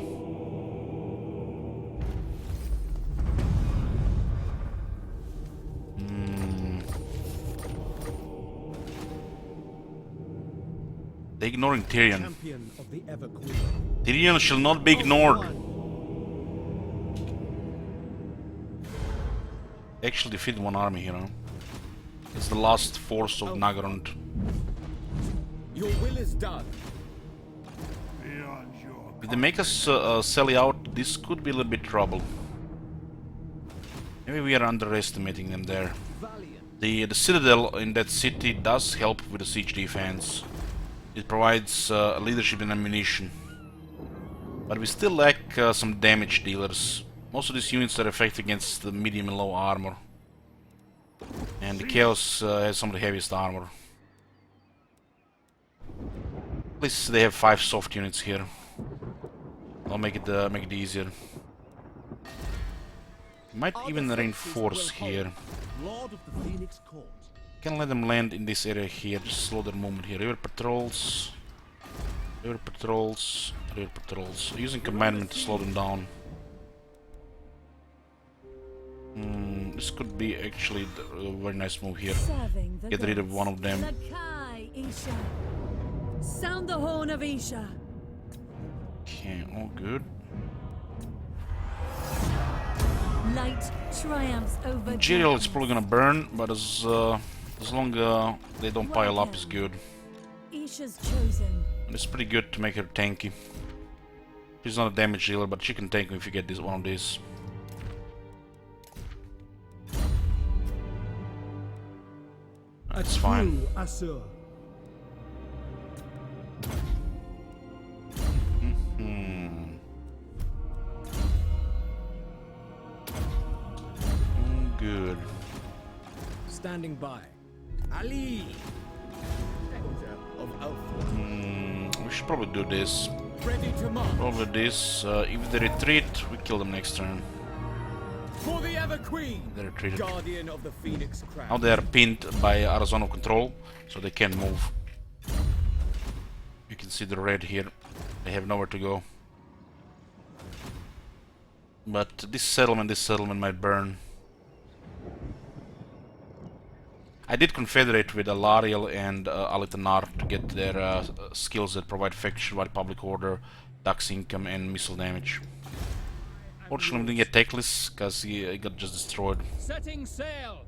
They're ignoring Tyrion. Champion of the Ever Queen. Tyrion shall not be ignored. They actually defeated one army here, huh? It's the last force of Nagarond. Your will is done. If they make us sell out, this could be a little bit trouble. Maybe we are underestimating them there. The citadel in that city does help with the siege defense. It provides leadership and ammunition. But we still lack some damage dealers. Most of these units are effective against the medium and low armor. And the Chaos has some of the heaviest armor. At least they have 5 soft units here. I'll make it easier. Might even reinforce here. Lord of the Phoenix Court. Can let them land in this area here. Just slow their movement here. River patrols. River patrols. River patrols. Using commandment to slow them down. This could be actually a very nice move here. Get rid of one of them. Sound the horn of Isha. Okay, all good. Light triumphs over Imperial is probably gonna burn, but as long they don't pile up is good. Isha's chosen. And it's pretty good to make her tanky. She's not a damage dealer, but she can tank if you get one of these. That's fine. Asur. Good. Standing by. Ali! Of Alpha. We should probably do this. Ready to march. Probably this. If they retreat, we kill them next turn. For the Ever Queen! They retreated. Guardian of the Phoenix Crown. Now they are pinned by our zone of control, so they can't move. You can see the red here. They have nowhere to go. But this settlement might burn. I did confederate with Alariel and Alitanar to get their skills that provide faction-wide public order, tax income, and missile damage. Fortunately, we didn't get Teclis because he got just destroyed. Setting sail.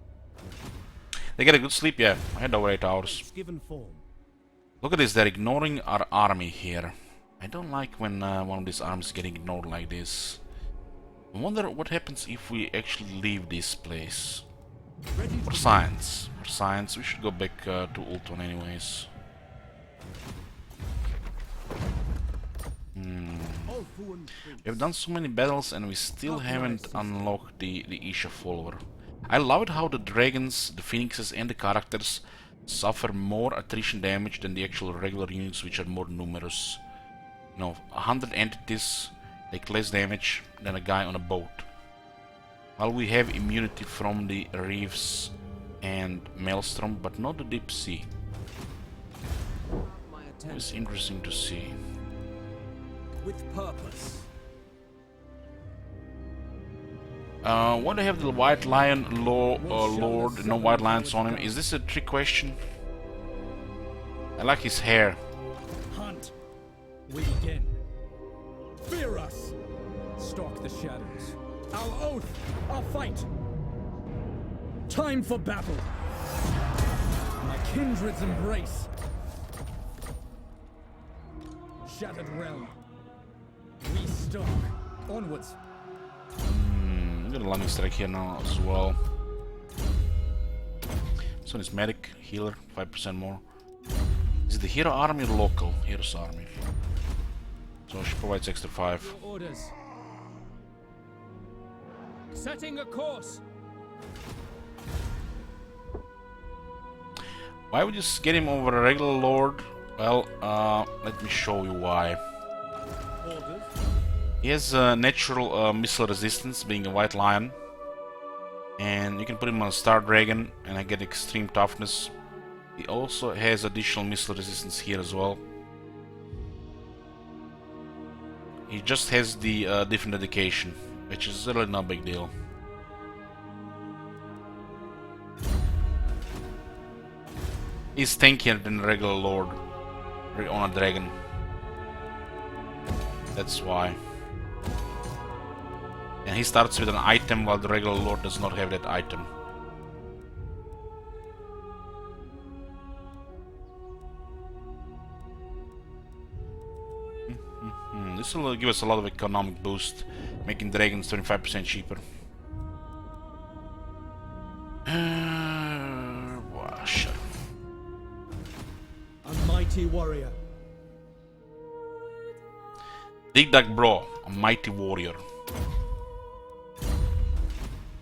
They get a good sleep, yeah. I had over 8 hours. Given form. Look at this, they're ignoring our army here. I don't like when one of these armies is getting ignored like this. I wonder what happens if we actually leave this place. For science. For science, we should go back to Ultron anyways. We have done so many battles and we still haven't unlocked the Isha follower. I love it how the dragons, the phoenixes and the characters suffer more attrition damage than the actual regular units, which are more numerous. You know, 100 entities take less damage than a guy on a boat. While we have immunity from the reefs and maelstrom, but not the deep sea. It's interesting to see. With purpose. Why do they have the white lion lord, no white lions on him? Is this a trick question? I like his hair. Hunt. We begin. Fear us. Stalk the shadows. Our oath. Our fight. Time for battle. My kindred's embrace. Shattered realm. We stalk. Onwards. Got a landing strike here now as well. This one is medic, healer, 5% more. Is it the hero army or local? Hero's army. So she provides extra 5. Orders. Setting a course. Why would you get him over a regular lord? Well, let me show you why. Orders. He has natural missile resistance, being a white lion. And you can put him on a star dragon and I get extreme toughness. He also has additional missile resistance here as well. He just has the different dedication, which is really not a big deal. He's tankier than a regular lord on a dragon. That's why. And he starts with an item while the regular lord does not have that item. This will give us a lot of economic boost, making dragons 25% cheaper. Shit. A mighty warrior. Dig Dug Bro, a mighty warrior.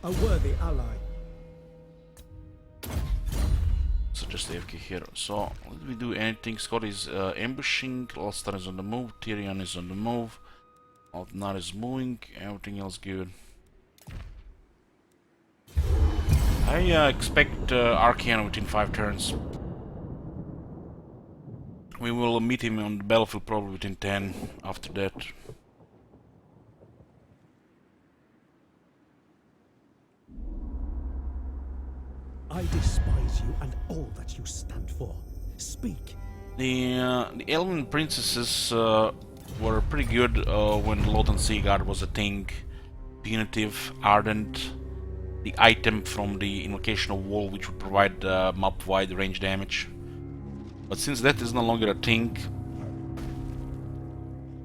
A worthy ally. Scouts are just AFK here. So, did we do anything? Scott is ambushing, Lothern is on the move, Tyrion is on the move, Altnar is moving, everything else good. I expect Archaean within 5 turns. We will meet him on the battlefield probably within 10 after that. I despise you and all that you stand for. Speak. The Elven princesses were pretty good when Lothern Seaguard was a thing. Punitive, Ardent, the item from the Invocation of Wall which would provide map-wide range damage. But since that is no longer a thing,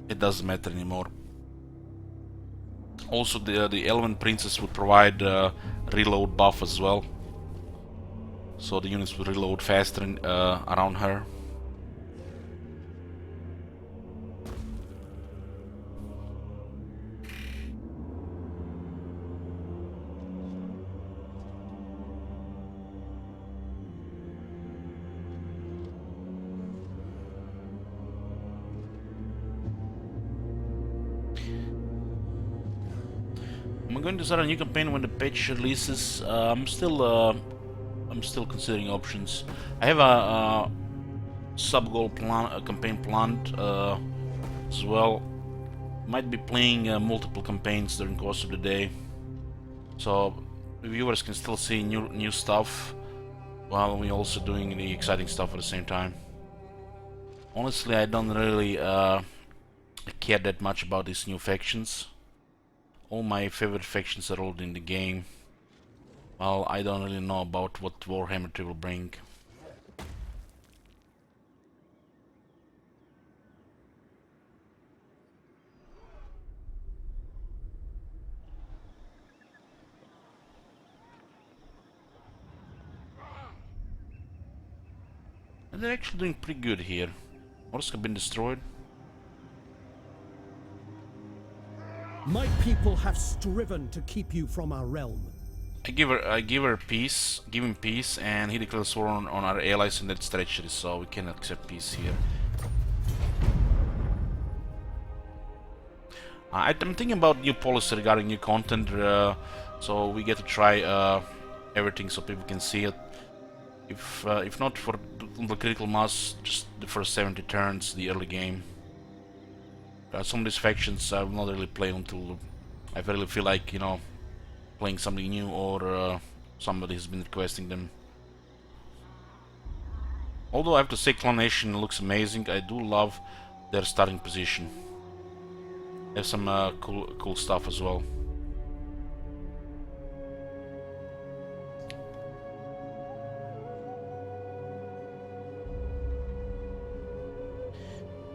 it doesn't matter anymore. Also the Elven Princess would provide reload buff as well. So the units would reload faster around her. I'm going to start a new campaign when the patch releases. I'm still considering options. I have a sub-goal plan, campaign planned as well. Might be playing multiple campaigns during the course of the day, so the viewers can still see new stuff while we're also doing the exciting stuff at the same time. Honestly, I don't really care that much about these new factions. All my favorite factions are already in the game. Well, I don't really know about what Warhammer 3 will bring. And they're actually doing pretty good here. Orsk have been destroyed. My people have striven to keep you from our realm. I give her peace, give him peace, and he declares war on our allies in that treachery, so we cannot accept peace here. I'm thinking about new policy regarding new content, so we get to try everything so people can see it. If not for the critical mass, just the first 70 turns, the early game. Some of these factions I will not really play until I really feel like, you know, playing something new or somebody has been requesting them. Although I have to say Clan Nation looks amazing, I do love their starting position. They have some cool stuff as well.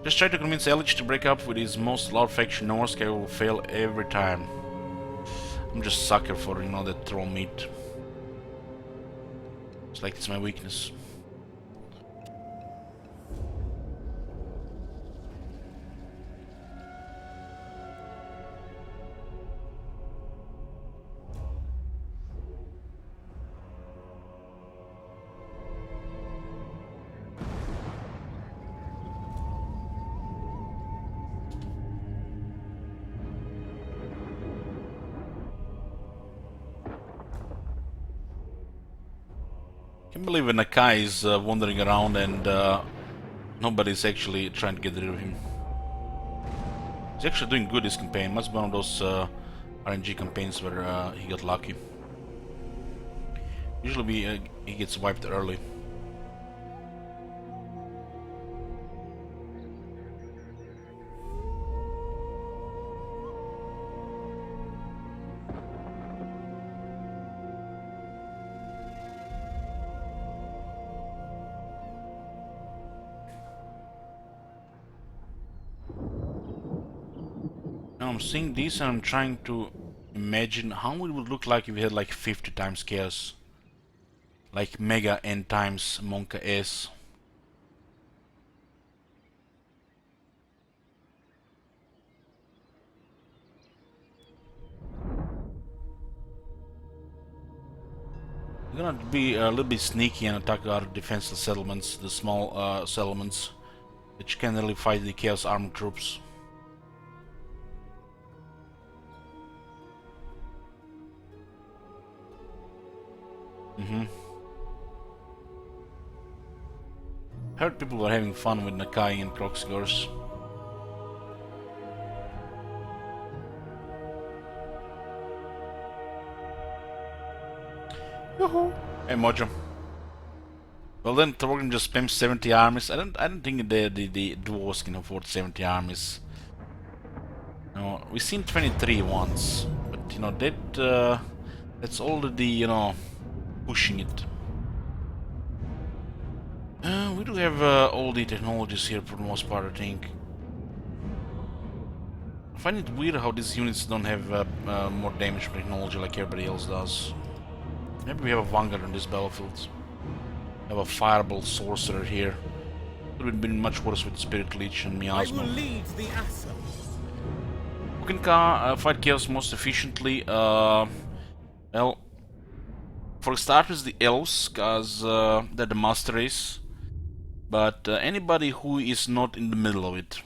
Just try to convince Elich to break up with his most loud faction Norsk. I will fail every time. I'm just a sucker for, you know, that raw meat. It's like it's my weakness. I can't believe Nakai is wandering around and nobody's actually trying to get rid of him. He's actually doing good this campaign. Must be one of those RNG campaigns where he got lucky. Usually he gets wiped early. Now I'm seeing this and I'm trying to imagine how it would look like if we had like 50 times chaos. Like Mega N times Monka S. We're gonna be a little bit sneaky and attack our defenseless settlements, the small settlements, which can really fight the Chaos armed troops. Heard people were having fun with Nakai and Kroxigors. Yoo-hoo! Hey Mojo. Well then, Torgrim just spams 70 armies. I don't think the dwarves can afford 70 armies. No, we've seen 23 once, but you know that's already, you know, pushing it. We do have all the technologies here for the most part, I think. I find it weird how these units don't have more damage from technology like everybody else does. Maybe we have a Vanguard on this battlefield. We have a Fireball Sorcerer here. Would have been much worse with Spirit Leech and Miasma. I will lead the Asa. Who can fight Chaos most efficiently? Well, for starters, the Elves, because they're the master race. But anybody who is not in the middle of it.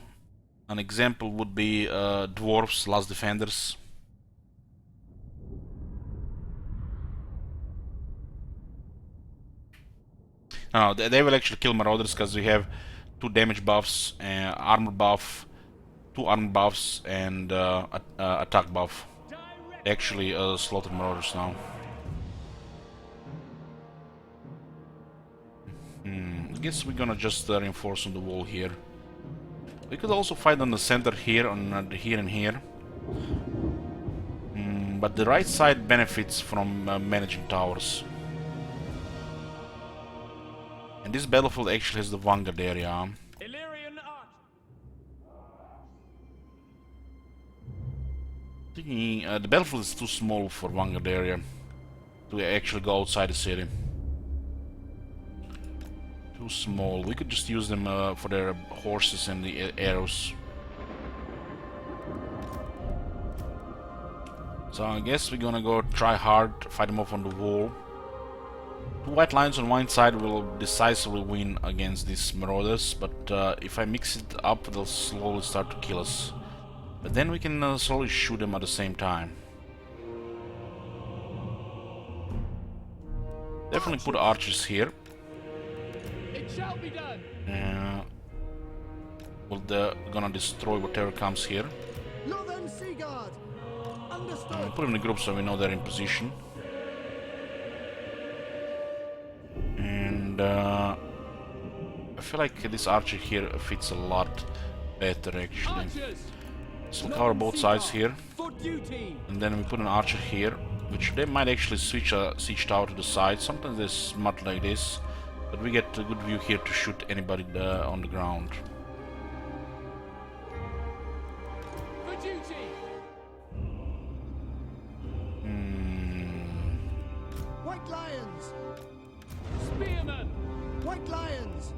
An example would be Dwarves, Last Defenders. No, they will actually kill Marauders because we have 2 damage buffs, armor buff, 2 armor buffs, and attack buff. They actually slaughter Marauders now. I guess we're gonna just reinforce on the wall here. We could also fight on the center here, on here and here. But the right side benefits from managing towers. And this battlefield actually has the Vanguard area. Thinking, the battlefield is too small for Vanguard area to actually go outside the city. Too small. We could just use them for their horses and the arrows. So I guess we're gonna go try hard, fight them off on the wall. 2 white lines on one side will decisively win against these Marauders, but if I mix it up, they'll slowly start to kill us. But then we can slowly shoot them at the same time. Definitely put archers here. It shall be done. We're gonna destroy whatever comes here. Lothern Seaguard! Understood! Put them in a group so we know they're in position. And I feel like this archer here fits a lot better actually. So we'll cover both sides here. And then we put an archer here, which they might actually switch a siege tower to the side. Sometimes they're smart like this. But we get a good view here to shoot anybody on the ground. For duty. White Lions! Spearmen. White Lions!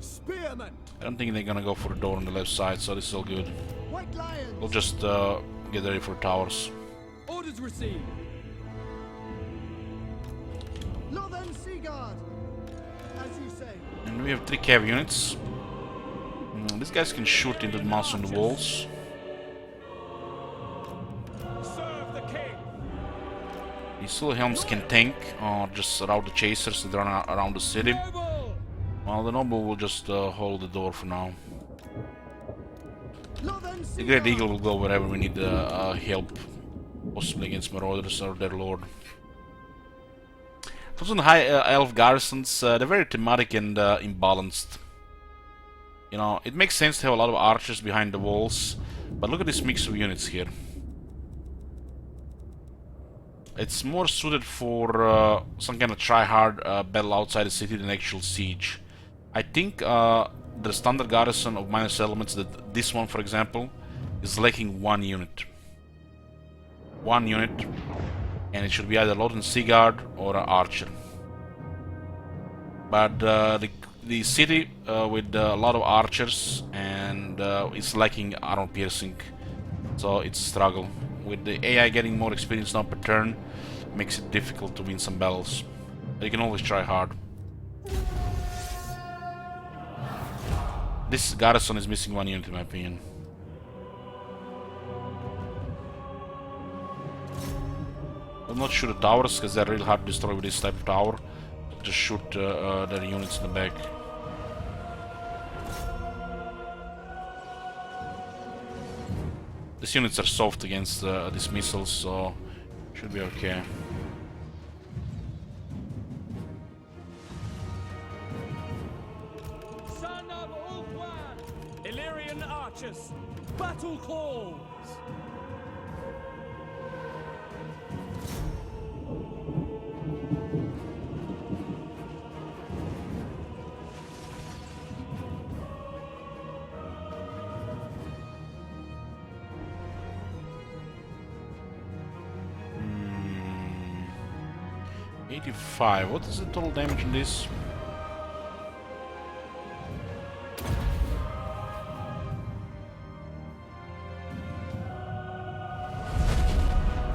Spearmen! I don't think they're gonna go for the door on the left side, so this is all good. White Lions! We'll just get ready for towers. Orders received. Lothern Seaguard! As you say. And we have 3 cav units. These guys can shoot into the mouse on the walls. Serve the king. The Silverhelms can tank or just route the chasers that run around the city. Well, the noble will just hold the door for now. The Great Eagle will go wherever we need help, possibly against Marauders or their lord. Those on the high elf garrisons, they're very thematic and imbalanced. You know, it makes sense to have a lot of archers behind the walls, but look at this mix of units here. It's more suited for some kind of try-hard battle outside the city than actual siege. I think the standard garrison of minor settlements, that this one for example, is lacking 1 unit. 1 unit, and it should be either Lothern Seaguard or an archer. But the city with a lot of archers and is lacking armor piercing, so it's a struggle. With the AI getting more experience now per turn, makes it difficult to win some battles. But you can always try hard. This garrison is missing one unit in my opinion. I'll not shoot the towers because they're really hard to destroy with this type of tower. Just shoot the units in the back. These units are soft against these missiles, so should be okay. Son of Ulthuan! Illyrian archers! Battle calls! Hmm. 85. What is the total damage in this?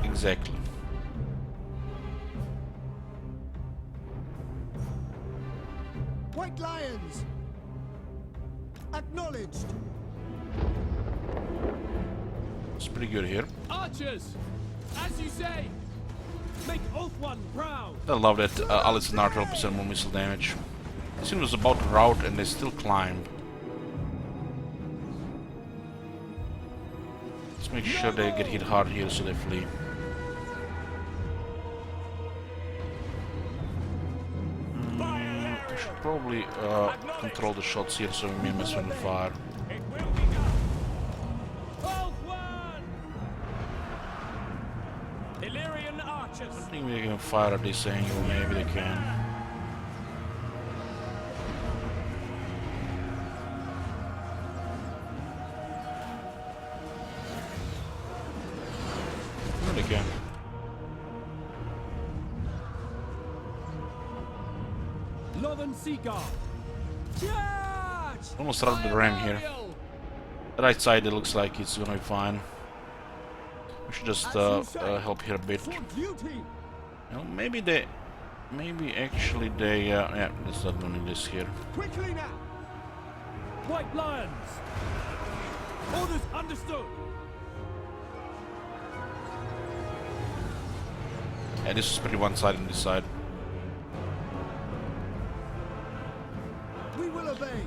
Exactly. White Lions! Acknowledged! It's pretty good here. Archers! As you say! Make Ulthuan proud! I love that Alice and 12% more missile damage. This unit was about to rout and they still climb. Let's make sure they get hit hard here so they flee. I should probably control the shots here so we may mess with the fire. It will be done! Ulthuan! Illyrian archers! I think we can fire at this angle, maybe they can. No, they can. Lothern Sea Guard! Charge! Almost out of the ram here. The right side, it looks like it's gonna be fine. We should just help here a bit. For duty! You know, maybe they, actually they, yeah, let's not do this here. Quickly now! White Lions! Orders understood! Yeah, this is pretty one-sided on this side. We will obey!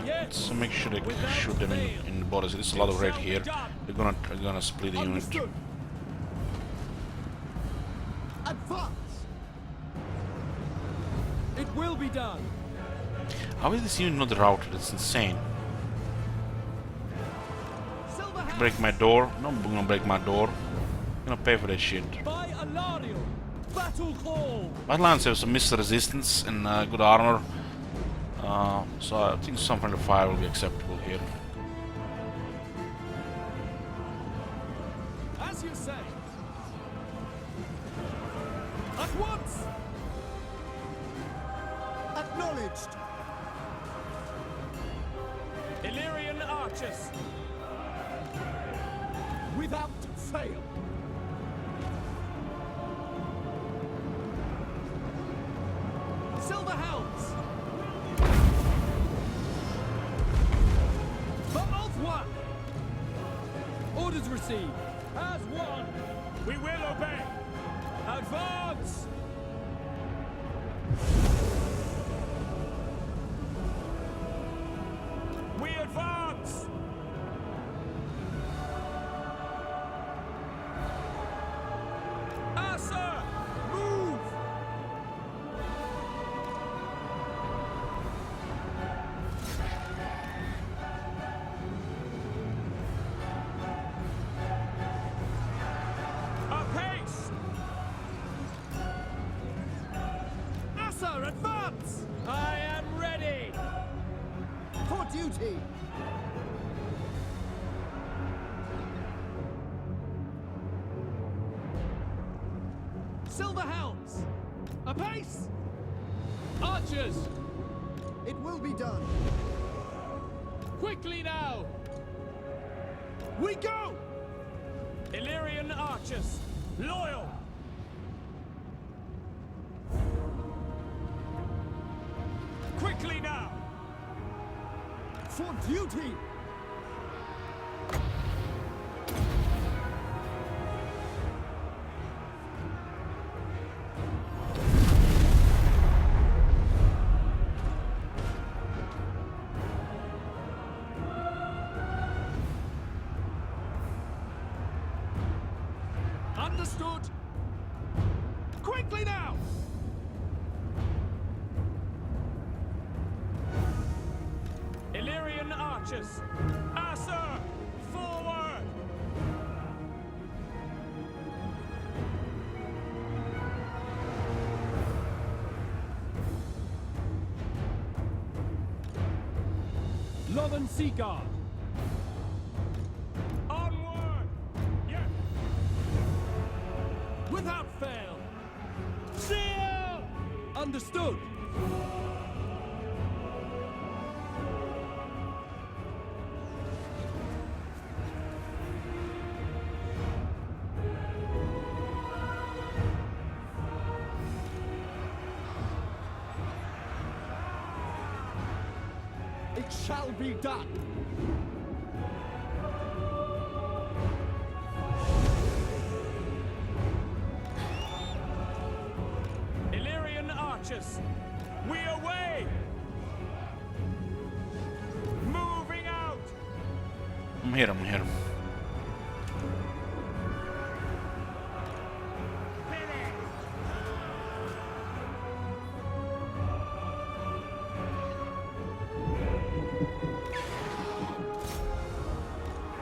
Yeah, let's make sure they shoot them in the borders. There's a lot of red here. They're gonna split the unit. Understood! Advance! It will be done! How is this unit not routed? It's insane. Break my door? No, I'm gonna break my door. I'm gonna pay for that shit. By Alariel! Battle call! White Lions have some missile resistance and good armor. So I think some kind of fire will be acceptable here. As you say! At once! Acknowledged! Illyrian archers! Without fail! Silver Helms! For Ulthuan! Orders received! As one! We will obey! Advance! We advance! Asa! Move! Apace! Asa, advance! I am ready! For duty! Silver Helms! Apace! Archers! It will be done! Quickly now! We go! Illyrian archers! Loyal! For duty! Understood. Quickly now. Illyrian archers. Asser, forward. Lothern Sea Guard! Onward. Yes. Without fail! Seal! Understood! It shall be done! Illyrian archers. We away. Moving out. I'm here, I'm here.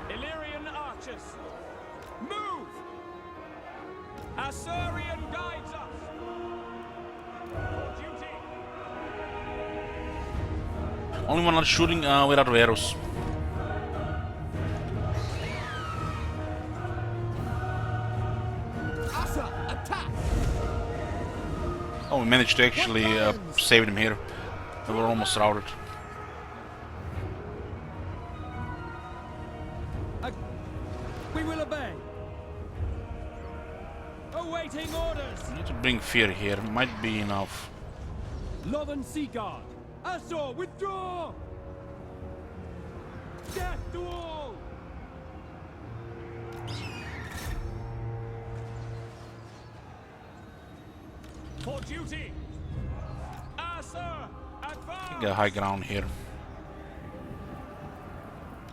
Illyrian archers. Move. Assyrian guides us. For duty. Only one not shooting without arrows. Asa, attack! Oh, we managed to actually save them here. They were almost routed. We will obey! Awaiting orders! I need to bring fear here. Might be enough. Lothern Sea Guard! Assor, withdraw! Death to all! For duty. Asser, advance. Get high ground here.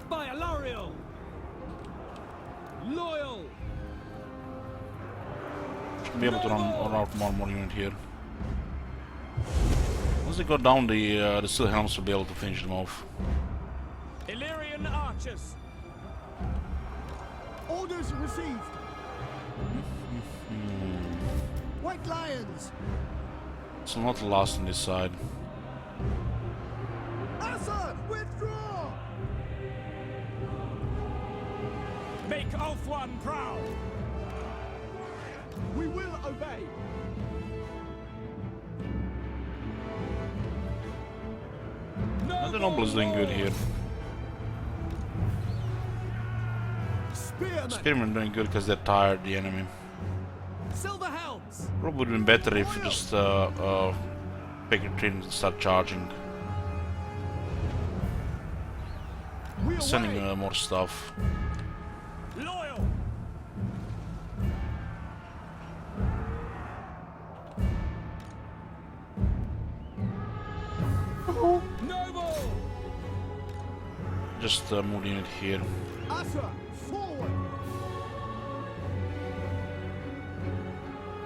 By Alariel! Loyal! Should be able to run out more unit here. Once they go down, the steel helms will be able to finish them off. Illyrian archers. Orders received! White Lions! It's not lost on this side. Asa, withdraw! Make Ulthuan proud. We will obey! The noble is doing good here. Spearmen! Spearmen doing good because they're tired, the enemy. Silver helms! Probably would have been better if you just pick a train and start charging. We Sending away! more stuff. Loyal. Noble! Just move the unit here. Asa, forward!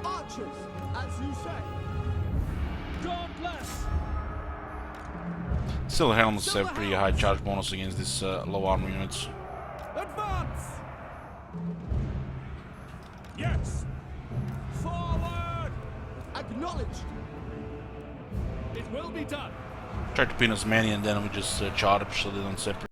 Archers, as you say! God bless! Still, helms have pretty high charge bonus against these low armor units. Advance! Yes. Forward. Acknowledged! It will be done! Try to pin as many and then we just charge so they don't separate.